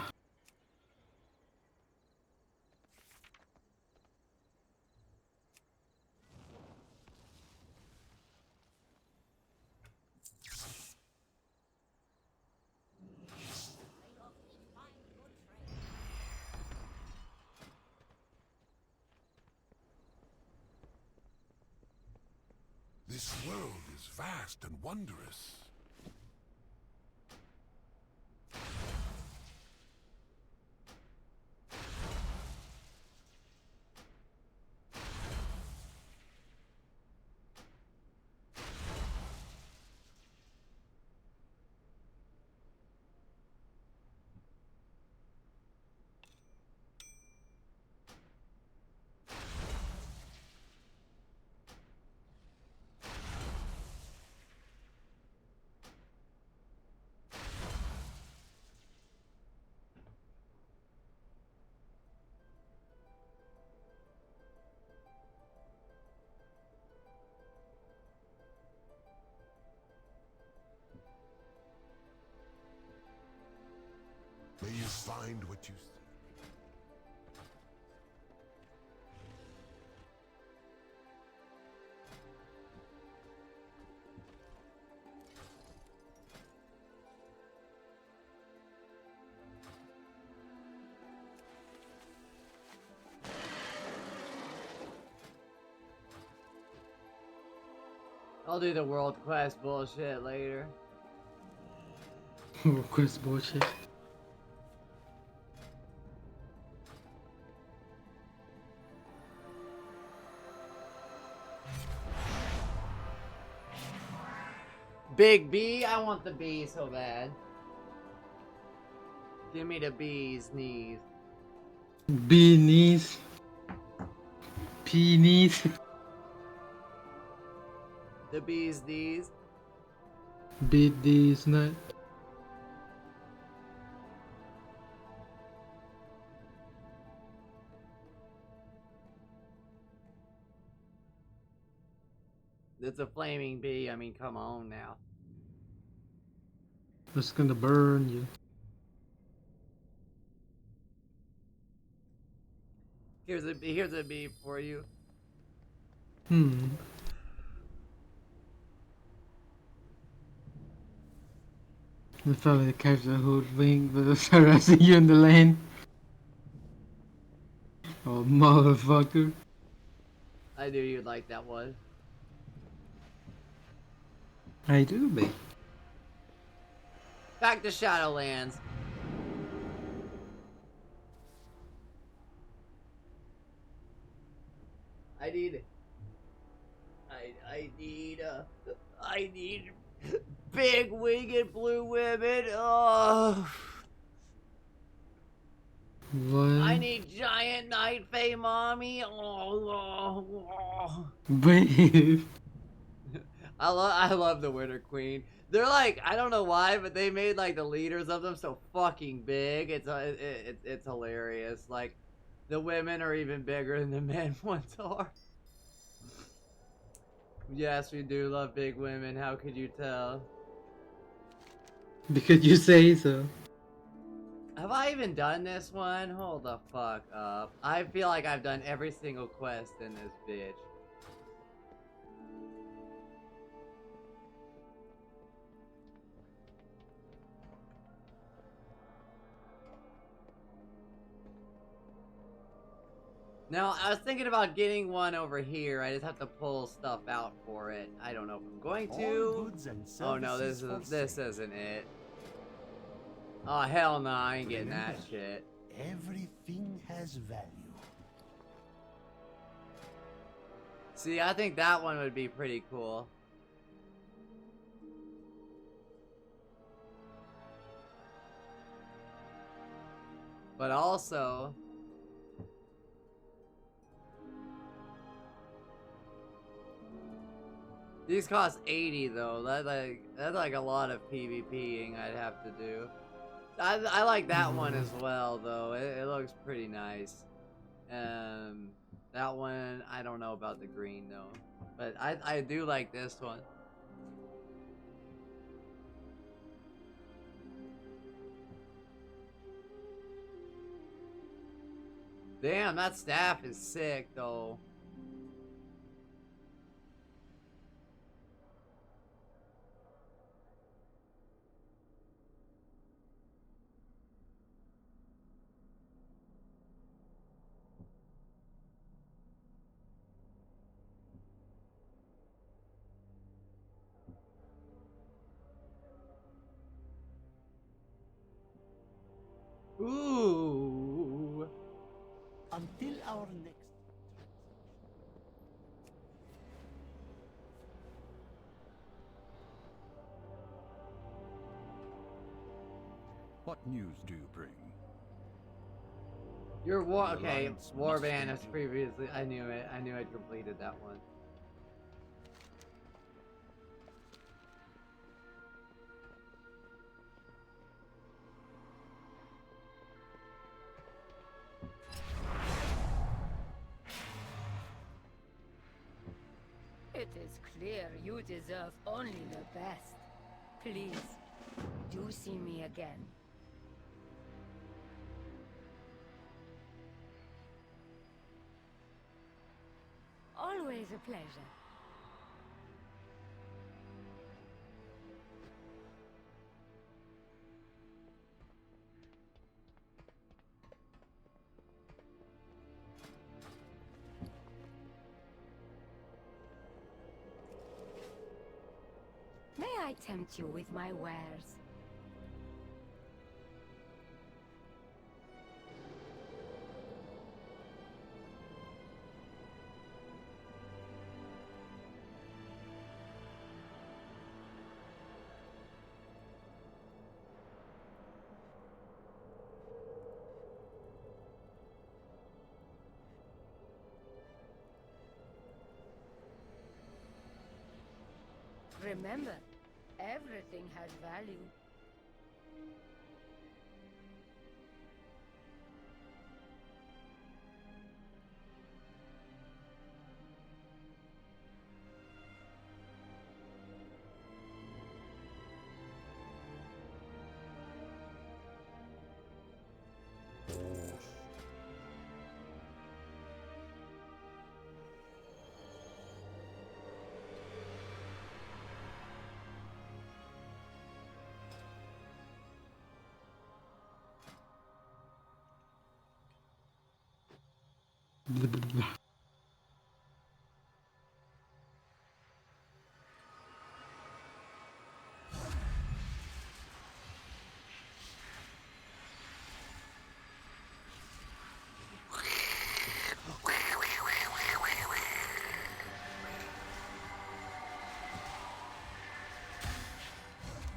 This world is vast and wondrous. May you find what you seek. I'll do the world quest bullshit later. Quest bullshit. Big B? I want the B so bad. Give me the B's knees. B knees. P knees. The B's knees. Beat these nut. It's a flaming bee. I mean, come on now. It's gonna burn you. Here's a bee for you. The fella that catches a hoodwink but it's harassing you in the lane. Oh, motherfucker. I knew you'd like that one. I do, babe. Back to Shadowlands. I need big winged blue women. Oh. What? I need giant night fae mommy. Oh. Wait. I love the Winter Queen. They're like, I don't know why, but they made like the leaders of them so fucking big. It's hilarious. Like the women are even bigger than the men ones are. Yes, we do love big women. How could you tell? Because you say so. Have I even done this one? Hold the fuck up. I feel like I've done every single quest in this bitch. Now, I was thinking about getting one over here. I just have to pull stuff out for it. I don't know if I'm going to. Oh no, this isn't it. Oh hell no, I ain't getting that shit. Everything has value. See, I think that one would be pretty cool. But also, these cost 80 though. That's like a lot of PvPing I'd have to do. I like that one as well though. It looks pretty nice. That one, I don't know about the green though. But I do like this one. Damn, that staff is sick though. Ooh. Until our next. What news do you bring? Your war. The Okay, alliance warband must is previously. I knew it. I knew I completed that one. It is clear you deserve only the best. Please, do see me again. Always a pleasure. May I tempt you with my wares? Remember, everything has value.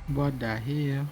What the hell?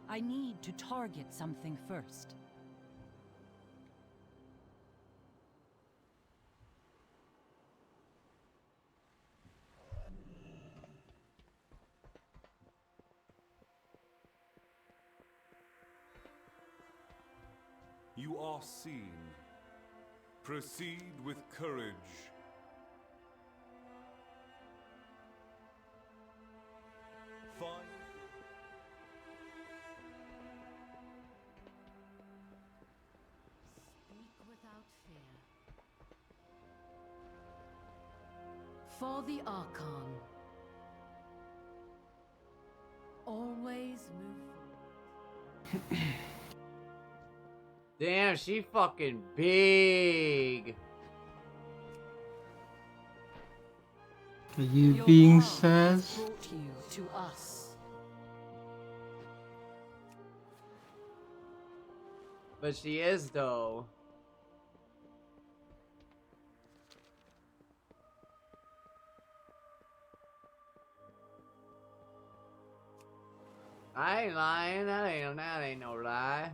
I need to target something first. You are seen. Proceed with courage. Find Speak without fear. For the Archon. Always move forward. Damn, she fucking big. You Your being path says? has brought you to us. But she is though. I ain't lying. That ain't no lie.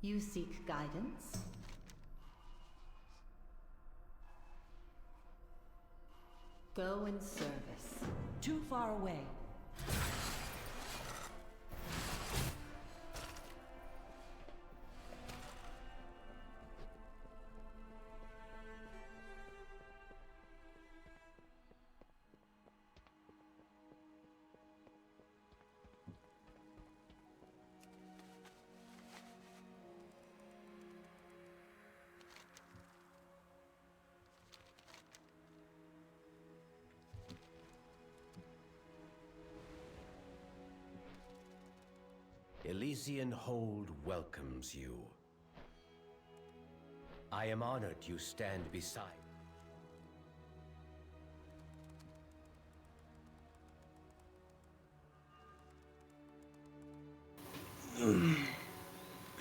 You seek guidance? Go in service. Too far away. Elysian Hold welcomes you. I am honored you stand beside.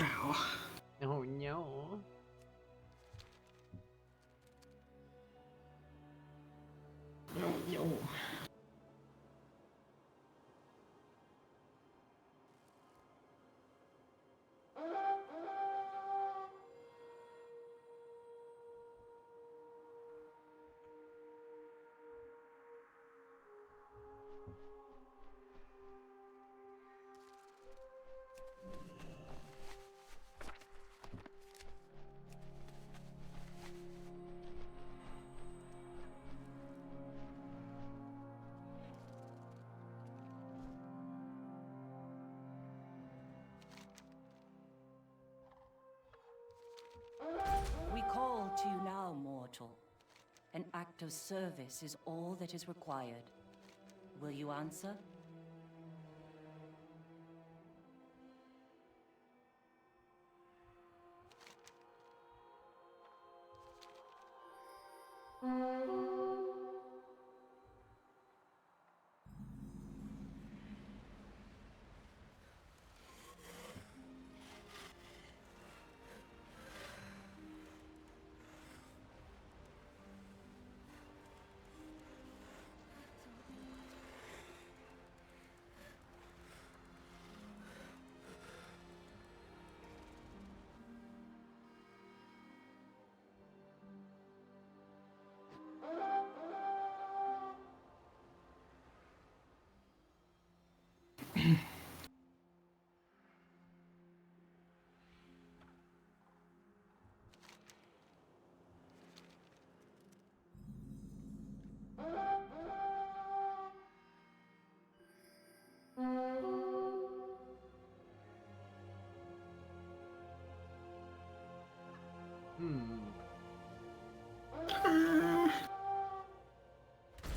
Ow. Oh no. No. act of service is all that is required. Will you answer?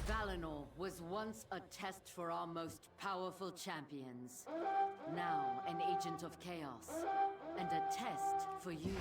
Valinor was once a test for our most powerful champions. Now an agent of chaos. And a test for you.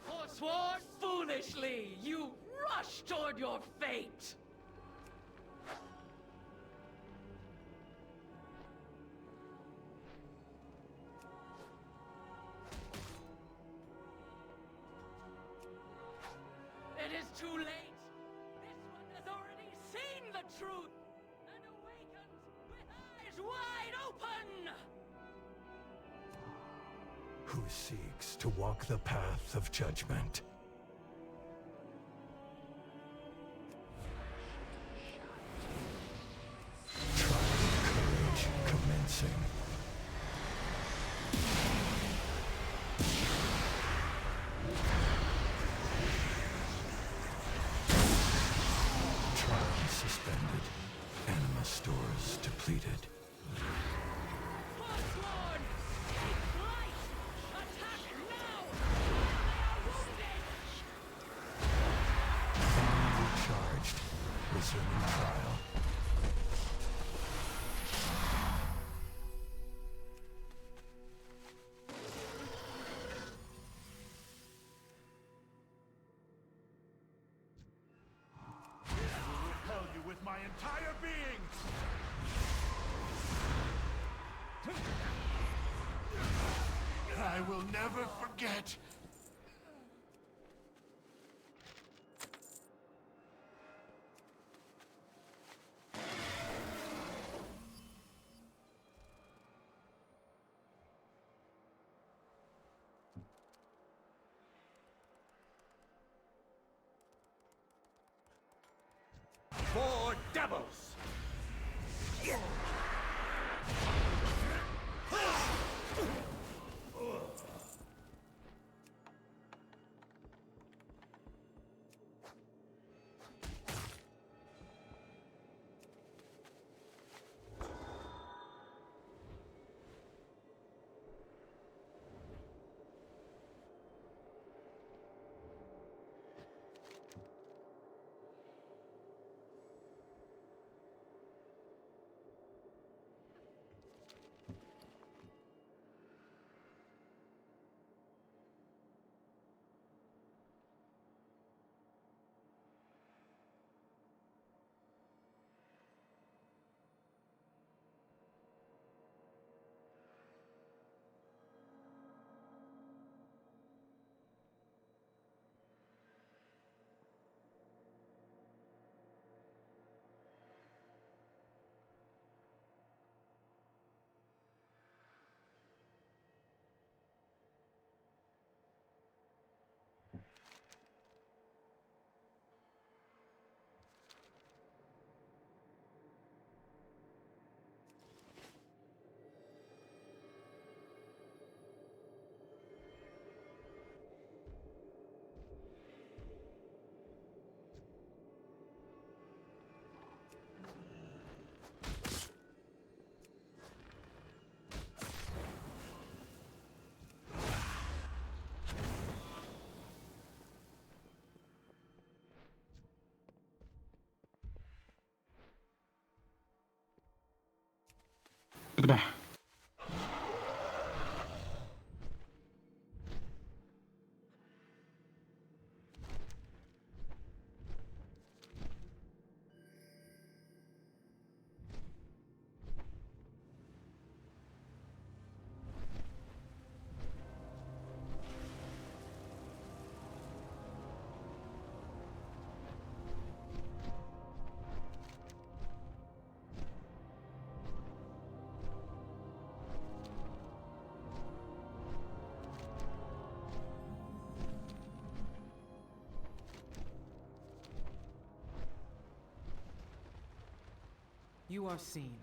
Forsworn foolishly, you rush toward your fate! It is too late! This one has already seen the truth! And awakened with eyes wide open! Who seeks to walk the path of judgment? Trial courage commencing. Trial suspended. Anima stores depleted. Forsworn! Take flight! Attack now! They are wounded! Charged. Resuming trial. Repel you with my entire being! I will never forget! Four devils! You are seen.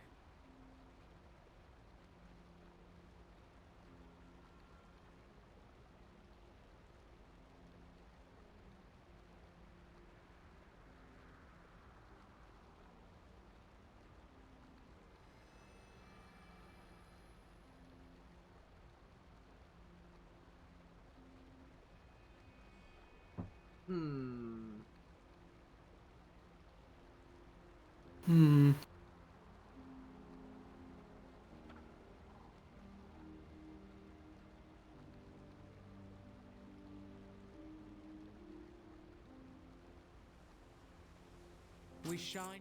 We shine.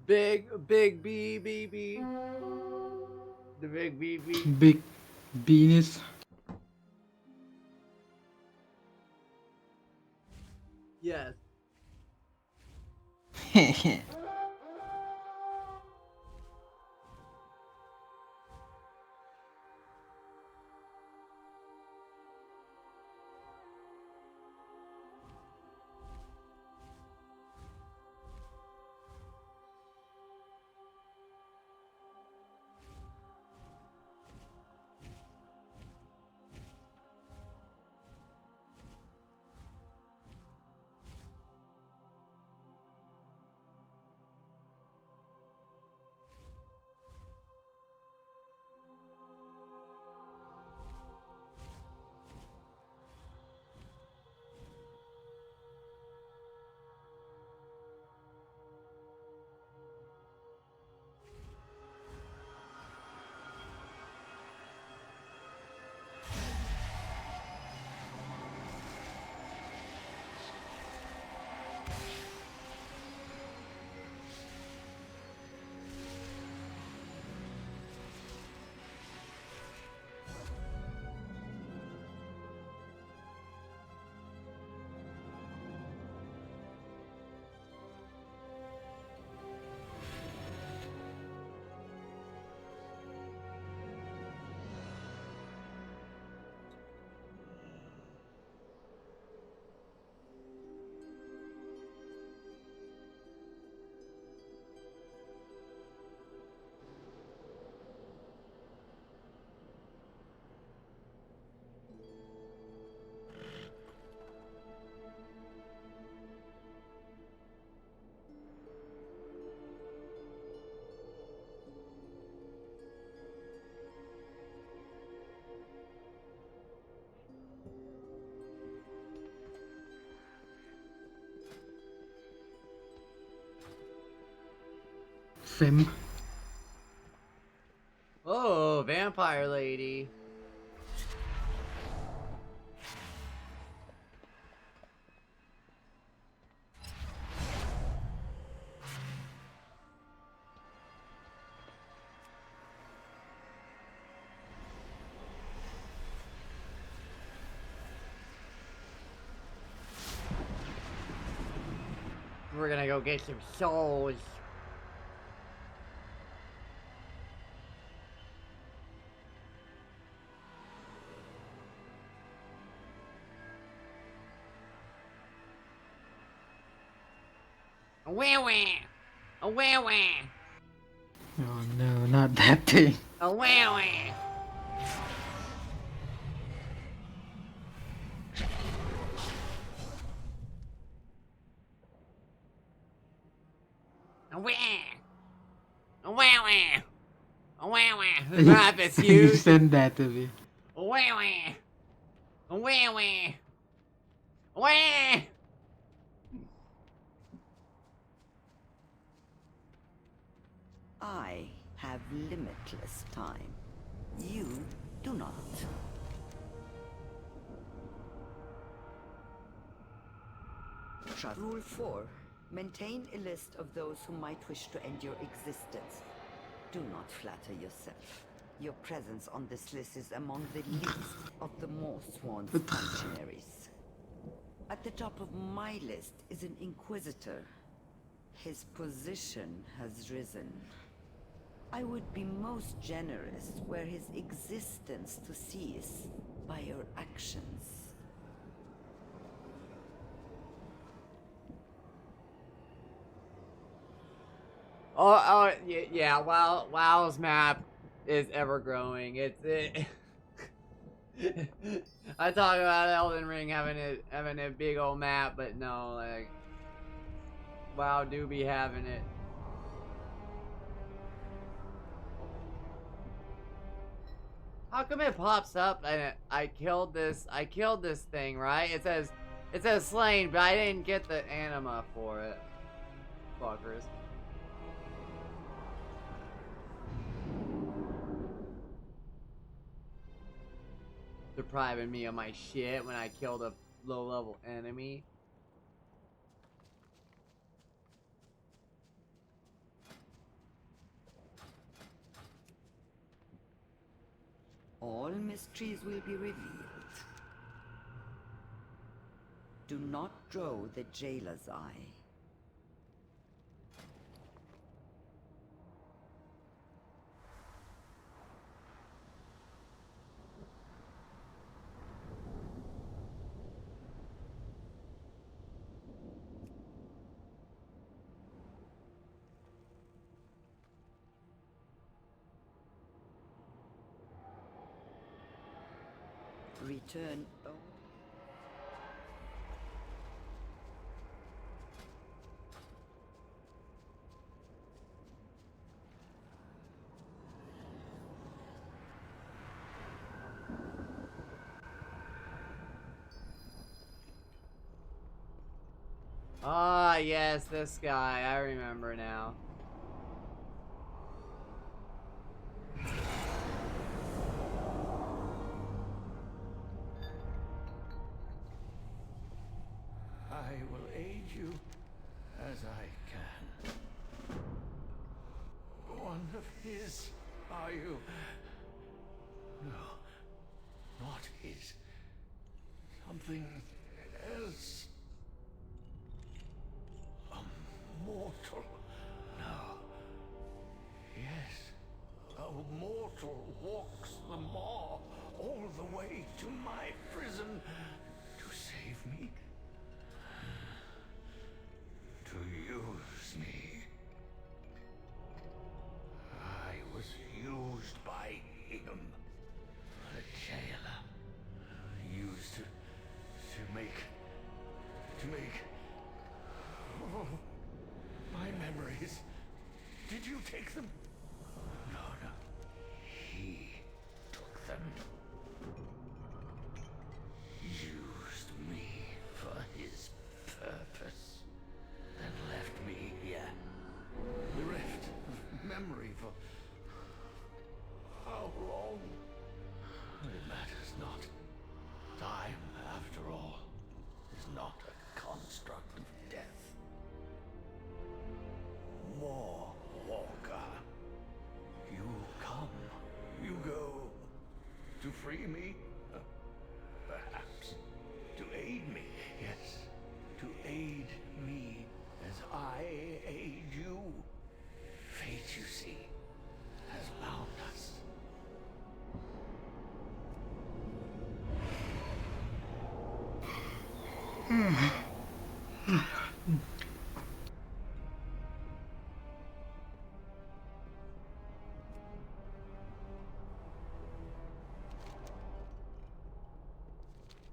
Big B. The big BB. Big penis. Yes. Femme. Oh, vampire lady. We're gonna go get some souls. Wah wah! A wah wah! Oh no, not that thing. A wah wah! A wah! A wah wah! A wah wah! The map is You huge! send that to me. A wah wah! A wah wah! Wah! I have limitless time. You do not. Rule 4. Maintain a list of those who might wish to end your existence. Do not flatter yourself. Your presence on this list is among the least of the Sworn's functionaries. At the top of my list is an Inquisitor. His position has risen. I would be most generous were his existence to cease by your actions. Yeah. WoW's map is ever growing. I talk about Elden Ring having a big old map, but no, like WoW do be having it. How come it pops up and I killed this thing, right? It says slain, but I didn't get the anima for it. Fuckers. Depriving me of my shit when I killed a low-level enemy. All mysteries will be revealed. Do not draw the jailer's eye. Return. Ah, yes, this guy. I remember now. I will aid you as I can. One of his, are you? No, not his. Something else. A mortal. No. Yes, a mortal walks the maw all the way to my prison to save me. To use me. I was used by him. A jailer. Used to make oh, my memories. Did you take them? No. He took them. Used me for his purpose. Then left me here. Bereft of memory for how long? It matters not. Time, after all, is not a construct of death. More Walker. You come, you go. To free me? Perhaps. To aid me, yes. To aid me as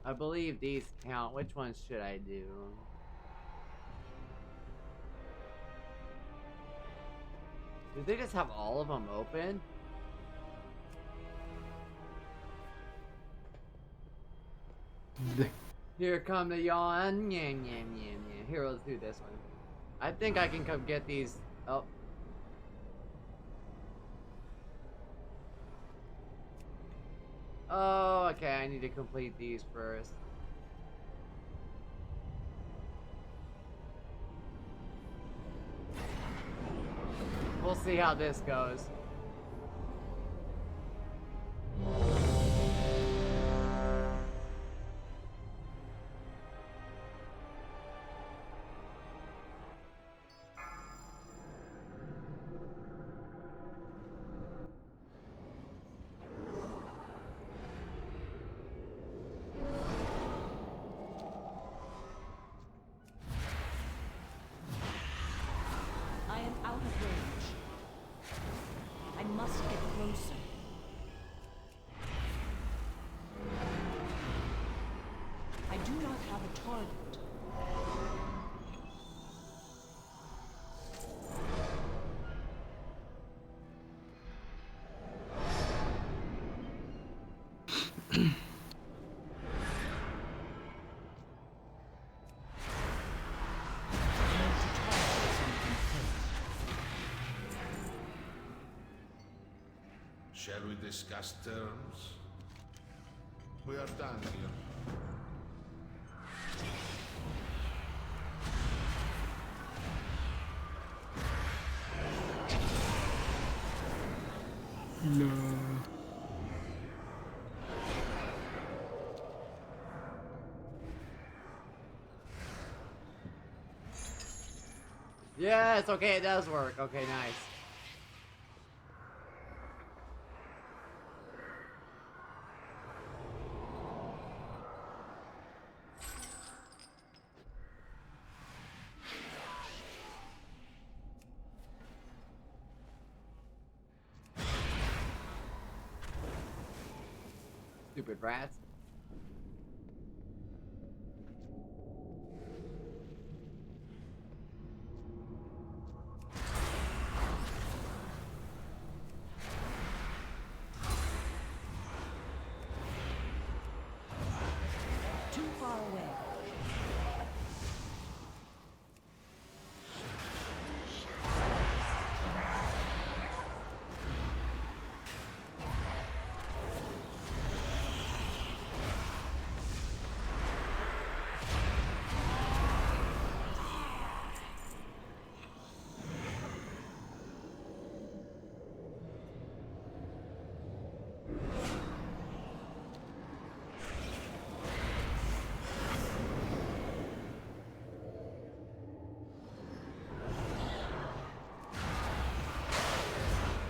I believe these count. Which ones should I do? Do they just have all of them open? Here come the yawn. Here, let's do this one. I think I can come get these. Oh. Oh, okay. I need to complete these first. We'll see how this goes. I am out of range. I must get closer. I do not have a target. Shall we discuss terms? We are done here. No. Yeah, it's okay. It does work. Okay, nice. Stupid rats. Too far away.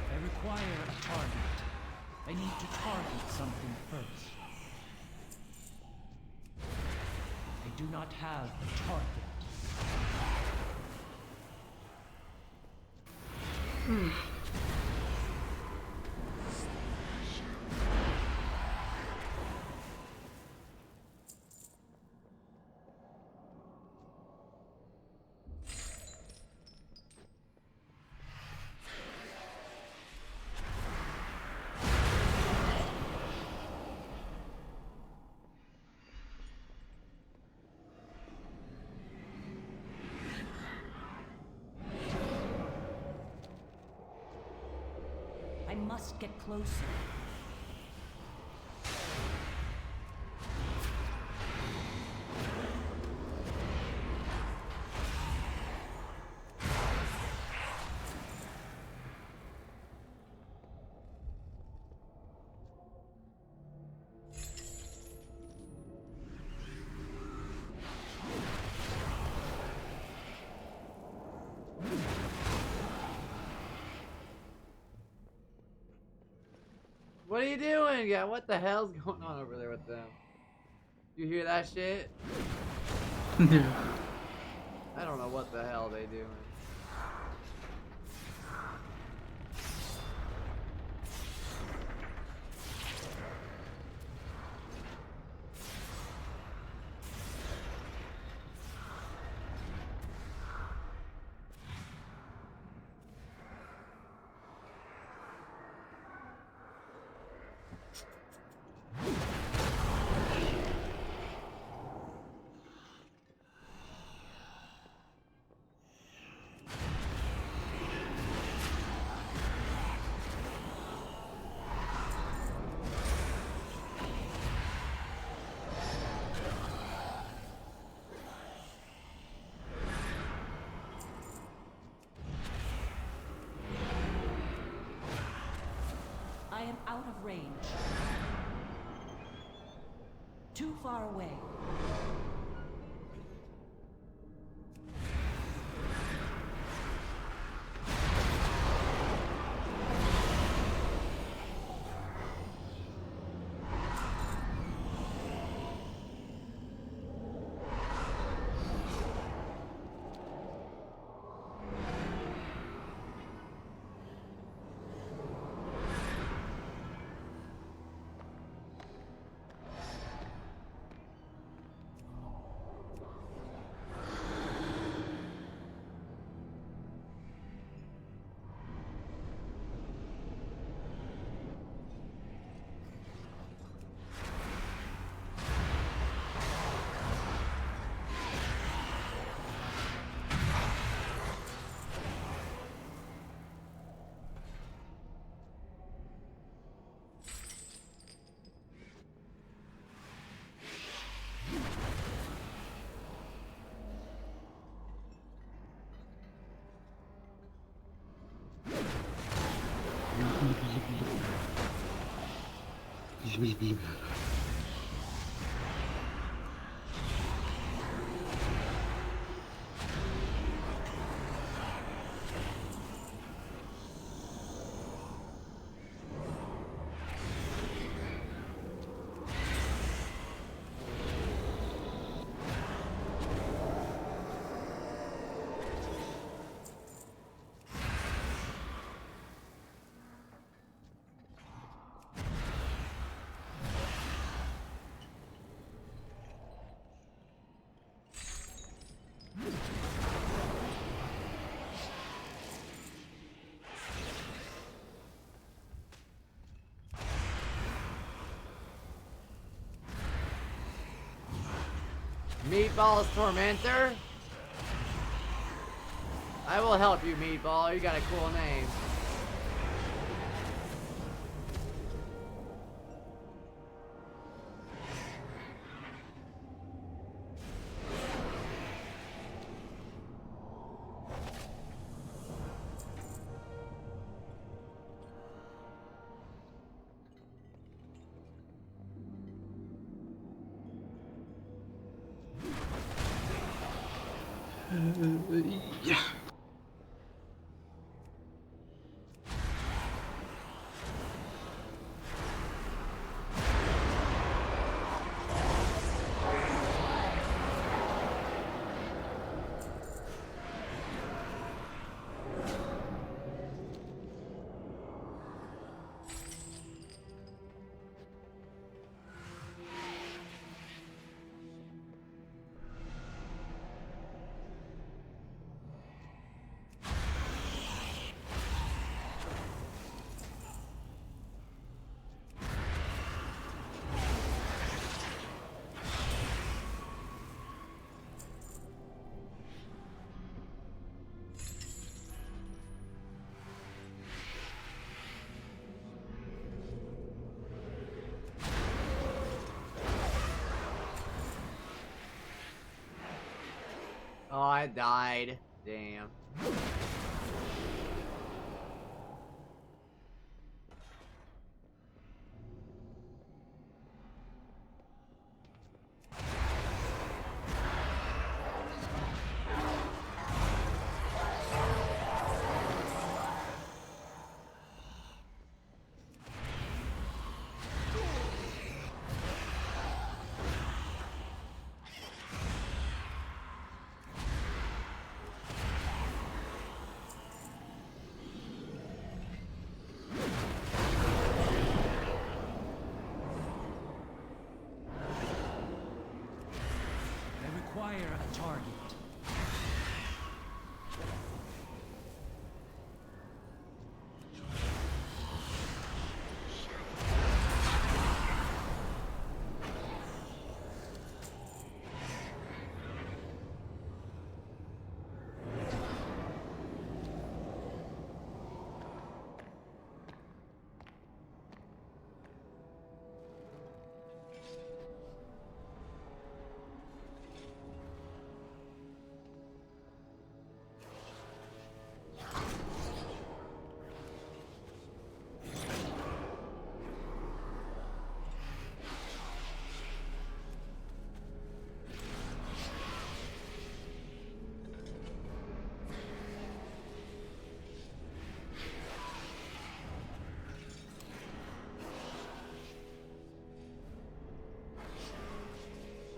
I require a target. I need to target something first. I do not have a target. I must get closer. What are you doing? Yeah, what the hell's going on over there with them? You hear that shit? I don't know what the hell they do. I am out of range. Too far away. Meatball's Tormentor? I will help you, Meatball. You got a cool name. Yeah. Oh, I died. Damn. target.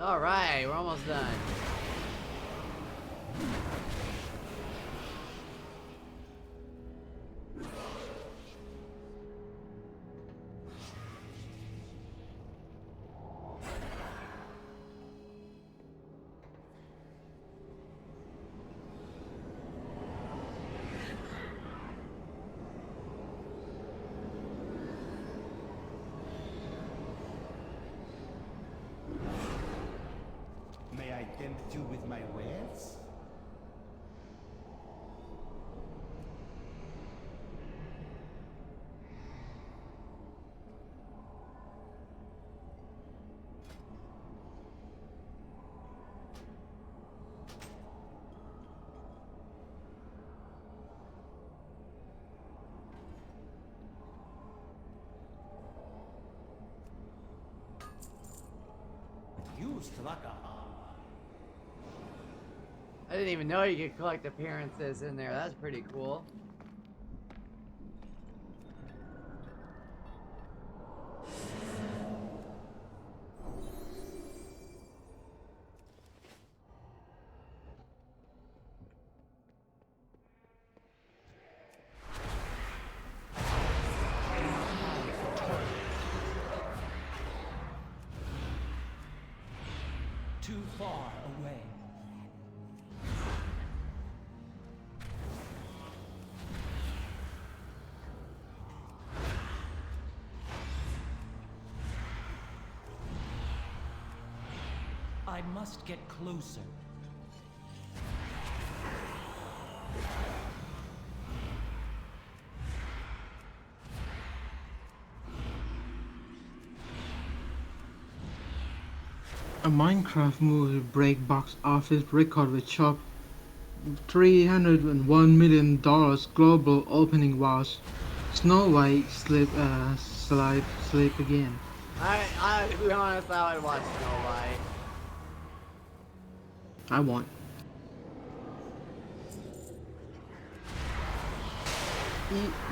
Alright, we're almost done. May I tempt you with my wares? You struck a I didn't even know you could collect appearances in there. That's pretty cool. too far away. I must get closer. A Minecraft movie break box office record with shop $301 million global opening was Snow White sleep again. To be honest, I would watch Snow White. I want.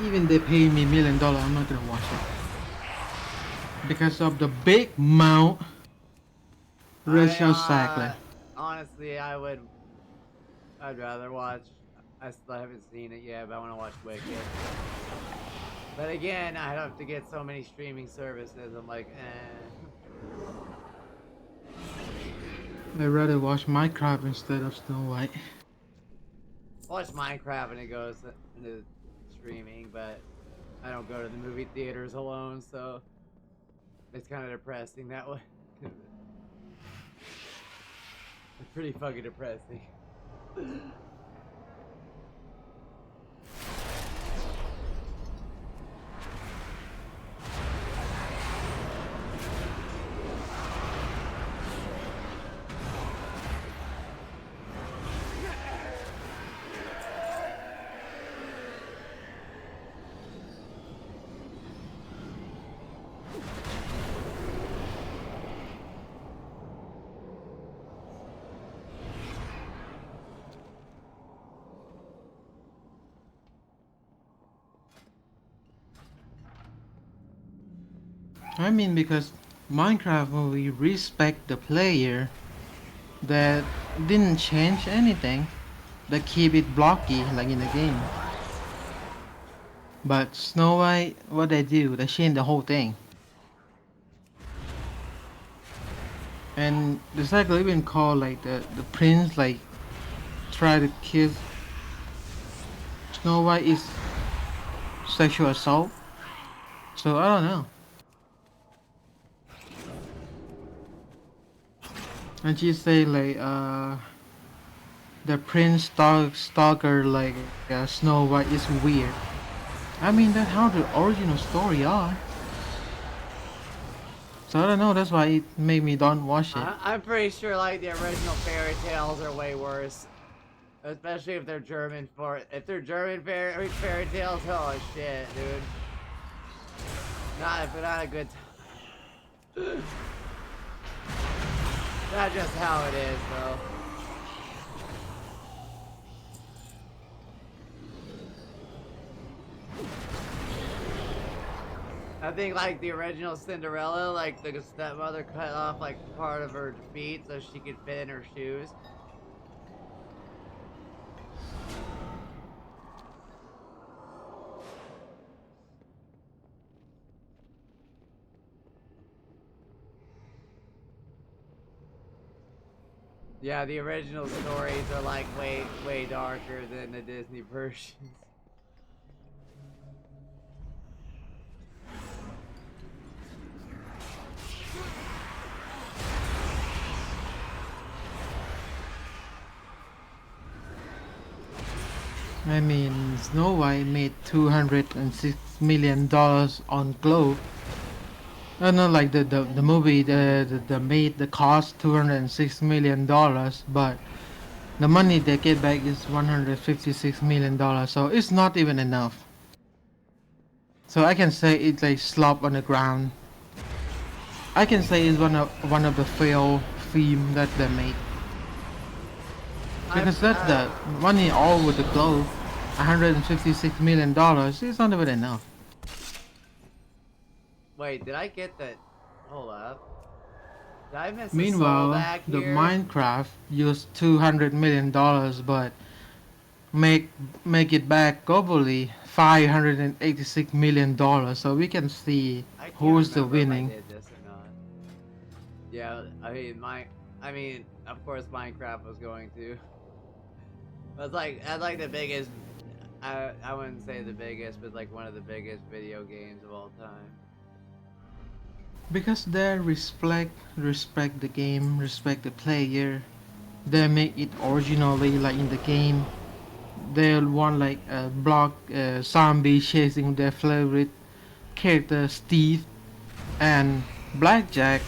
Even they pay me $1 million, I'm not gonna watch it because of the big mouth. Rachel Sackler. Honestly, I'd rather watch. I still haven't seen it yet, but I want to watch Wicked. But again, I'd have to get so many streaming services. I'm like, eh. I'd rather watch Minecraft instead of Snow White. Watch Minecraft and it goes into streaming, but I don't go to the movie theaters alone, so it's kind of depressing that way. It's pretty fucking depressing. I mean, because Minecraft movie respect the player, that didn't change anything, they keep it blocky like in the game. But Snow White, what they do, they change the whole thing. And the cycle even called like the prince like try to kiss Snow White is sexual assault. So I don't know. And she say like the prince stalker like Snow White is weird. I mean that's how the original story are. So I don't know. That's why it made me don't watch it. I'm pretty sure like the original fairy tales are way worse, especially if they're German. If they're German fairy tales, oh shit, dude. Not a good. Not just how it is, though. I think like the original Cinderella, like the stepmother cut off like part of her feet so she could fit in her shoes. Yeah, the original stories are like way darker than the Disney versions. I mean, Snow White made $206 million on Globe. Not like the movie, the cost $206 million, but the money they get back is $156 million. So it's not even enough. So I can say it's like slop on the ground. I can say it's one of the fail film that they made. Because that's the money all with the Globe, $156 million. It's not even enough. Wait, did I get that? Hold up. Did I miss a soul Meanwhile, back the here? Minecraft used $200 million, but make it back globally $586 million. So we can see who's the winning. If I did this or not. Yeah, I mean, of course, Minecraft was going to. That's like the biggest. I wouldn't say the biggest, but like one of the biggest video games of all time. Because they respect the game, respect the player. They make it originally like in the game. They'll want like a block zombie chasing their favorite character Steve, and Blackjack.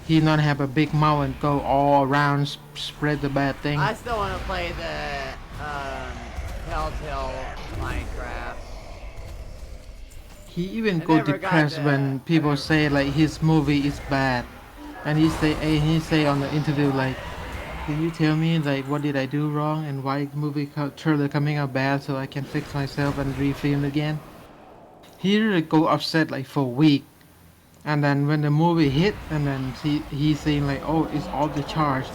He not have a big mouth and go all around spread the bad thing. I still want to play the Telltale Minecraft. He even go depressed when people say like his movie is bad, and he say on the interview like, can you tell me like what did I do wrong and why movie trailer coming out bad so I can fix myself and refilm again. He really go upset like for a week, and then when the movie hit, and then he saying like, oh, it's off the charts,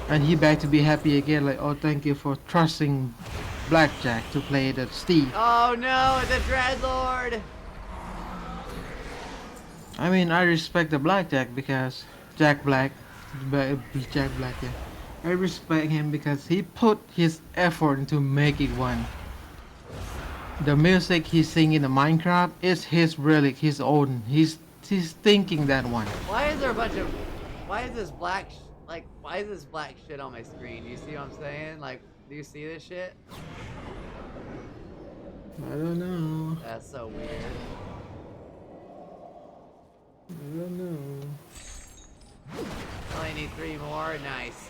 and he back to be happy again like, oh, thank you for trusting Blackjack to play the Steve. Oh no, the Dreadlord! I mean, I respect the Blackjack because Jack Black, yeah. I respect him because he put his effort into making one. The music he sing in the Minecraft is his relic, his own. He's thinking that one. Why is there a bunch of? Why is this black? Why is this black shit on my screen? Do you see what I'm saying? Like, do you see this shit? I don't know. That's so weird. I don't know. Only need 3 more. Nice.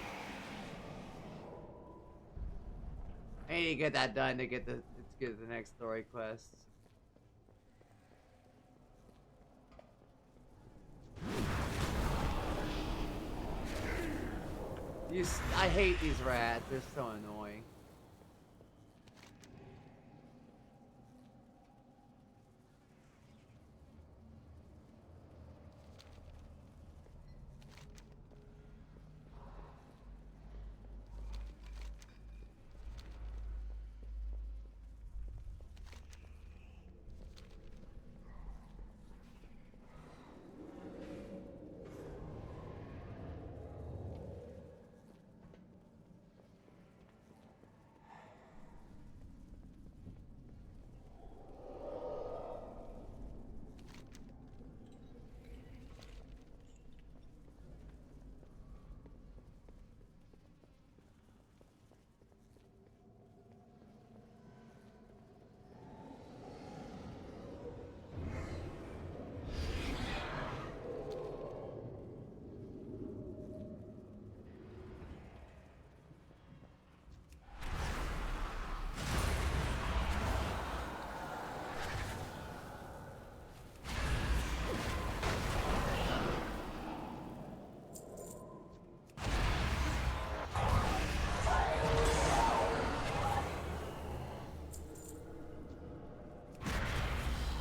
I need to get that done to get the next story quest. I hate these rats. They're so annoying.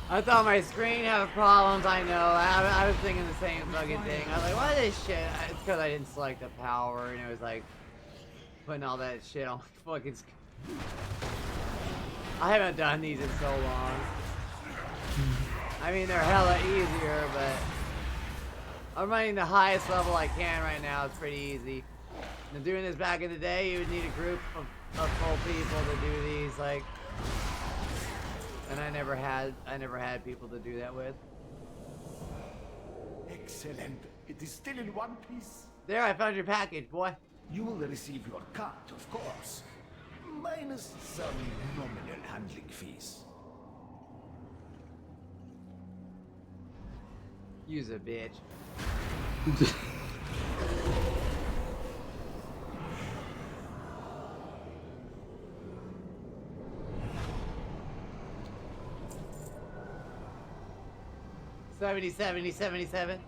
I thought my screen had problems. I know. I was thinking the same fucking thing. I was like, why this shit? It's because I didn't select the power, and it was like putting all that shit on my fucking screen. I haven't done these in so long. I mean, they're hella easier, but I'm running the highest level I can right now. It's pretty easy. And doing this back in the day, you would need a group of full people to do these, like. And I never had people to do that with. Excellent. It is still in one piece. There, I found your package, boy. You will receive your cut, of course. Minus some nominal handling fees. Use a bitch. $70.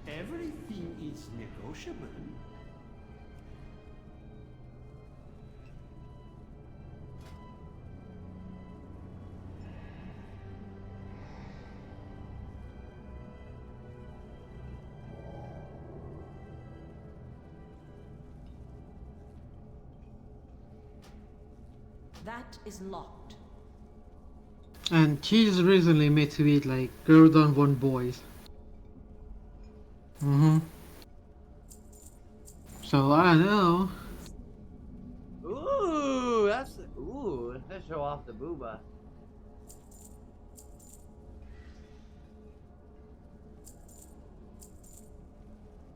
Everything is negotiable. That is locked. And she just recently made tweet like, girls don't want boys. So I don't know. Let's show off the booba.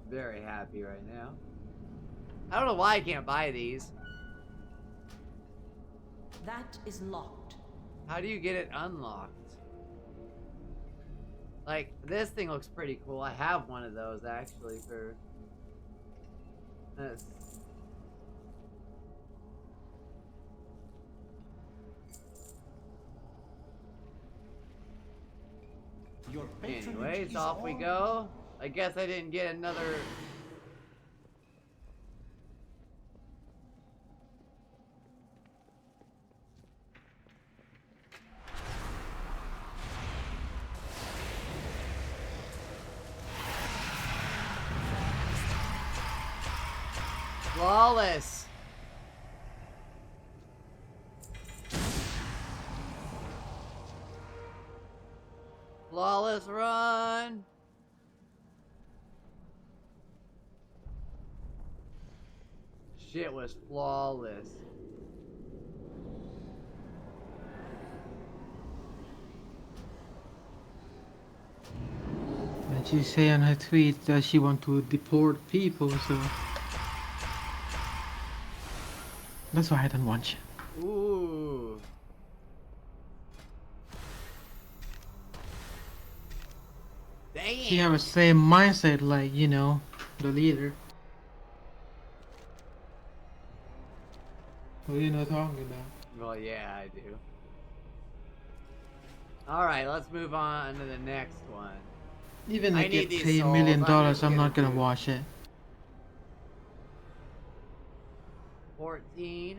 Very happy right now. I don't know why I can't buy these. That is locked. How do you get it unlocked? Like, this thing looks pretty cool. I have one of those actually for this. Anyways, off we go. I guess I didn't get another. Flawless. Flawless run. Shit was flawless. And she say on her tweet that she want to deport people, so that's why I don't want you. Ooh. Damn. She have the same mindset like, you know, the leader. What are you not talking about? Well, yeah, I do. Alright, let's move on to the next one. Even I if need they these pay $1 souls. million, just I'm not gonna do watch it. 14.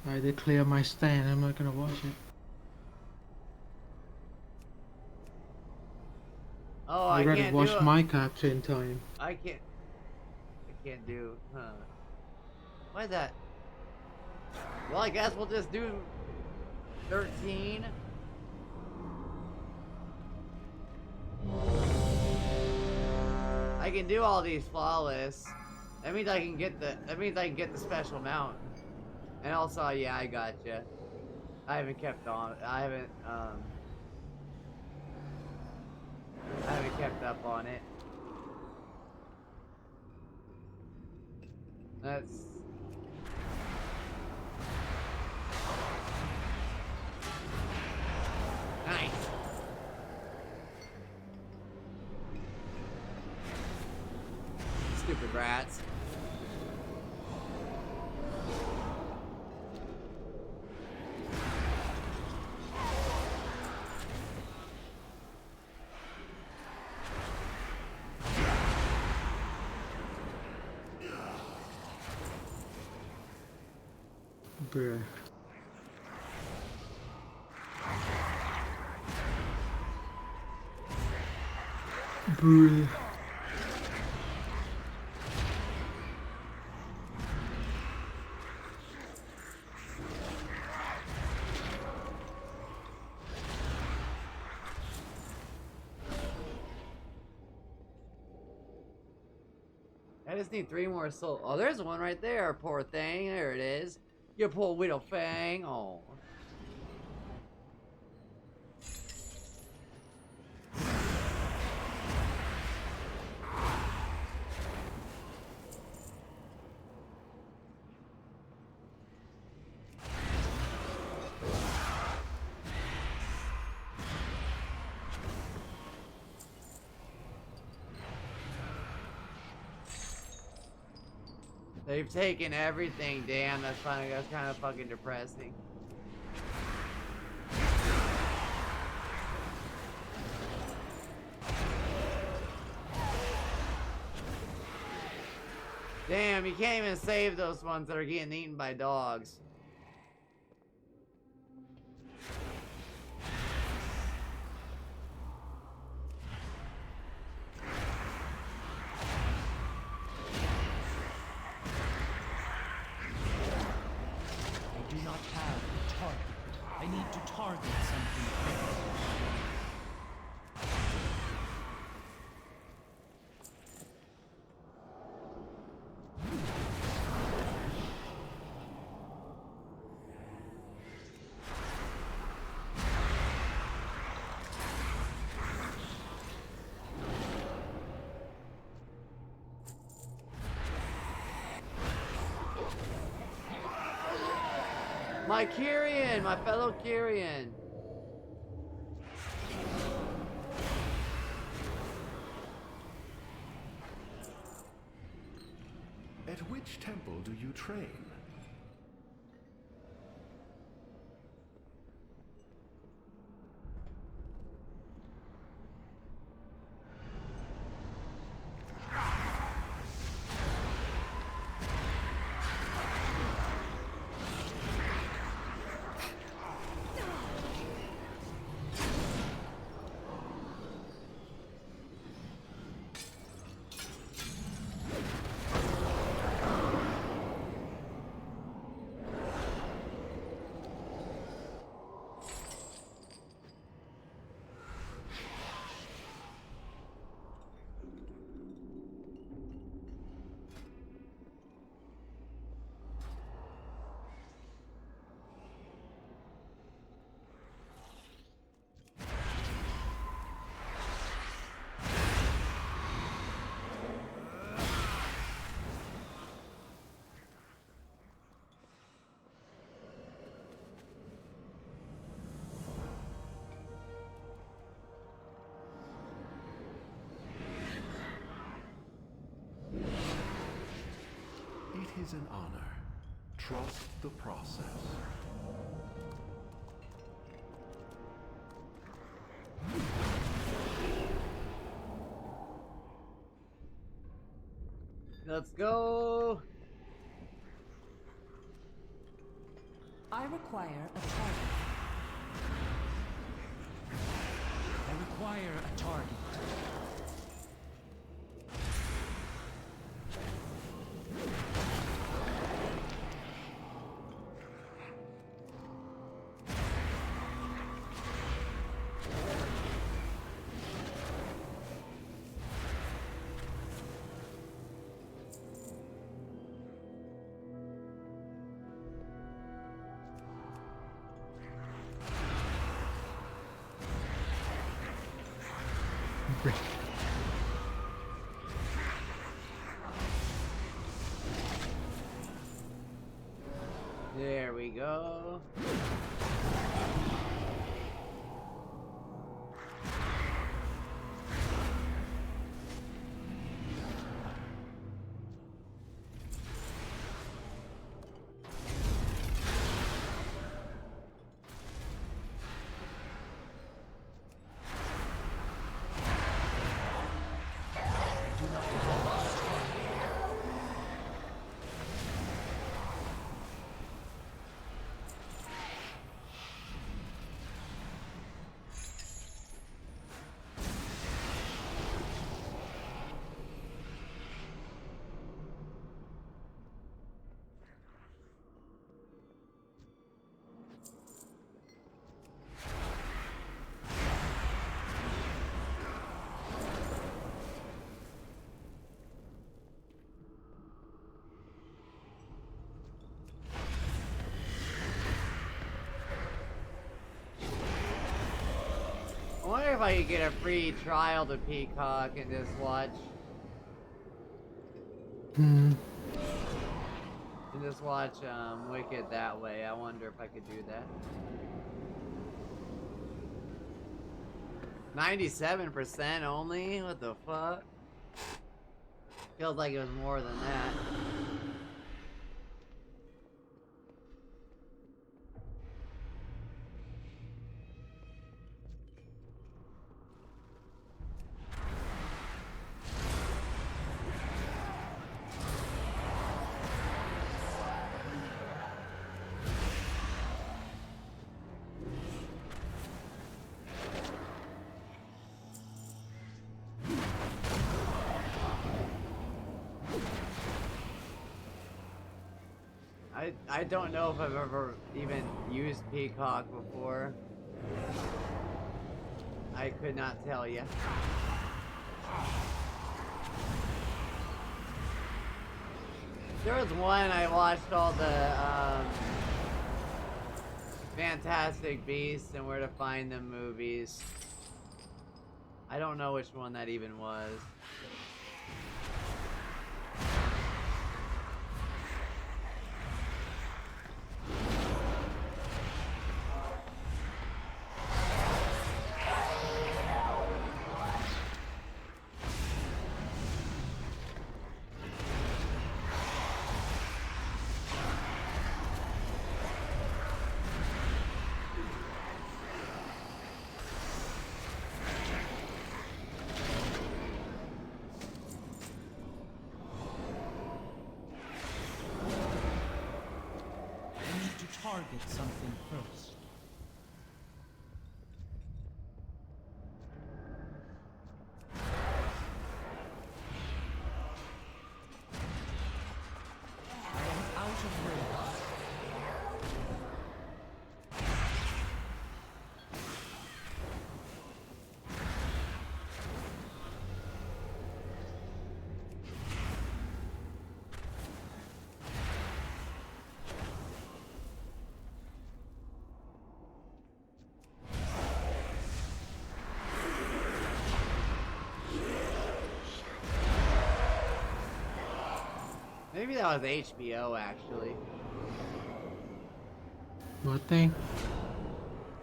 I declare my stand, I'm not gonna watch it. Oh, I'd I rather can't watch do it. my capture in time. I can't do, huh. Why is that? Well, I guess we'll just do 13. I can do all these flawless. That means I can get the special mount. And also, yeah, I gotcha. I haven't kept up on it. That's nice. Stupid rats. Bruh. Bruh. I just need 3 more souls. Oh, there's one right there, poor thing. There it is. You poor little fang. Oh. They've taken everything. Damn, that's kind of fucking depressing. Damn, you can't even save those ones that are getting eaten by dogs. I do not have a target. I need to target something else. My Kyrian, my fellow Kyrian. At which temple do you train? It is an honor. Trust the process. Let's go. I require a target. I require a target. There we go. wonder if I could get a free trial to Peacock and just watch. And just watch Wicked that way. I wonder if I could do that. 97% only? What the fuck? Feels like it was more than that. I don't know if I've ever even used Peacock before. I could not tell you. There was one I watched all the Fantastic Beasts and Where to Find Them movies. I don't know which one that even was. Target something first. I am out of range. Maybe that was HBO actually. What thing?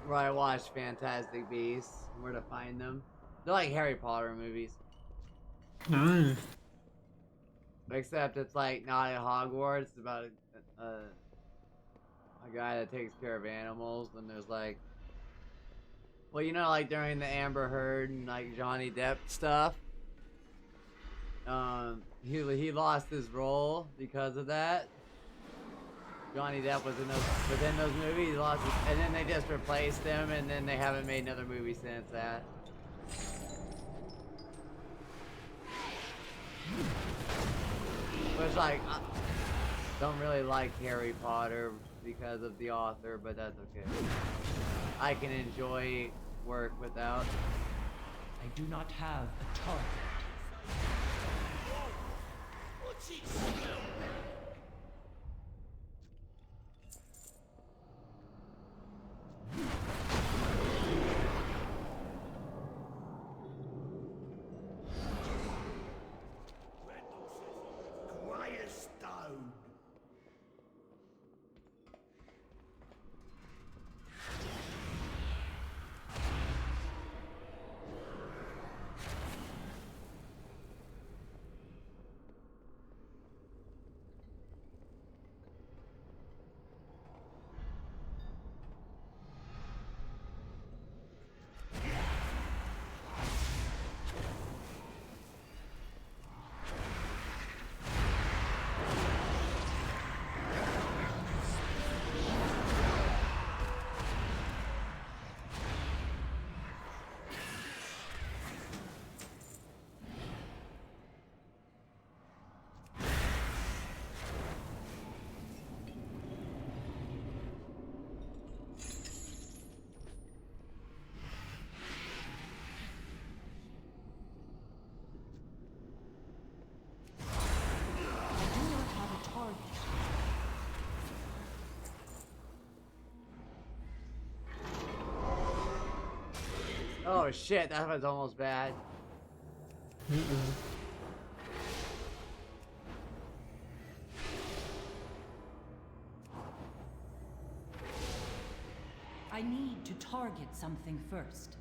Where I watched Fantastic Beasts, Where to Find Them. They're like Harry Potter movies. Nice. Except it's like not at Hogwarts. It's about a guy that takes care of animals, and there's like, well, you know, like during the Amber Heard and like Johnny Depp stuff. He lost his role because of that. Johnny Depp was within those movies. He lost his, and then they just replaced him, and then they haven't made another movie since that. Which, like, I don't really like Harry Potter because of the author, but that's okay. I can enjoy work without. I do not have a target. What's he smell? Quiet stone. Oh shit, that was almost bad. I need to target something first.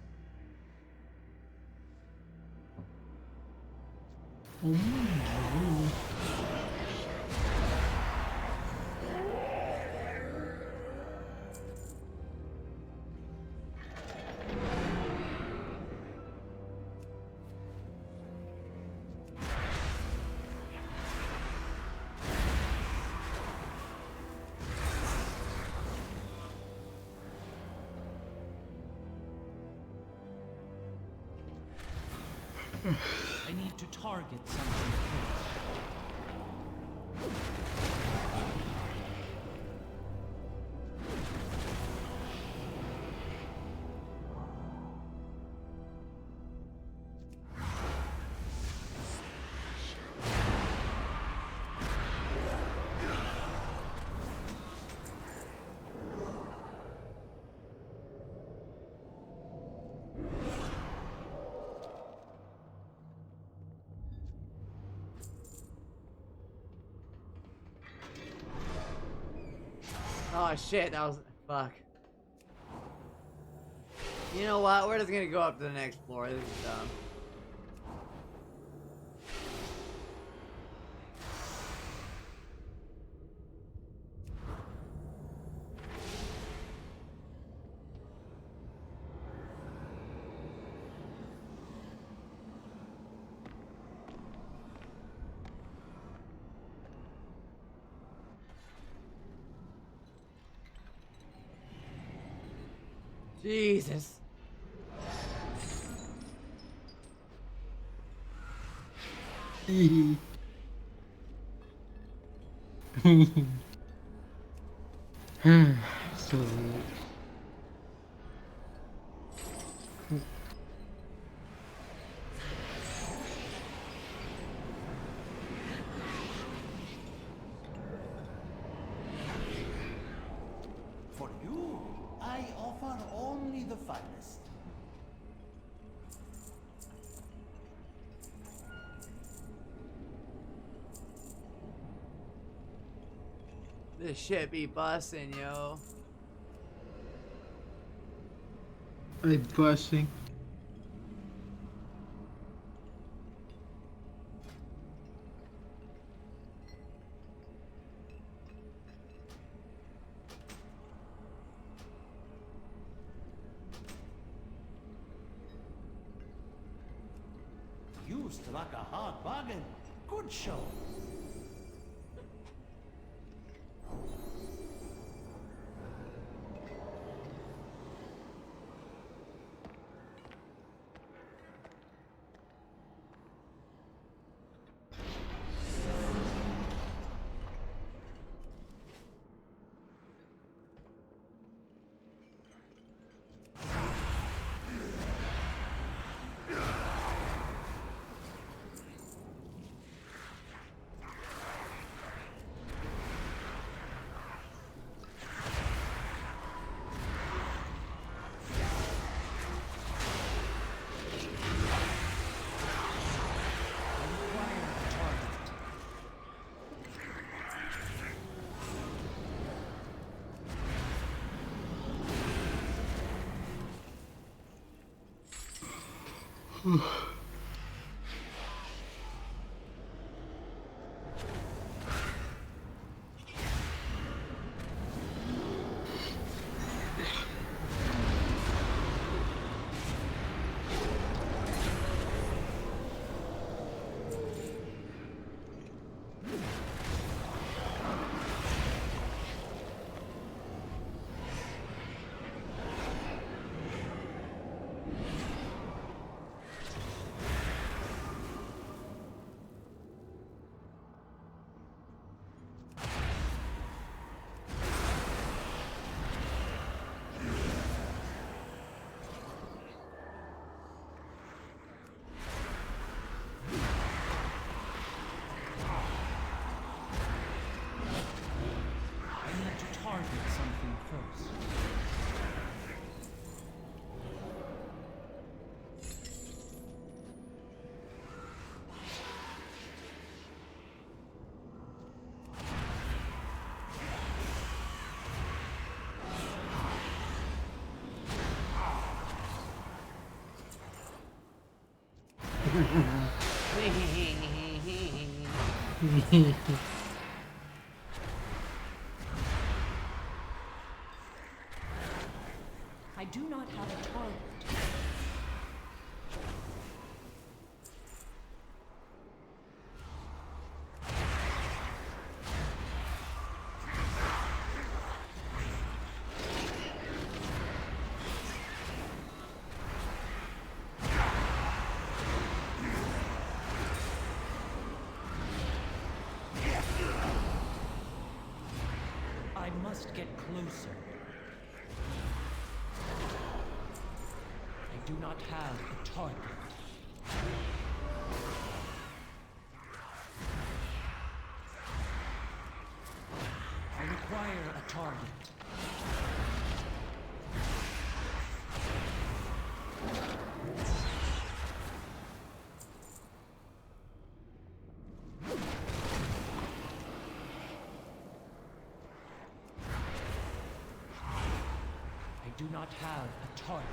I need to target something first. Oh shit, that was fuck. You know what? We're just gonna go up to the next floor. This is dumb. Jesus. So For you, I offer only the finest. This shit be bussin', yo. I'm blushing. You struck a hard bargain. Good show. Target something first. I do not have a target. I must get closer. I do not have a target. I require a target. I do not have a target.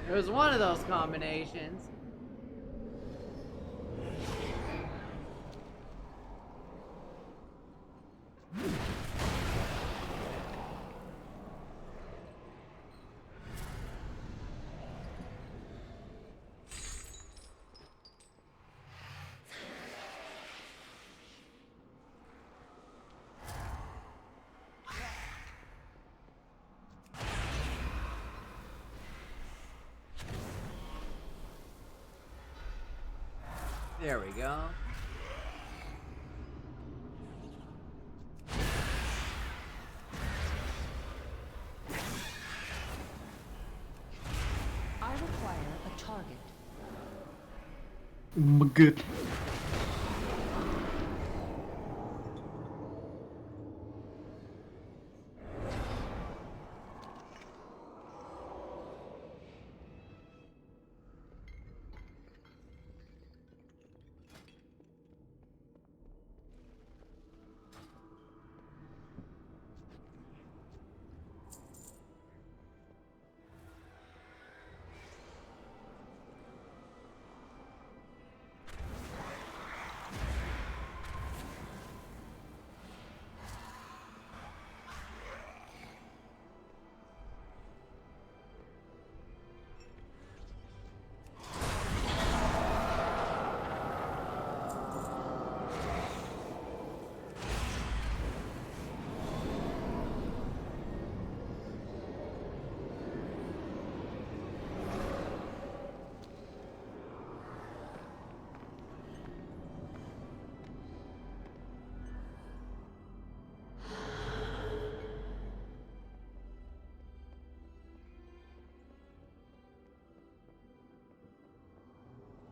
It was one of those combinations. There we go. I require a target. Good.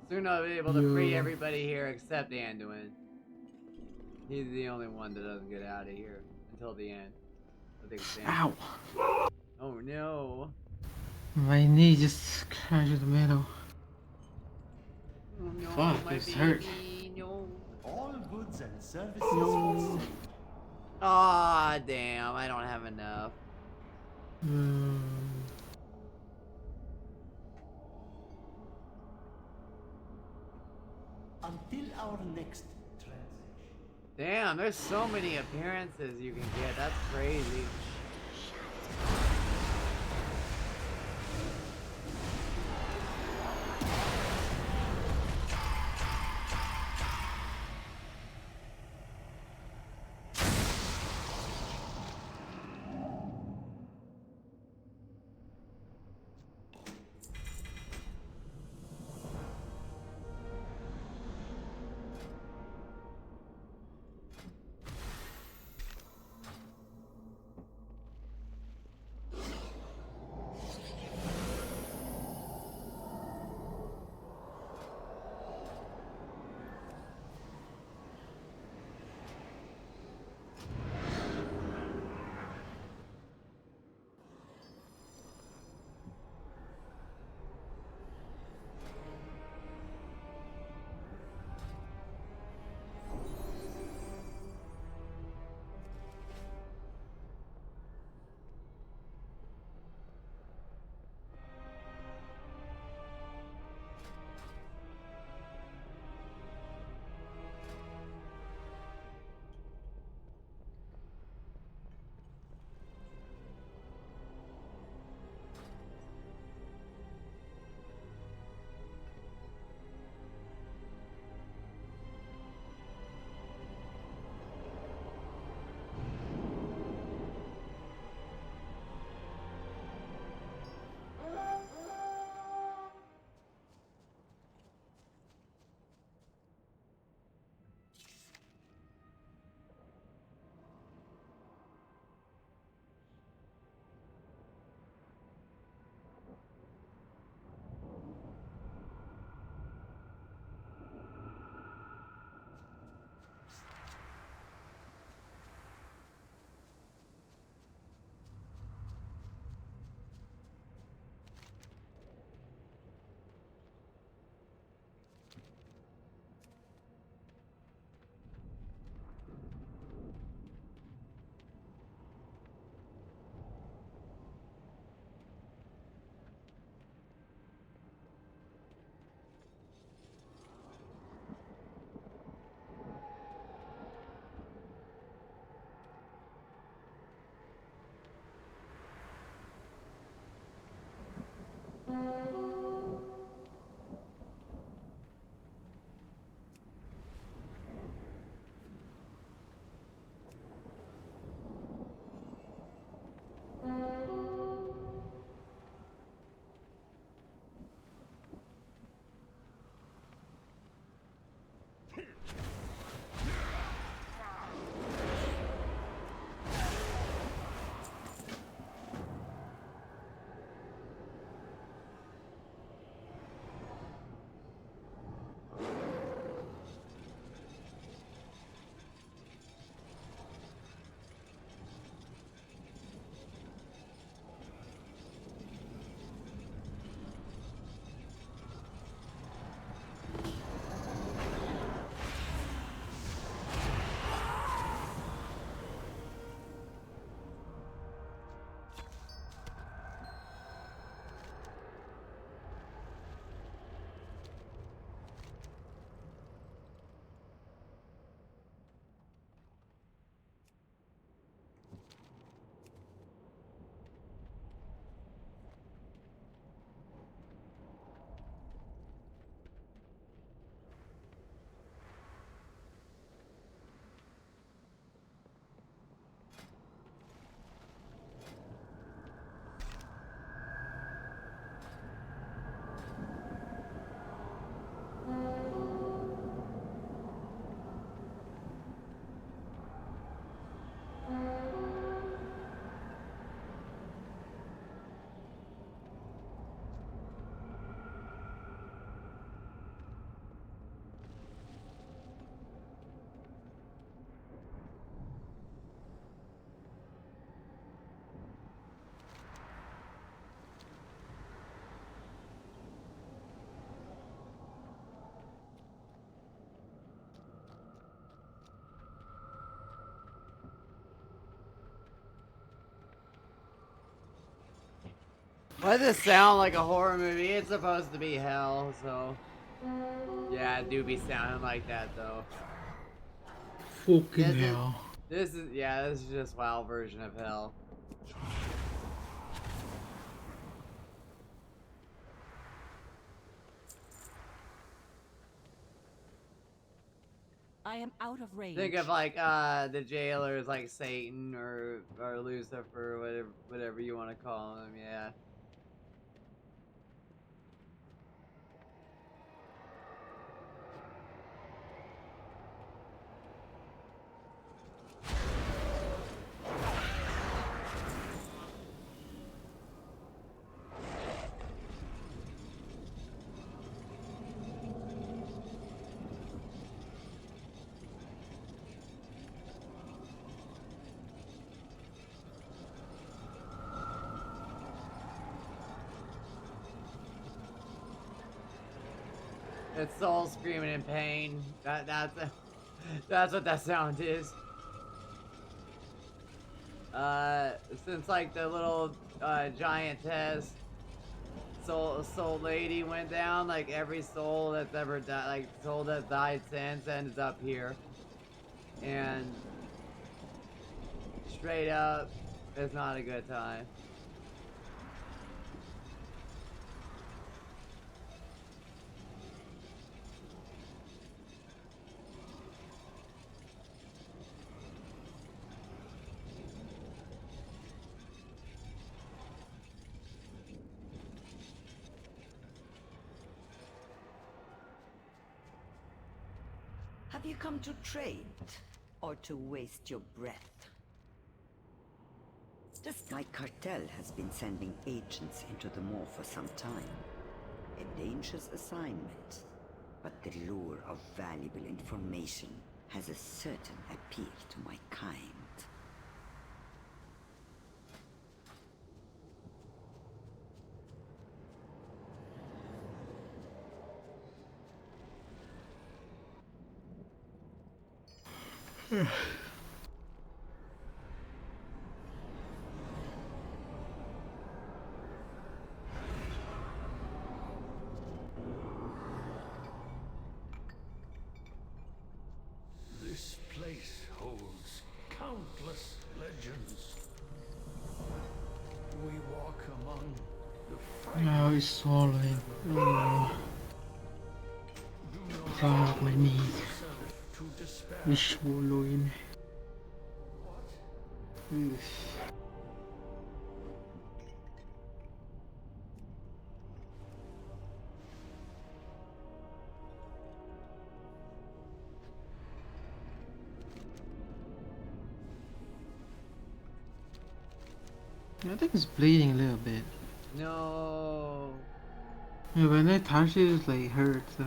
Soon I'll be able to free everybody here except Anduin. He's the only one that doesn't get out of here until the end. Ow! Oh no. My knee just crashed in the middle. Oh no, Fuck, my this baby, hurt. no. All goods and services No. Aw, damn, I don't have enough. until our next transaction. Damn, there's so many appearances you can get. That's crazy. Why does this sound like a horror movie? It's supposed to be hell, so yeah, it do be sounding like that though. Fucking hell. This is just WoW version of hell. I am out of range. Think of like the jailers like Satan or Lucifer, whatever you want to call him, yeah. It's soul screaming in pain. That's what that sound is. Since like the little giantess soul lady went down, like every soul that's ever died, like soul that died since ends up here. And straight up, it's not a good time. Have you come to trade, or to waste your breath? My cartel has been sending agents into the Maw for some time. A dangerous assignment, but the lure of valuable information has a certain appeal to my kind. This place holds countless legends. We walk among the Now he's swallowing. Oh. Fuck my knee. He's swallowing. Ugh. I think it's bleeding a little bit. No. Yeah, when they touch it, it like hurts. So.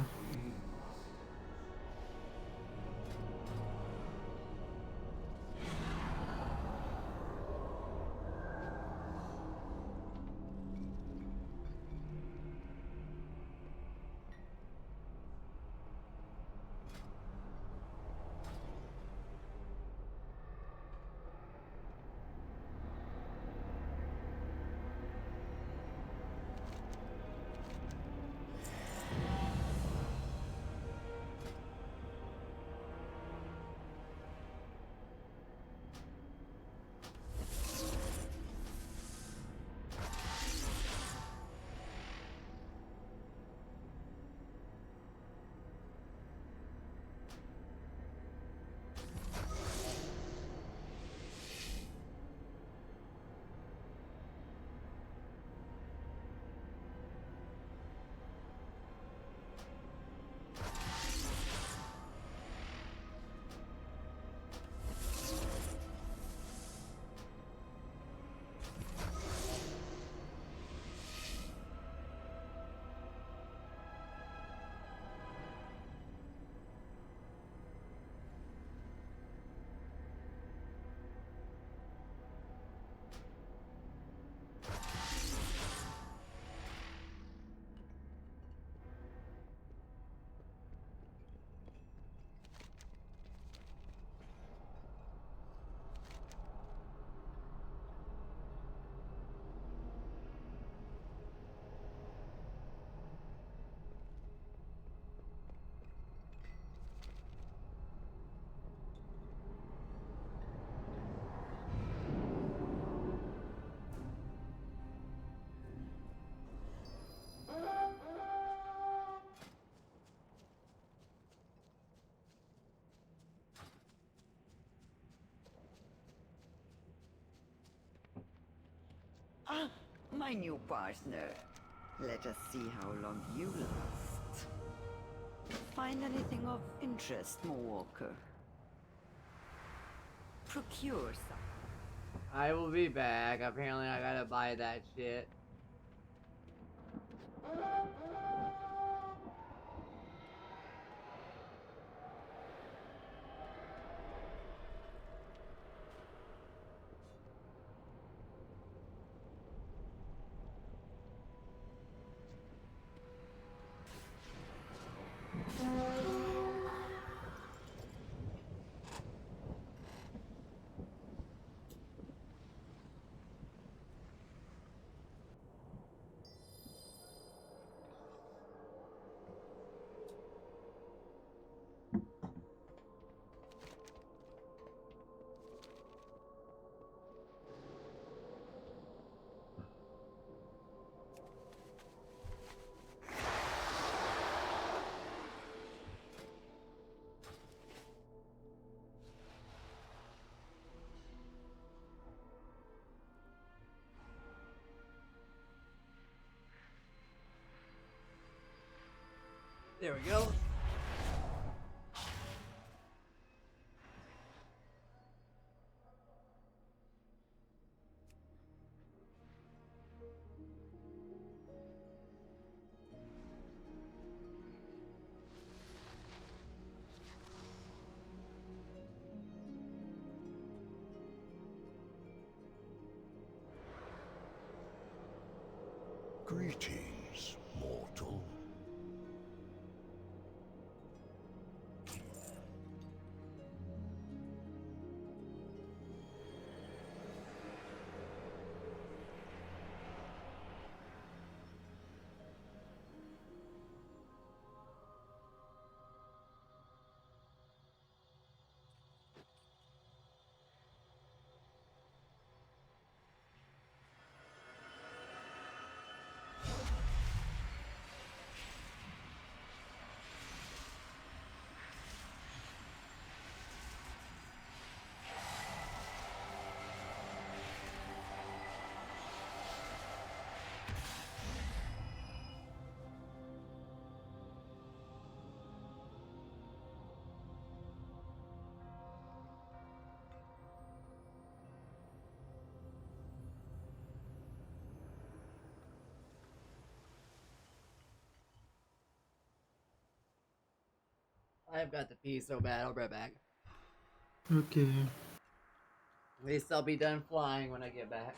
Ah, my new partner. Let us see how long you last. Find anything of interest, Moonwalker? Procure some. I will be back. Apparently I gotta buy that shit. There we go. Greetings, mortal. I've got to pee so bad. I'll be right back. Okay. At least I'll be done flying when I get back.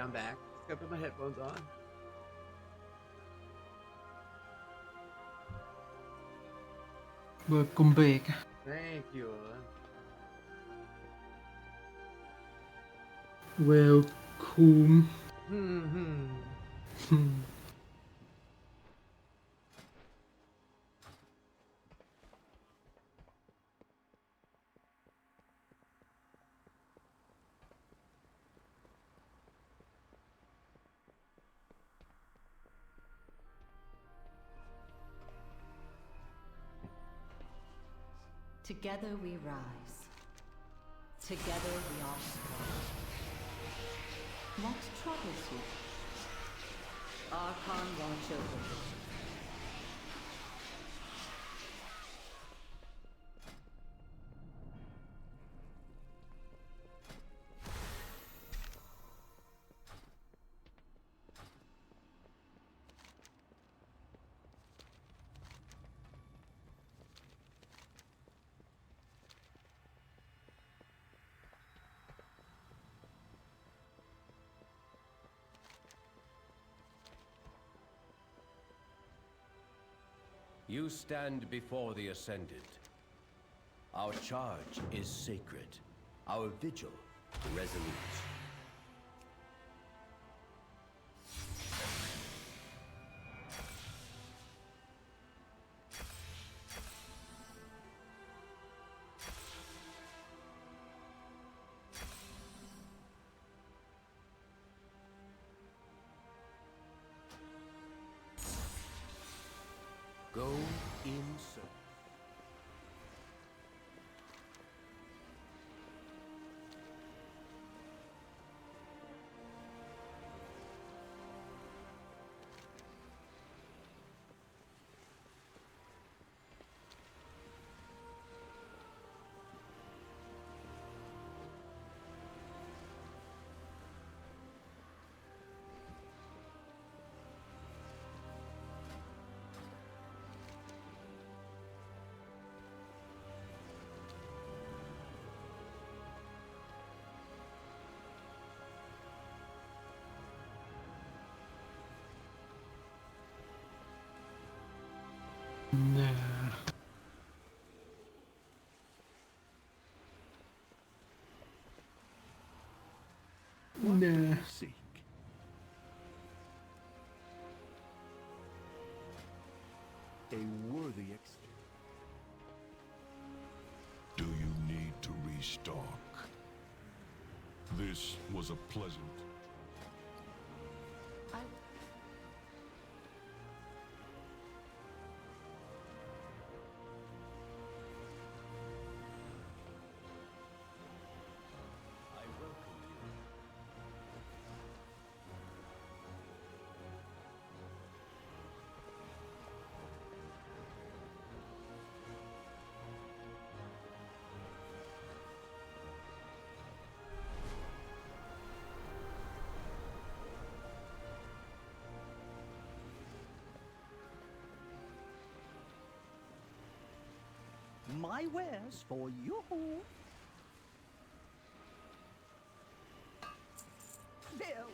I'm back. Just gotta put my headphones on. Welcome back. Thank you. Welcome. Together we rise. Together we are strong. What troubles you? Archon watch over you. You stand before the Ascended. Our charge is sacred. Our vigil resolute. Go in search. Nah. What do you seek? A worthy Do you need to restock? This was a pleasant. My wares for you. Farewell.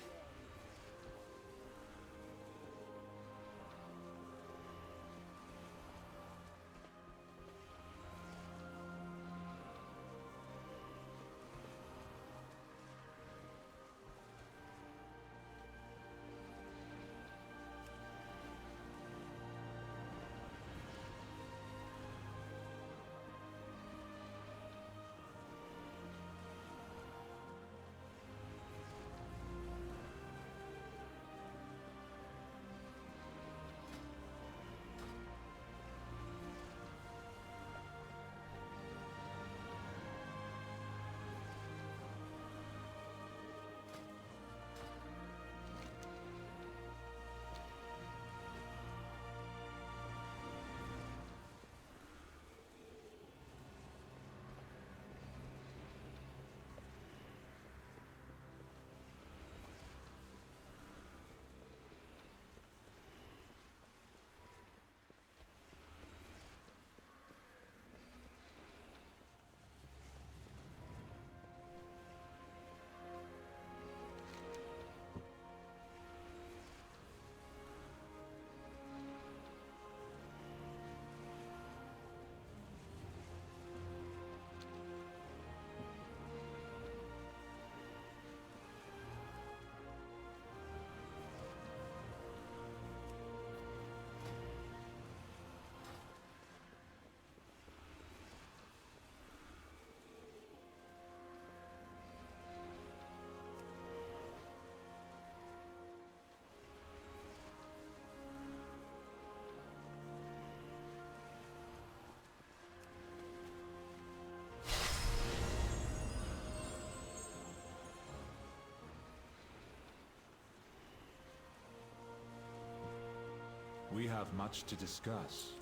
have much to discuss.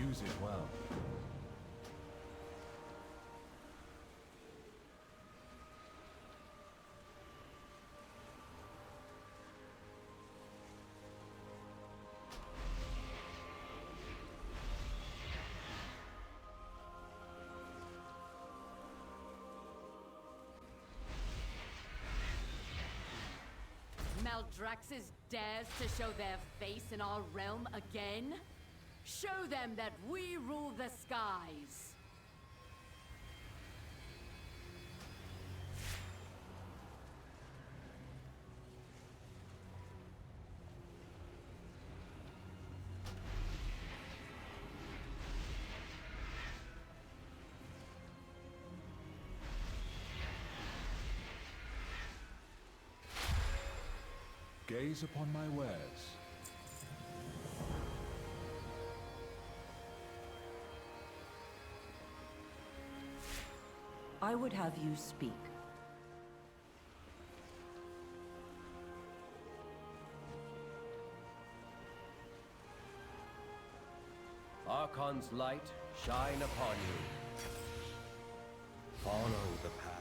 Use it well. Maldraxxus dares to show their face in our realm again? Show them that we rule the skies! Gaze upon my wares. I would have you speak. Archon's light shine upon you. Follow the path.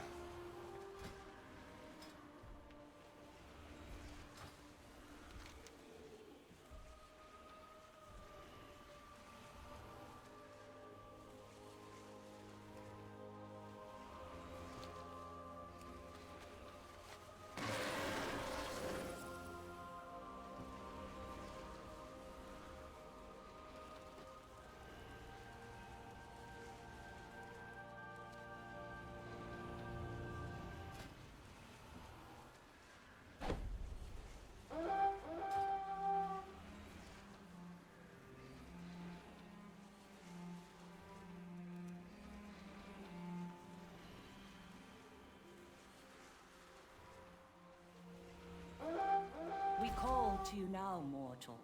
We call to you now, mortal.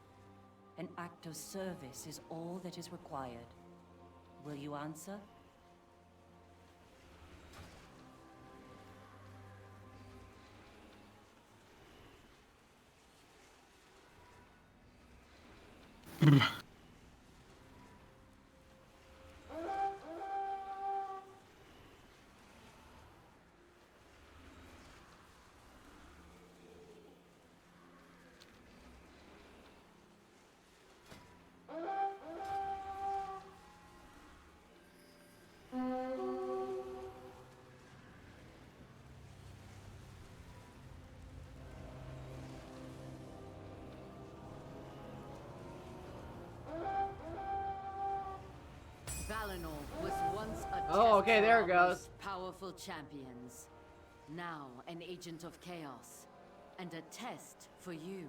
An act of service is all that is required. Will you answer? Valinor was once a Oh, okay, there it goes. most powerful champions. Now an agent of chaos. And a test for you.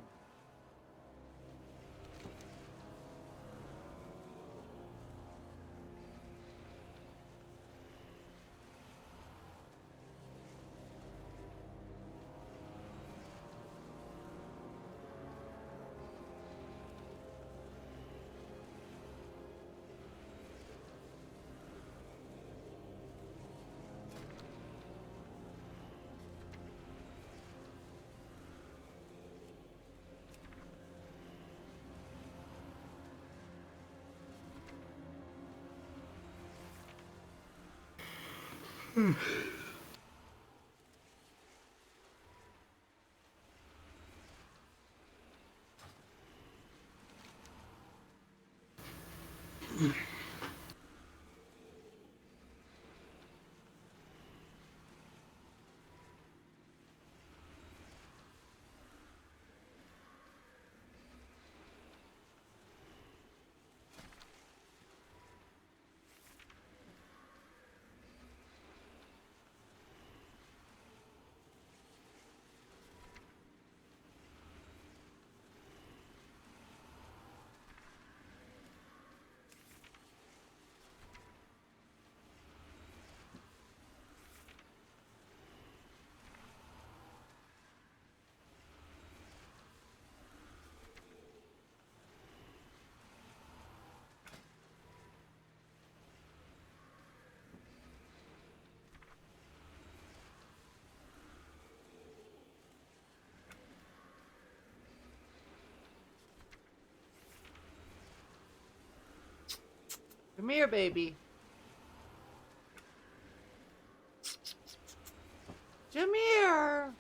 Come here, baby. Come here.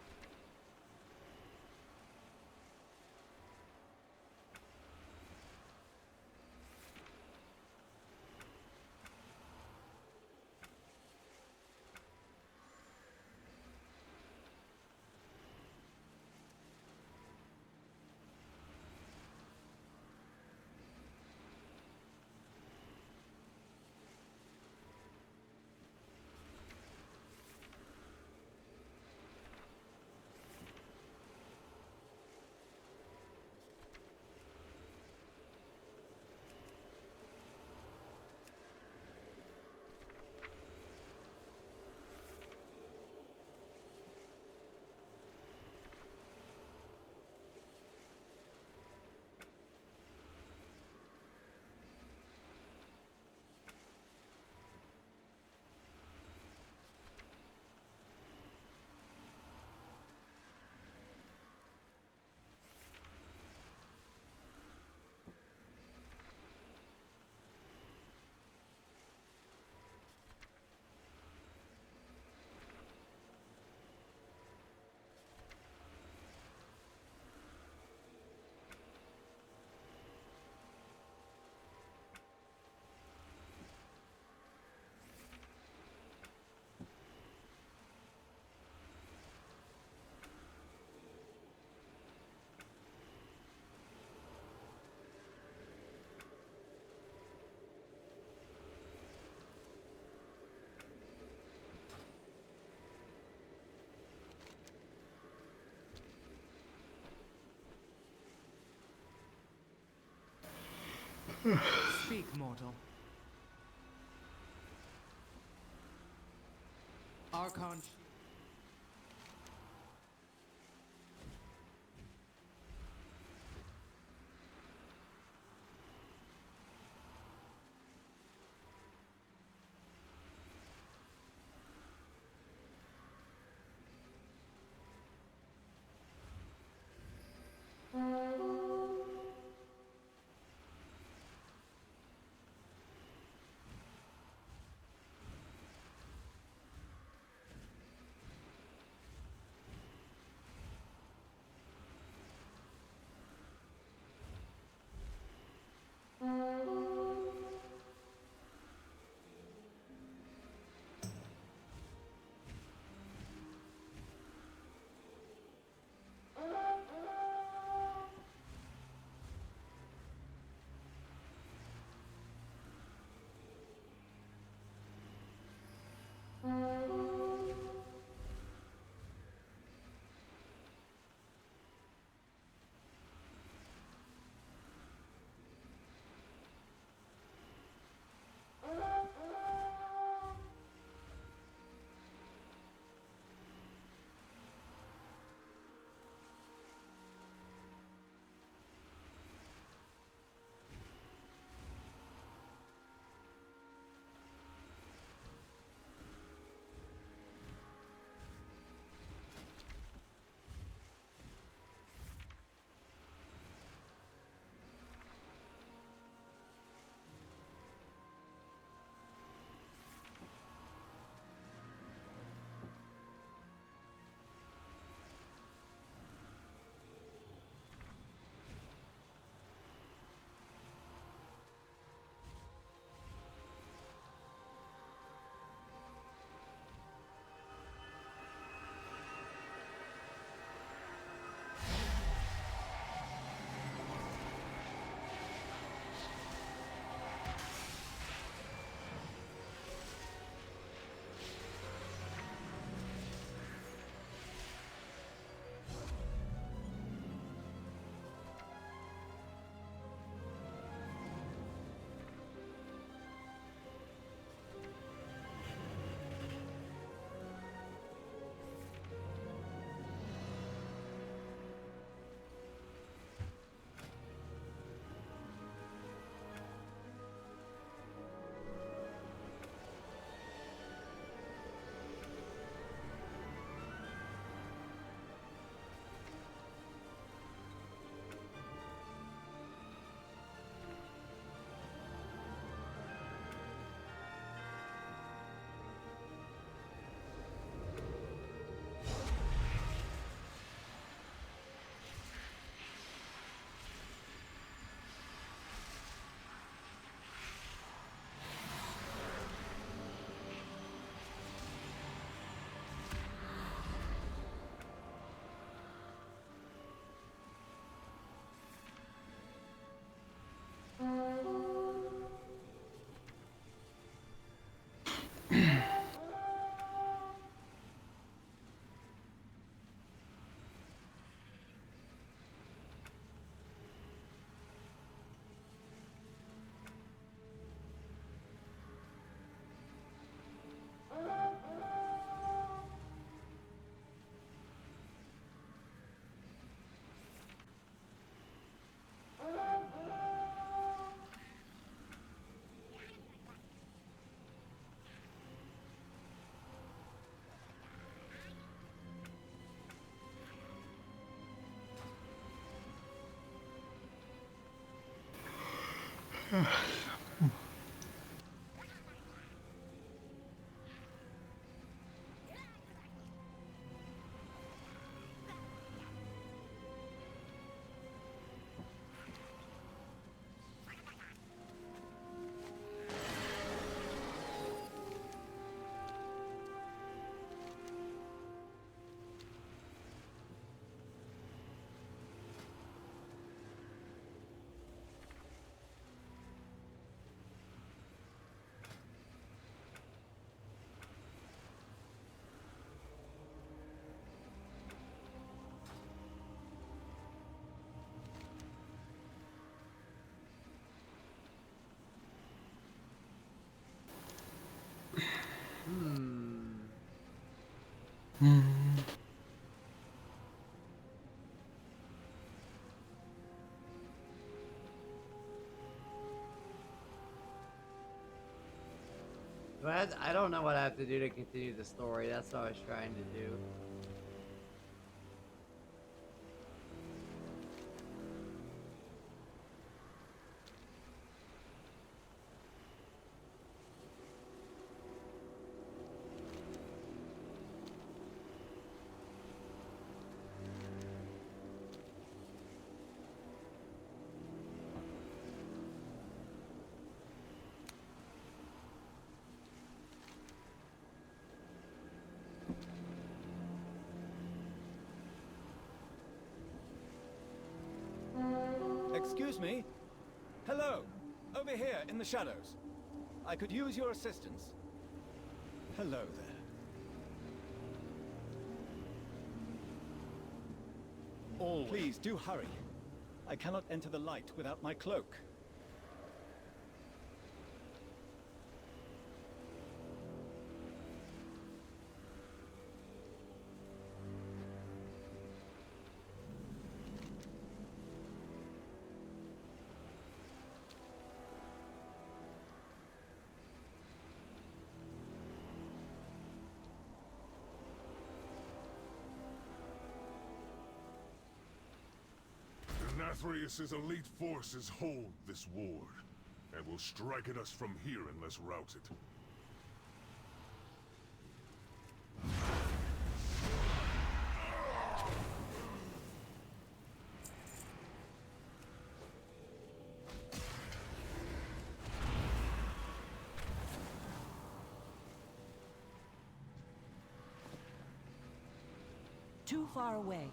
Speak, mortal. Archon. But I don't know what I have to do to continue the story. That's what I was trying to do. Excuse me? Hello! Over here, in the shadows. I could use your assistance. Hello there. Always. Please, do hurry. I cannot enter the light without my cloak. Nathrius' elite forces hold this ward, and will strike at us from here unless routed. Too far away.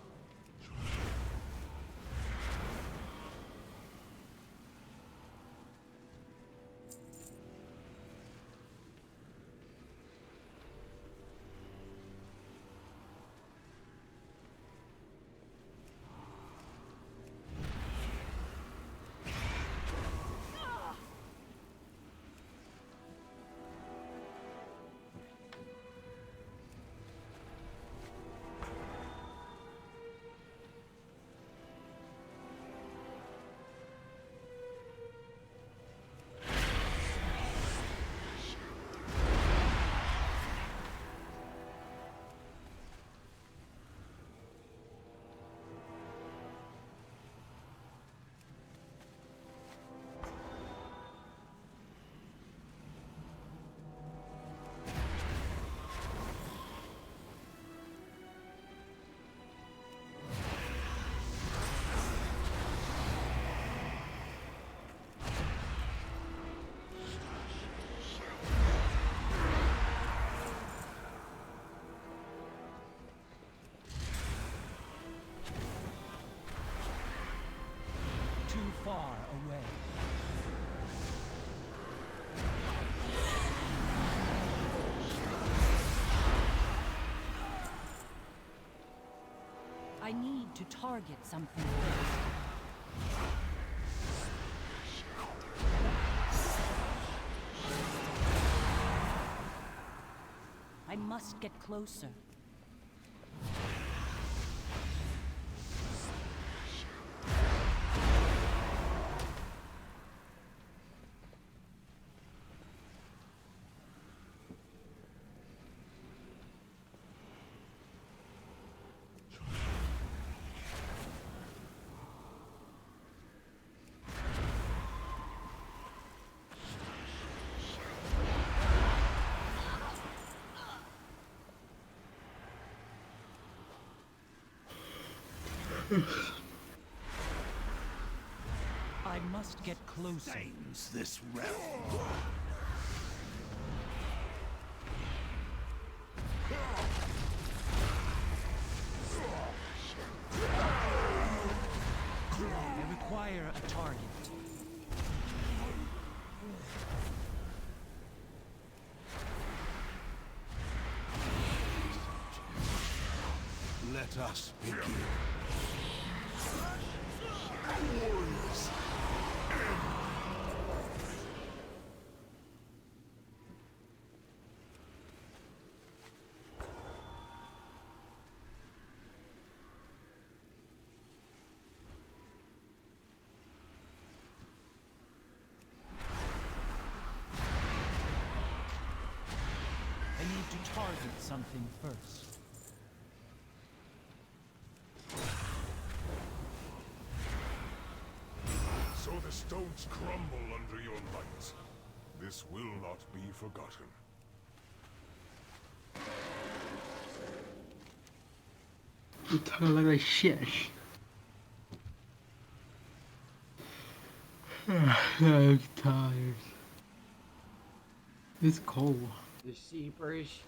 Far away. I need to target something. I must get closer. I must get closer. Stains this realm. I require a target. Let us begin. Warriors. I need to target something first. So the stones crumble under your might. This will not be forgotten. You talking like shit. I'm tired. It's cold. The sheeperish.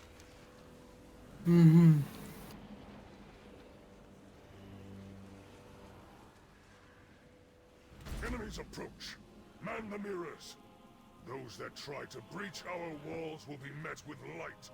Mm-hmm. Enemies approach. Man the mirrors. Those that try to breach our walls will be met with light.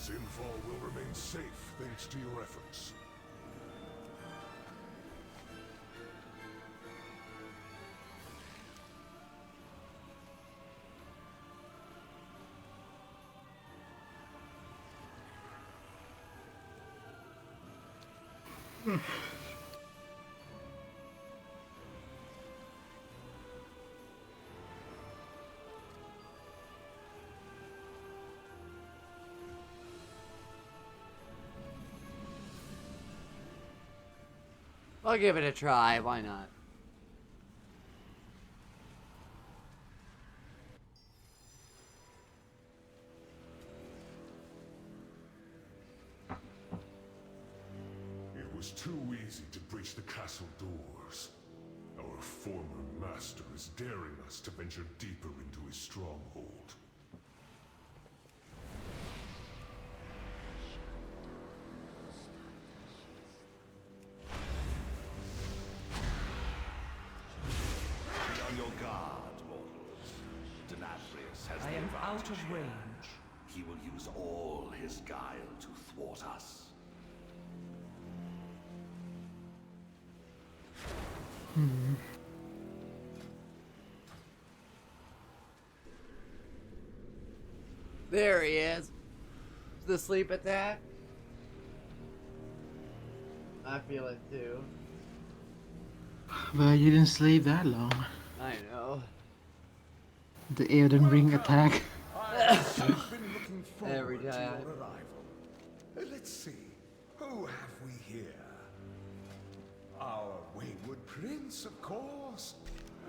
Sinfall will remain safe thanks to your efforts. I'll give it a try, why not? It was too easy to breach the castle doors. Our former master is daring us to venture deeper into his stronghold. Be on your guard, mortals. Denatrius has I the am out advantage of here. range. He will use all his guile to thwart us. There he is. The sleep attack. I feel it too. But you didn't sleep that long. I know. The Elden Ring attack. I've been looking forward Every to time. your arrival. Let's see. Who have we here? Our wayward prince, of course.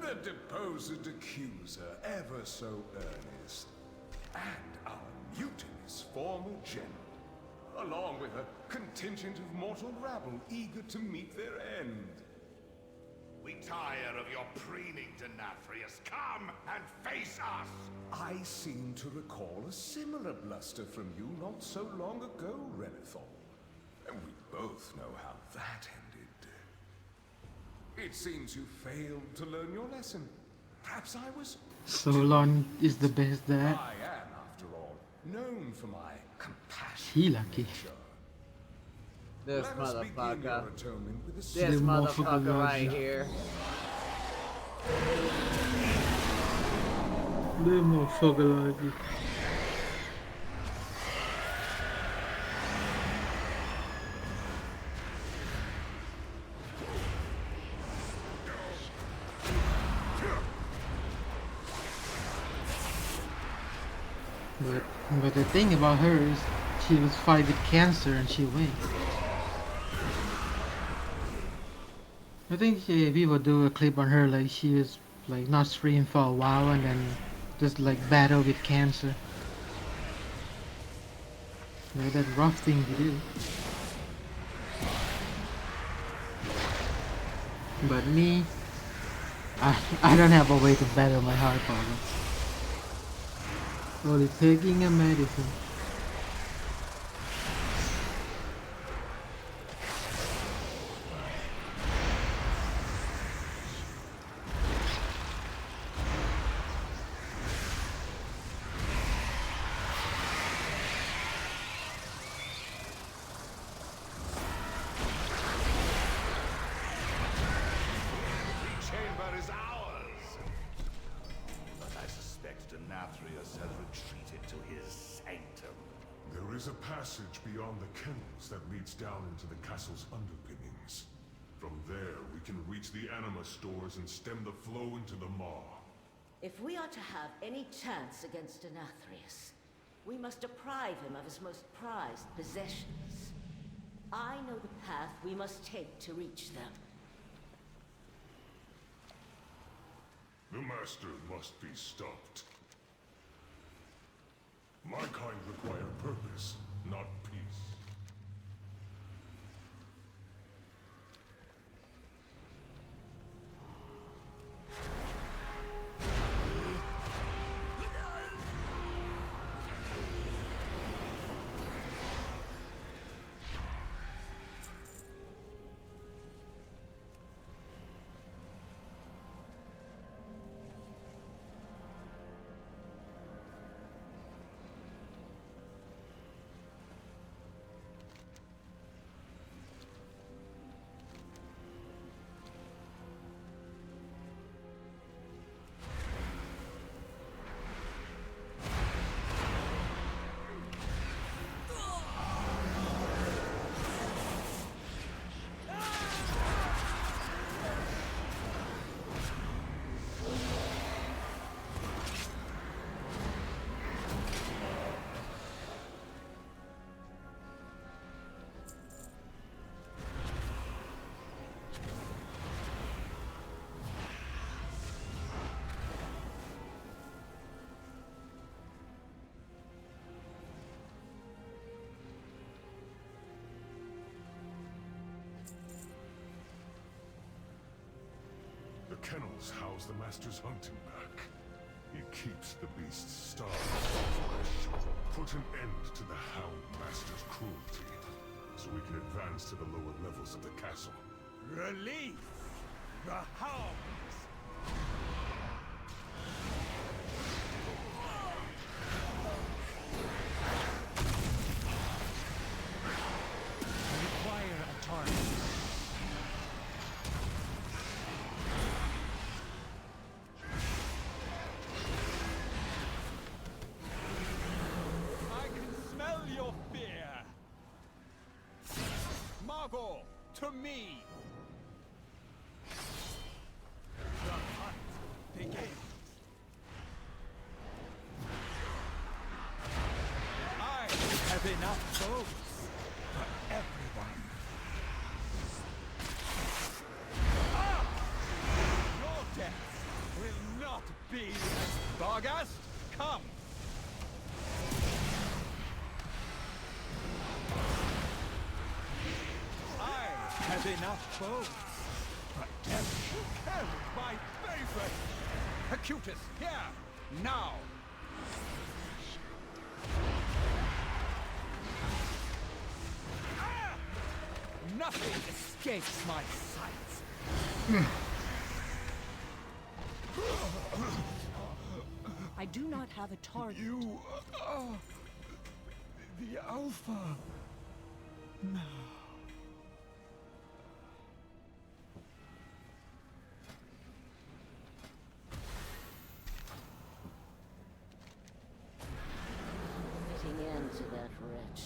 The deposed accuser, ever so earnest. And our mutinous former general, along with a contingent of mortal rabble eager to meet their end. We tire of your preening, Denathrius. Come and face us! I seem to recall a similar bluster from you not so long ago, Renethor. And we both know how that ended. It seems you failed to learn your lesson. Perhaps I was... Solon is the best dad. I am, after all, known for my compassion. He lucky. This Let us begin motherfucker. your atonement with a This The motherfucker motherfucker loves right you. here. The motherfucker like you. But the thing about her is she was fighting cancer and she wins. I think people do a clip on her like she was like not streaming for a while and then just like battle with cancer. Like that rough thing to do. But me, I don't have a way to battle my heart problem. Only taking a medicine. The chamber is ours! But I suspect Denathrius has retreated to his sanctum. There is a passage beyond the kennels that leads down into the castle's underpinnings. From there, we can reach the anima stores and stem the flow into the maw. If we are to have any chance against Denathrius, we must deprive him of his most prized possessions. I know the path we must take to reach them. The Master must be stopped. My kind require purpose, not peace. The kennels house the Master's hunting pack. It keeps the beasts starved for flesh. Put an end to the Hound Master's cruelty, so we can advance to the lower levels of the castle. Release the hounds! Require a target. I can smell your fear! Margot, to me! The hunt begins! I have enough foes for everyone. Ah! Your death have enough bones. Redemption carried my favorite! Acutus, here! Now! Ah! Nothing escapes my sight! I do not have a target. You are the Alpha. Now. Fitting end to that wretch.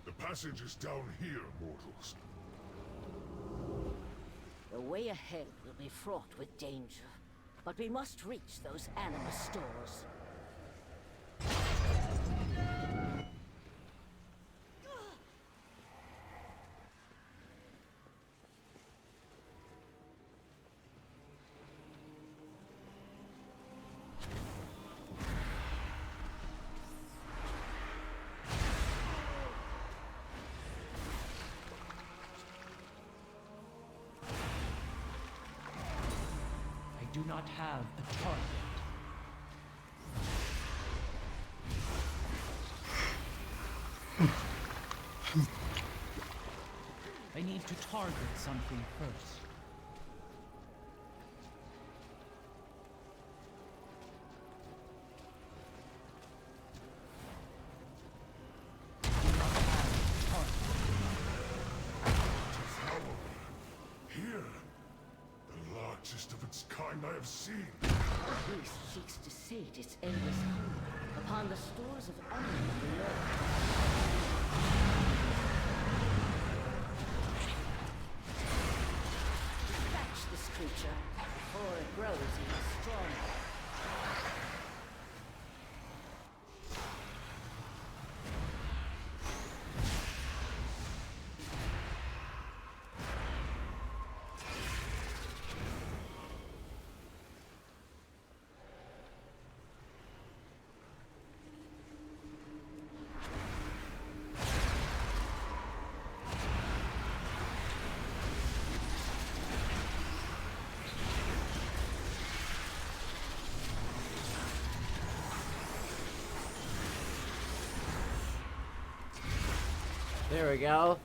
The passage is down here, mortals. The way ahead will be fraught with danger, but we must reach those anima stores. I do not have a target. I need to target something first. Here, the largest of its kind I have seen. The beast seeks to sate its endless hunger upon the stores of anima below. Dispatch this creature before it grows even stronger. There we go.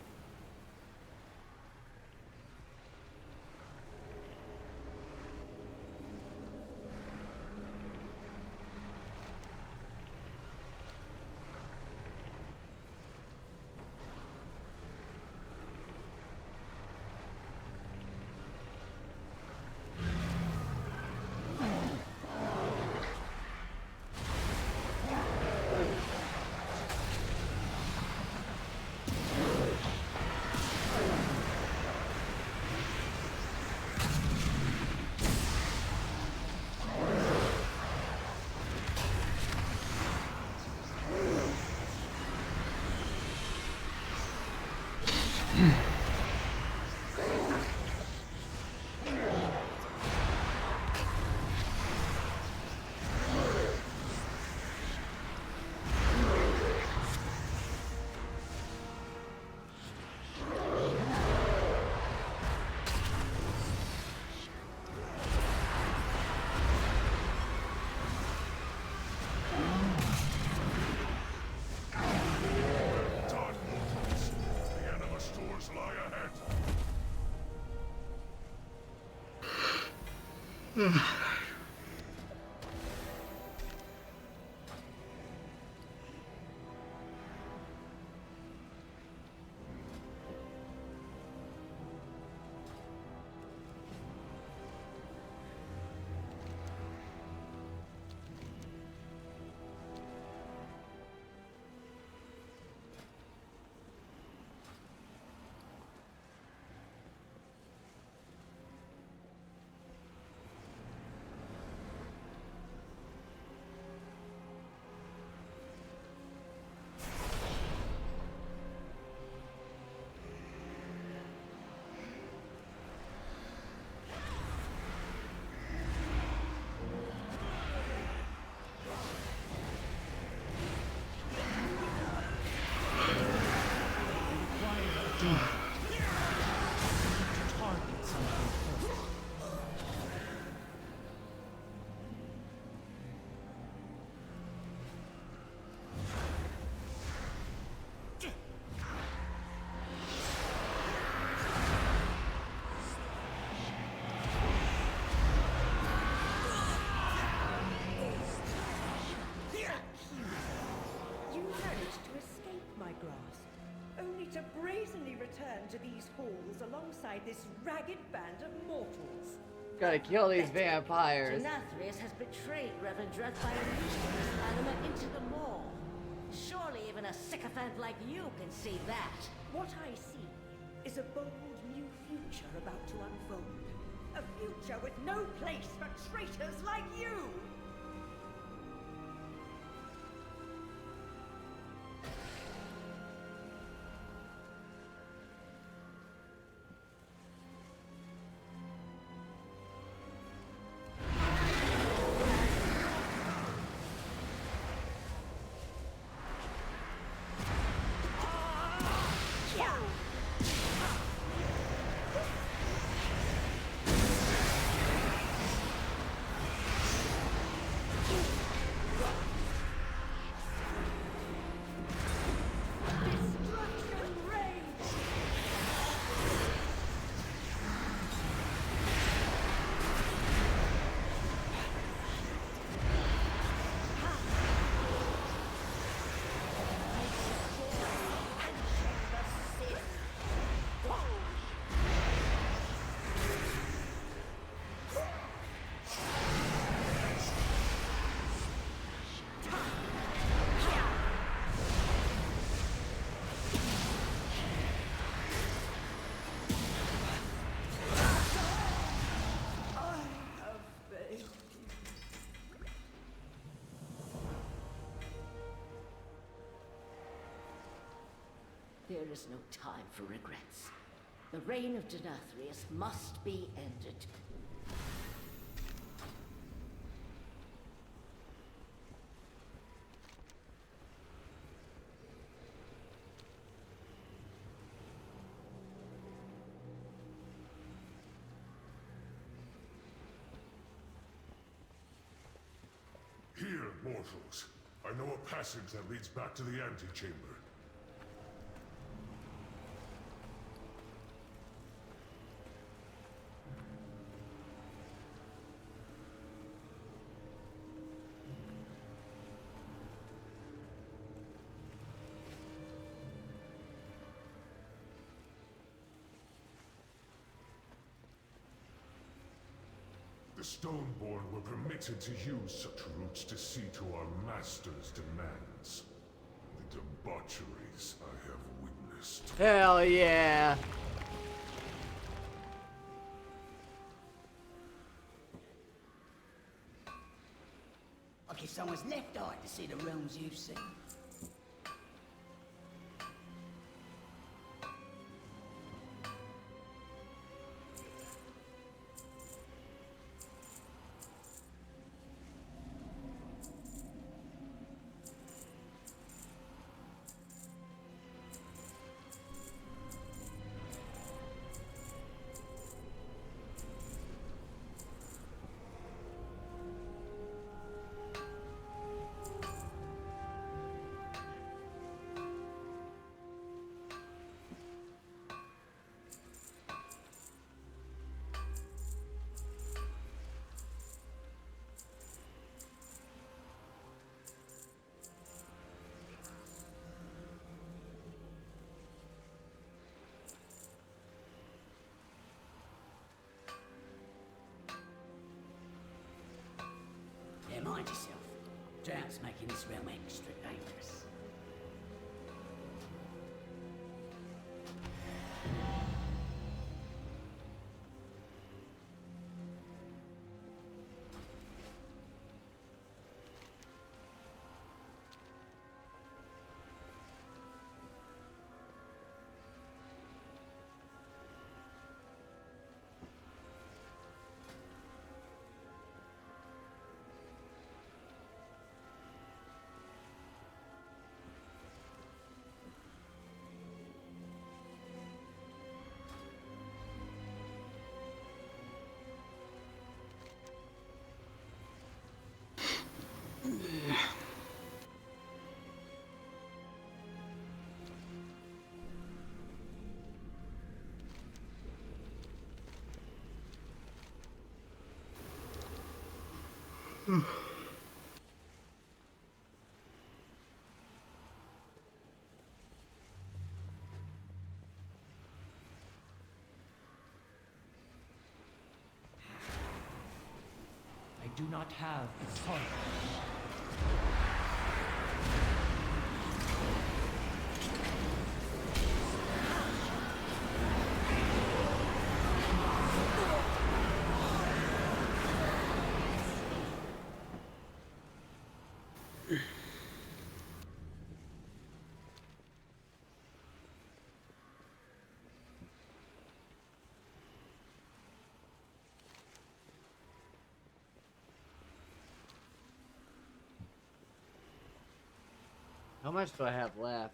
Target something first. You managed to escape my grasp, only to brazenly return to these halls alongside this ragged band of mortals. Gotta kill these vampires. Denathrius has betrayed Reverend Dreth by releasing this animate into the maw. Surely even a sycophant like you can see that. What I see is a bold new future about to unfold. A future with no place for traitors like you! There is no time for regrets. The reign of Denathrius must be ended. Here, mortals. I know a passage that leads back to the antechamber. The Stoneborn were permitted to use such routes to see to our master's demands. The debaucheries I have witnessed. Hell yeah. Like if someone's left eye to see the realms you've seen. Yeah, mind yourself. Drought's making this realm extra dangerous. I do not have authority. How much do I have left?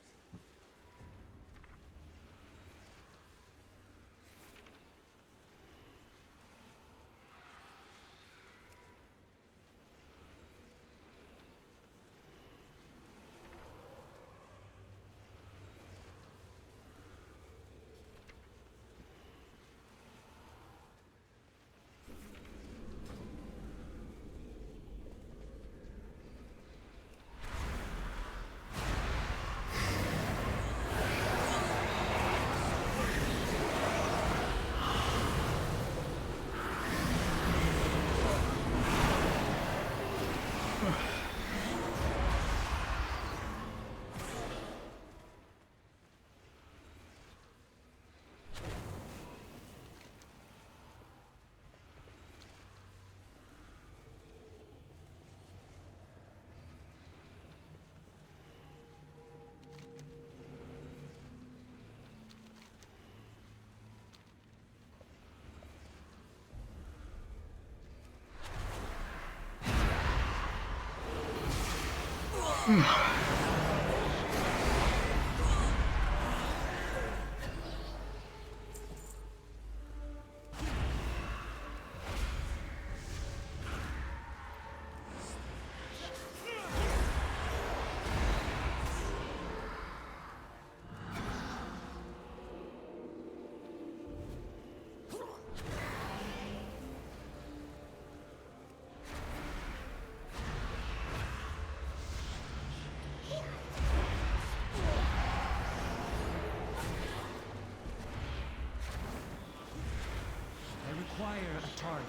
Require a target.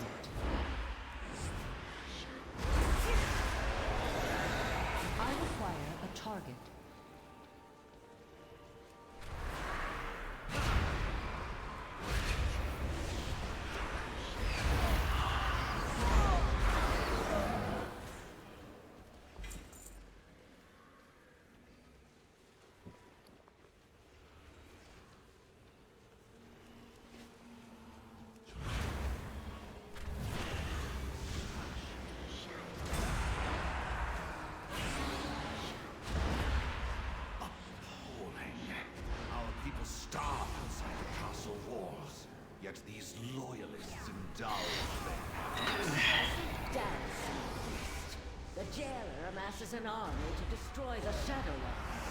I require a target. Starve outside the castle walls, yet these loyalists indulge Dance. The jailer amasses an army to destroy the Shadowlands.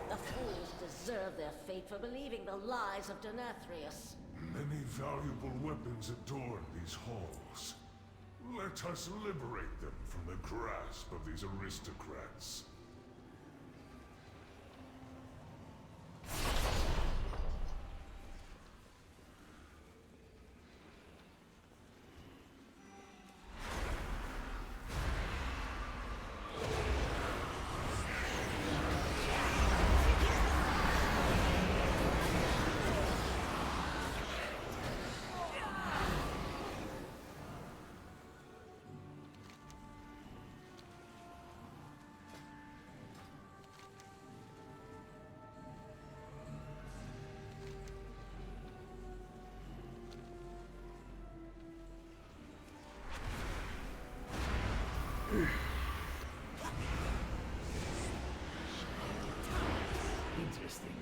The fools deserve their fate for believing the lies of Denathrius. Many valuable weapons adorn these halls. Let us liberate them from the grasp of these aristocrats. Interesting.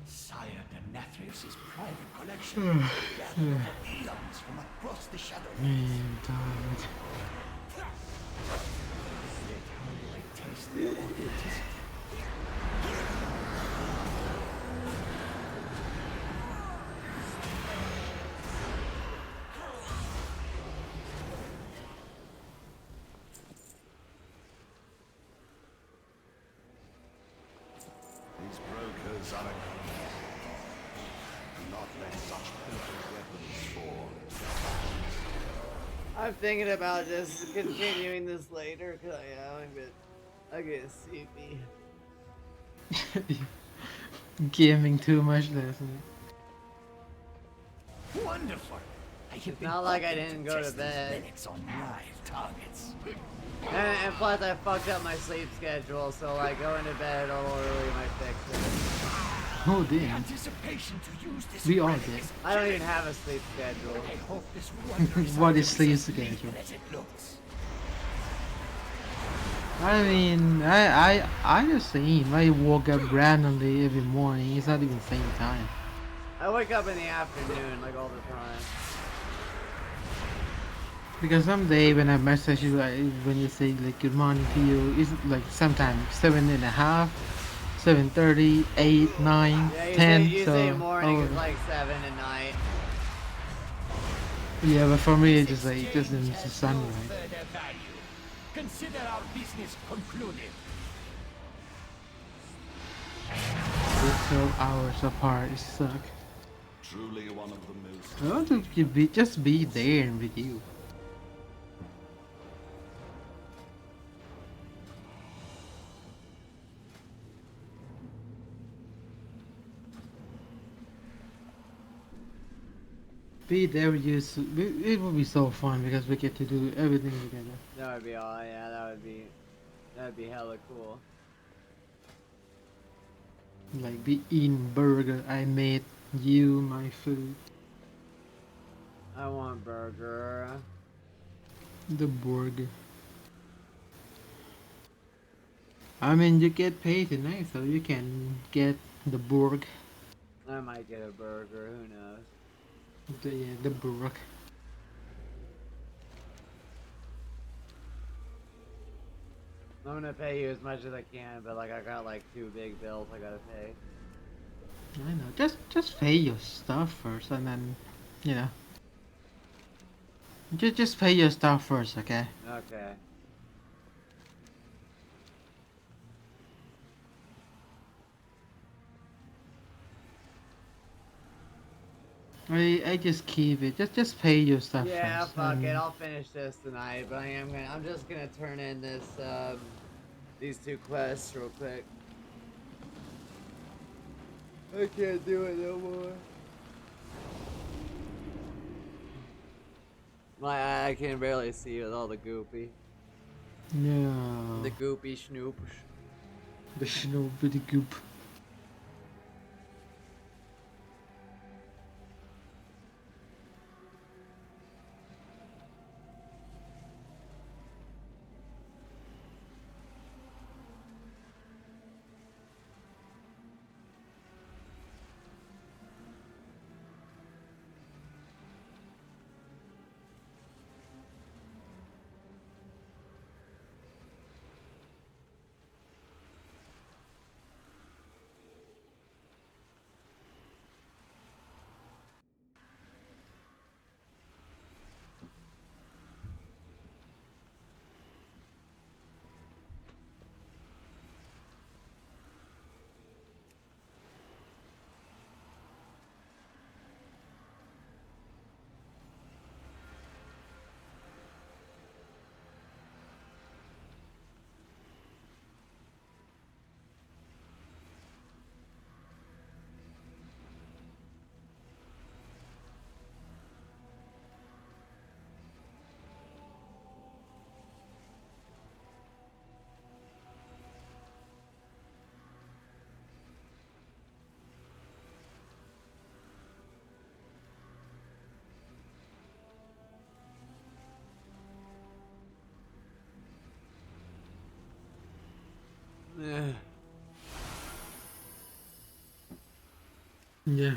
Sire Denathrius' private collection gathered over eons from across the Shadowlands. Yet how do I taste their authenticity? Do not let such potent weapons fall. I'm thinking about just continuing this later because I get sleepy. Gaming too much, doesn't it? Wonderful. I have been Not like I hoping didn't go to test these bed. relics on live targets. And plus I fucked up my sleep schedule, so like going to bed a little early might fix it. Oh damn. Anticipation to use this We all relic did. is I don't even have a sleep schedule. I hope this wonder is What is as sleep lethal schedule? as it looks. I mean, I just saying, I woke up randomly every morning. It's not even the same time. I wake up in the afternoon like all the time. Because someday when I message you, when you say like good morning to you, it's like sometimes 7:30, 7:30, 8, 9, Yeah, 10. you So say morning is like 7 at night. yeah, but for me it's just like just in the sunlight. Further value. Consider our business concluded. We're 12 hours apart. It suck. Truly one of the most. I want to just be there with you. Be there with you. It would be so fun because we get to do everything together. That would be all. Yeah, that'd be hella cool. Like be eating burger. I made you my food. I want burger. The burger. I mean, you get paid tonight, so you can get the burger. I might get a burger. Who knows? The burger. I'm gonna pay you as much as I can, but like I got like 2 big bills I gotta pay. I know. Just pay your stuff first, and then, you know. Just pay your stuff first, okay? Okay. I just keep it. Just pay your stuff Yeah, first. fuck it. I'll finish this tonight, but I'm just gonna turn in this these 2 quests real quick. I can't do it no more. I can barely see with all the goopy. No. The goopy snoop. The snoop with the goop. Yeah. Yeah.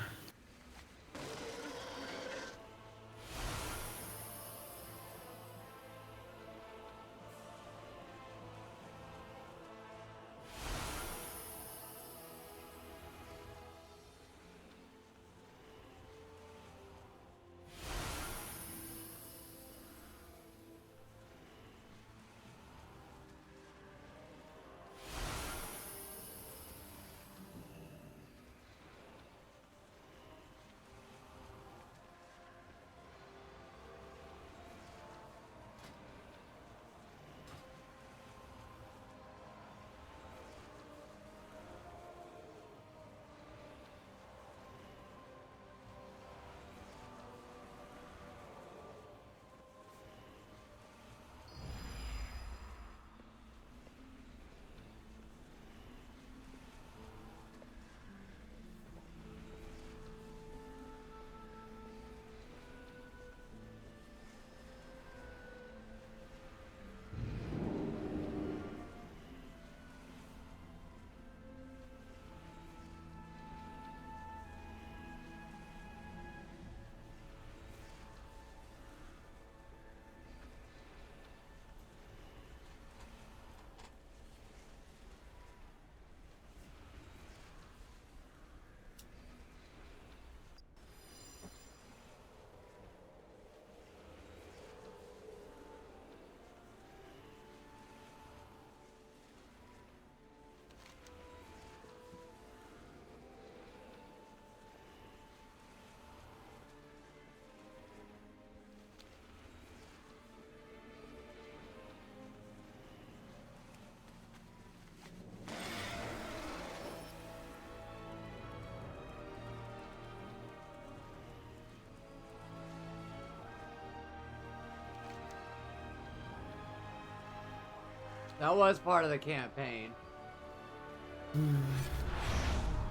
That was part of the campaign.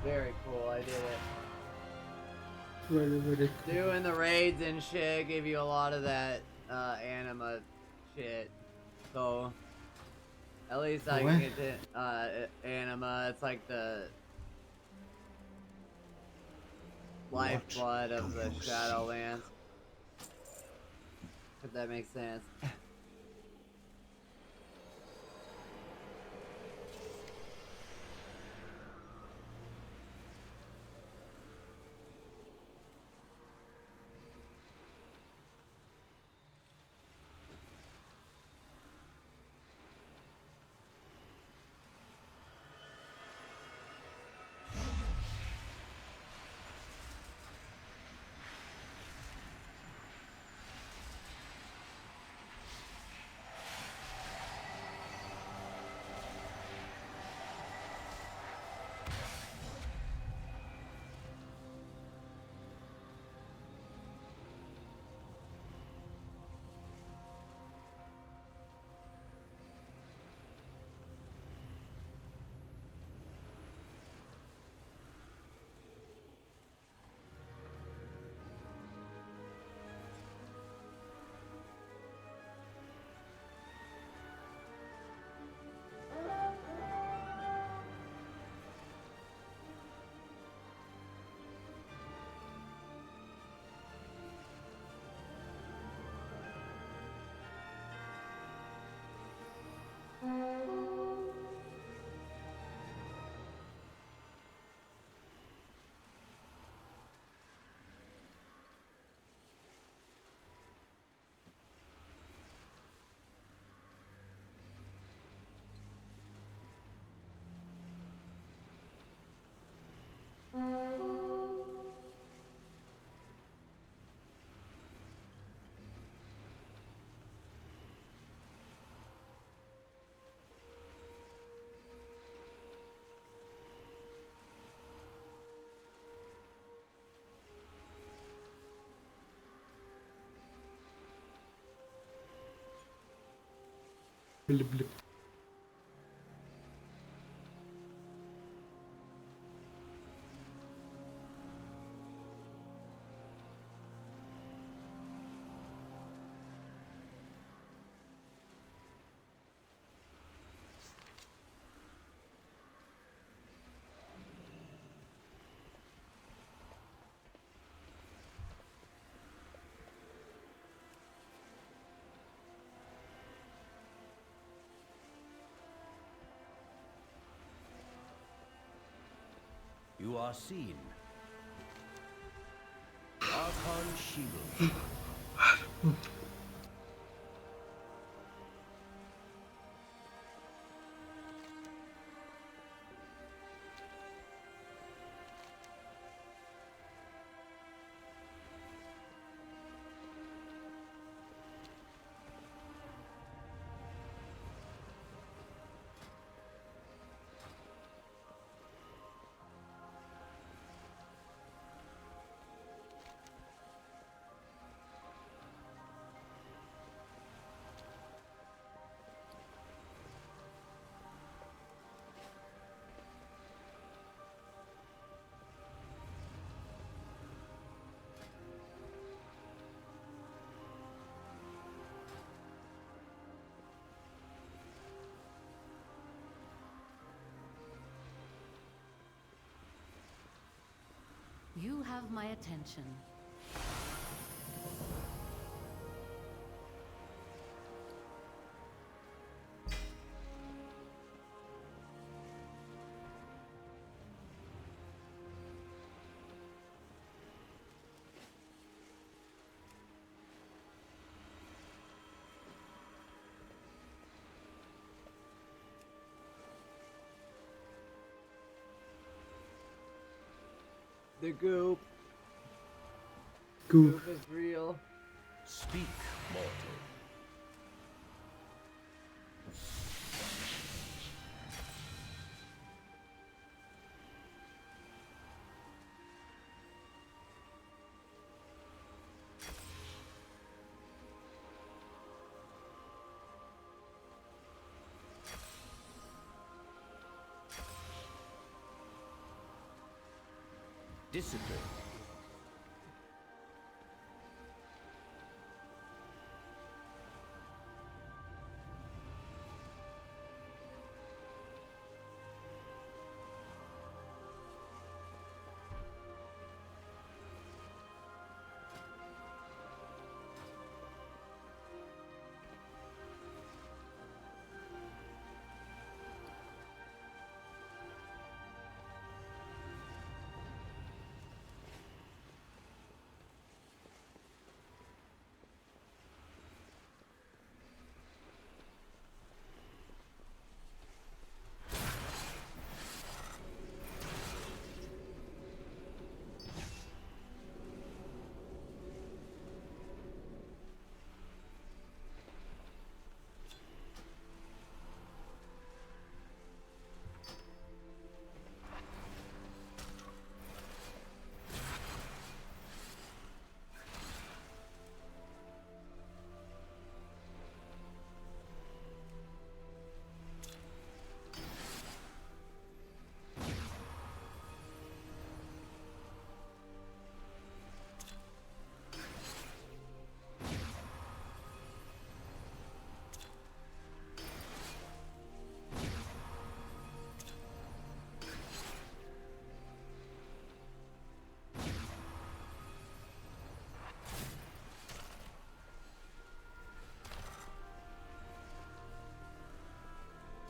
Very cool, I did it. Doing the raids and shit gave you a lot of that anima shit. So at least I can get to anima. It's like the lifeblood of the Shadowlands. If that makes sense. Blip, blip. You are seen. Archon Shield. You have my attention. The goop. Goop. Goop is real. Speak, mortal. discipline.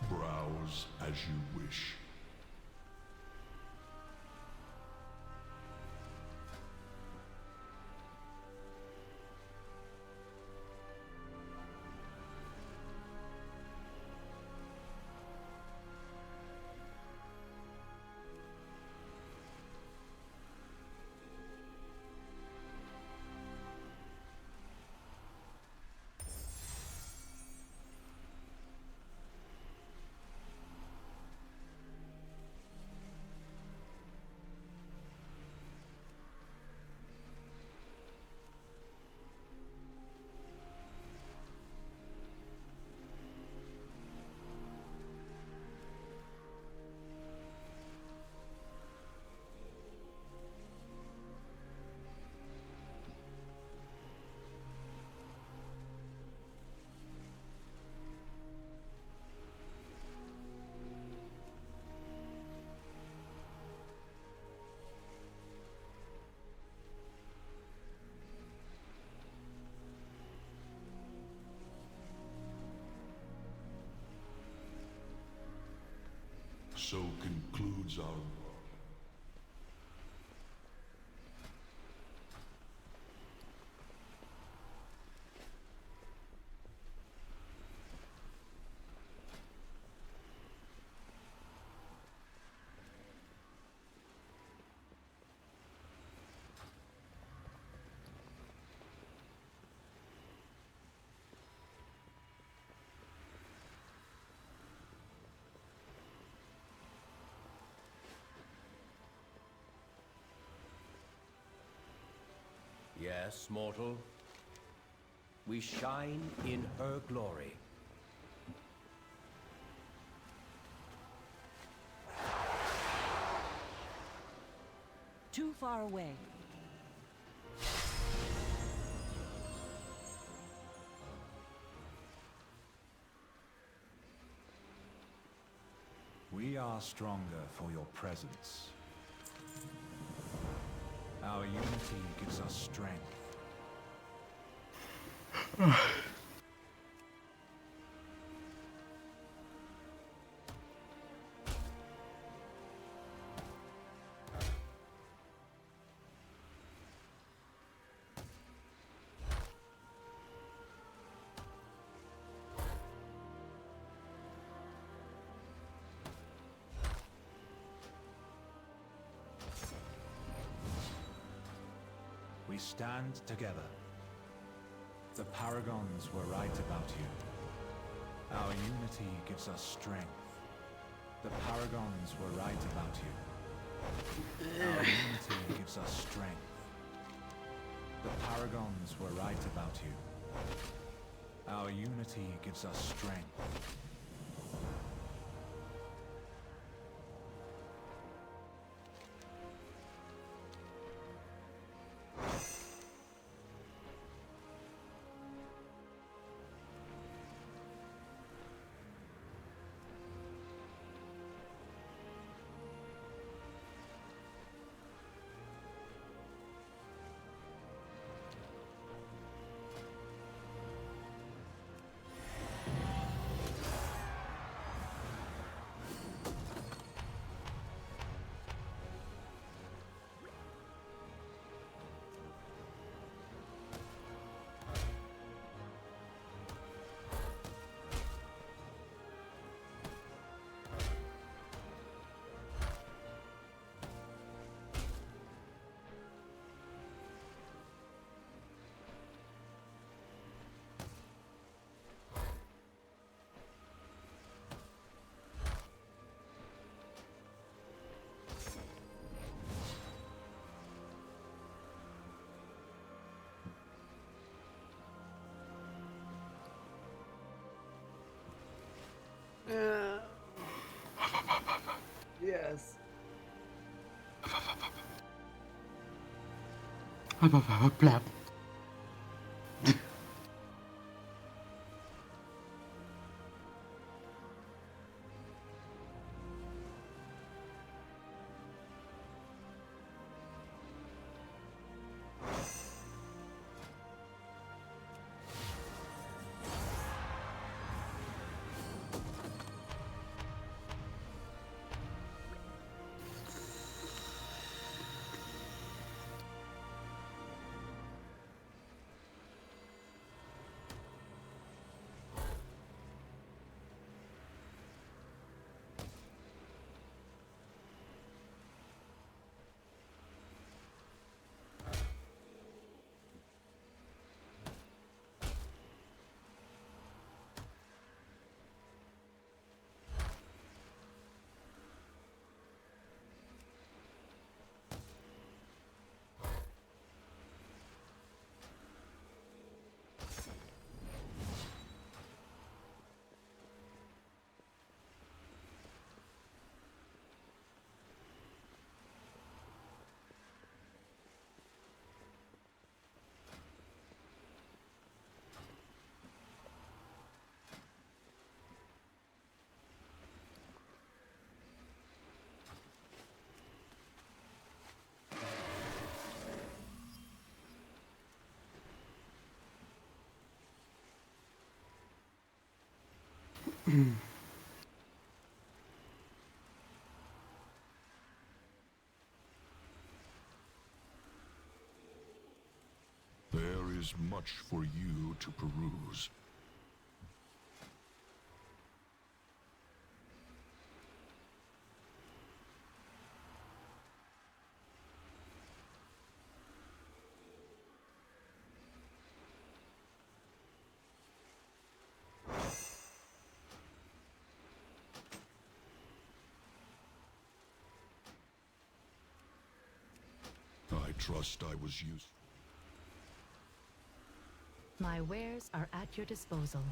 Browse as you wish. So concludes our Yes, mortal. We shine in her glory. Too far away. We are stronger for your presence. Our unity gives us strength. We stand together. The Paragons were right about you. Our unity gives us strength. The Paragons were right about you. Our unity gives us strength. The Paragons were right about you. Our unity gives us strength. Plap. There is much for you to peruse. I trust I was used. My wares are at your disposal.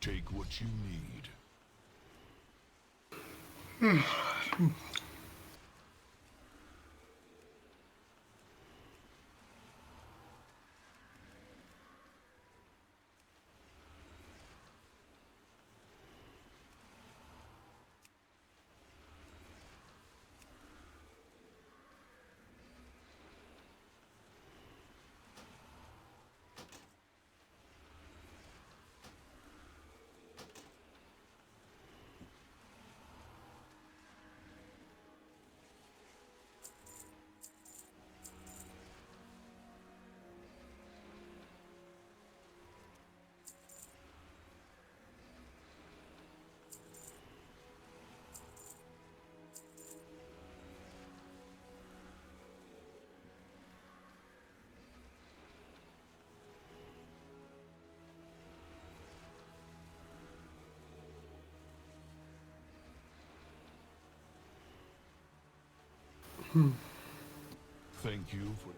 Take what you need. Thank you for...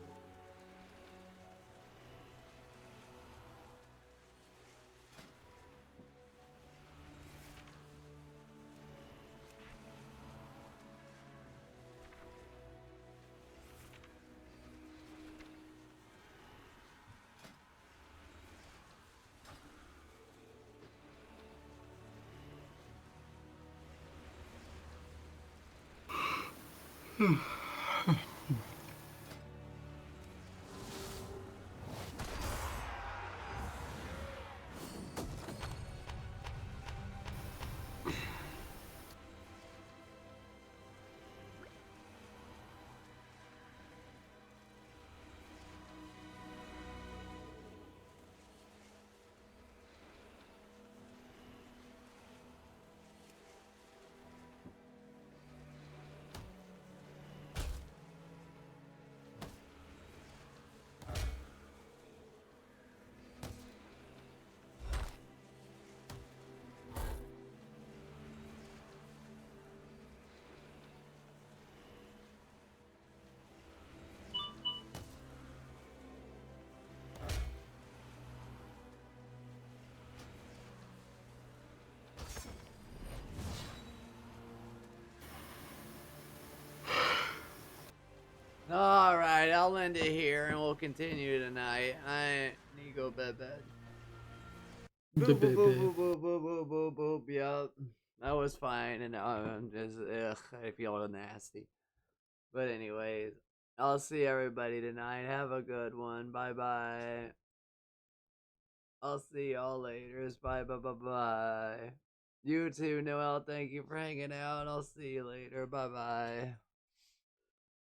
I'll end it here and we'll continue tonight. I need to go bed. The Boop, boop, baby. boop, boop, boop, boop, boop, boop, yup. That was fine, and now I'm just, I feel nasty. But anyways, I'll see everybody tonight. Have a good one. Bye-bye. I'll see y'all later. Bye. You too, Noel. Thank you for hanging out. I'll see you later. Bye-bye.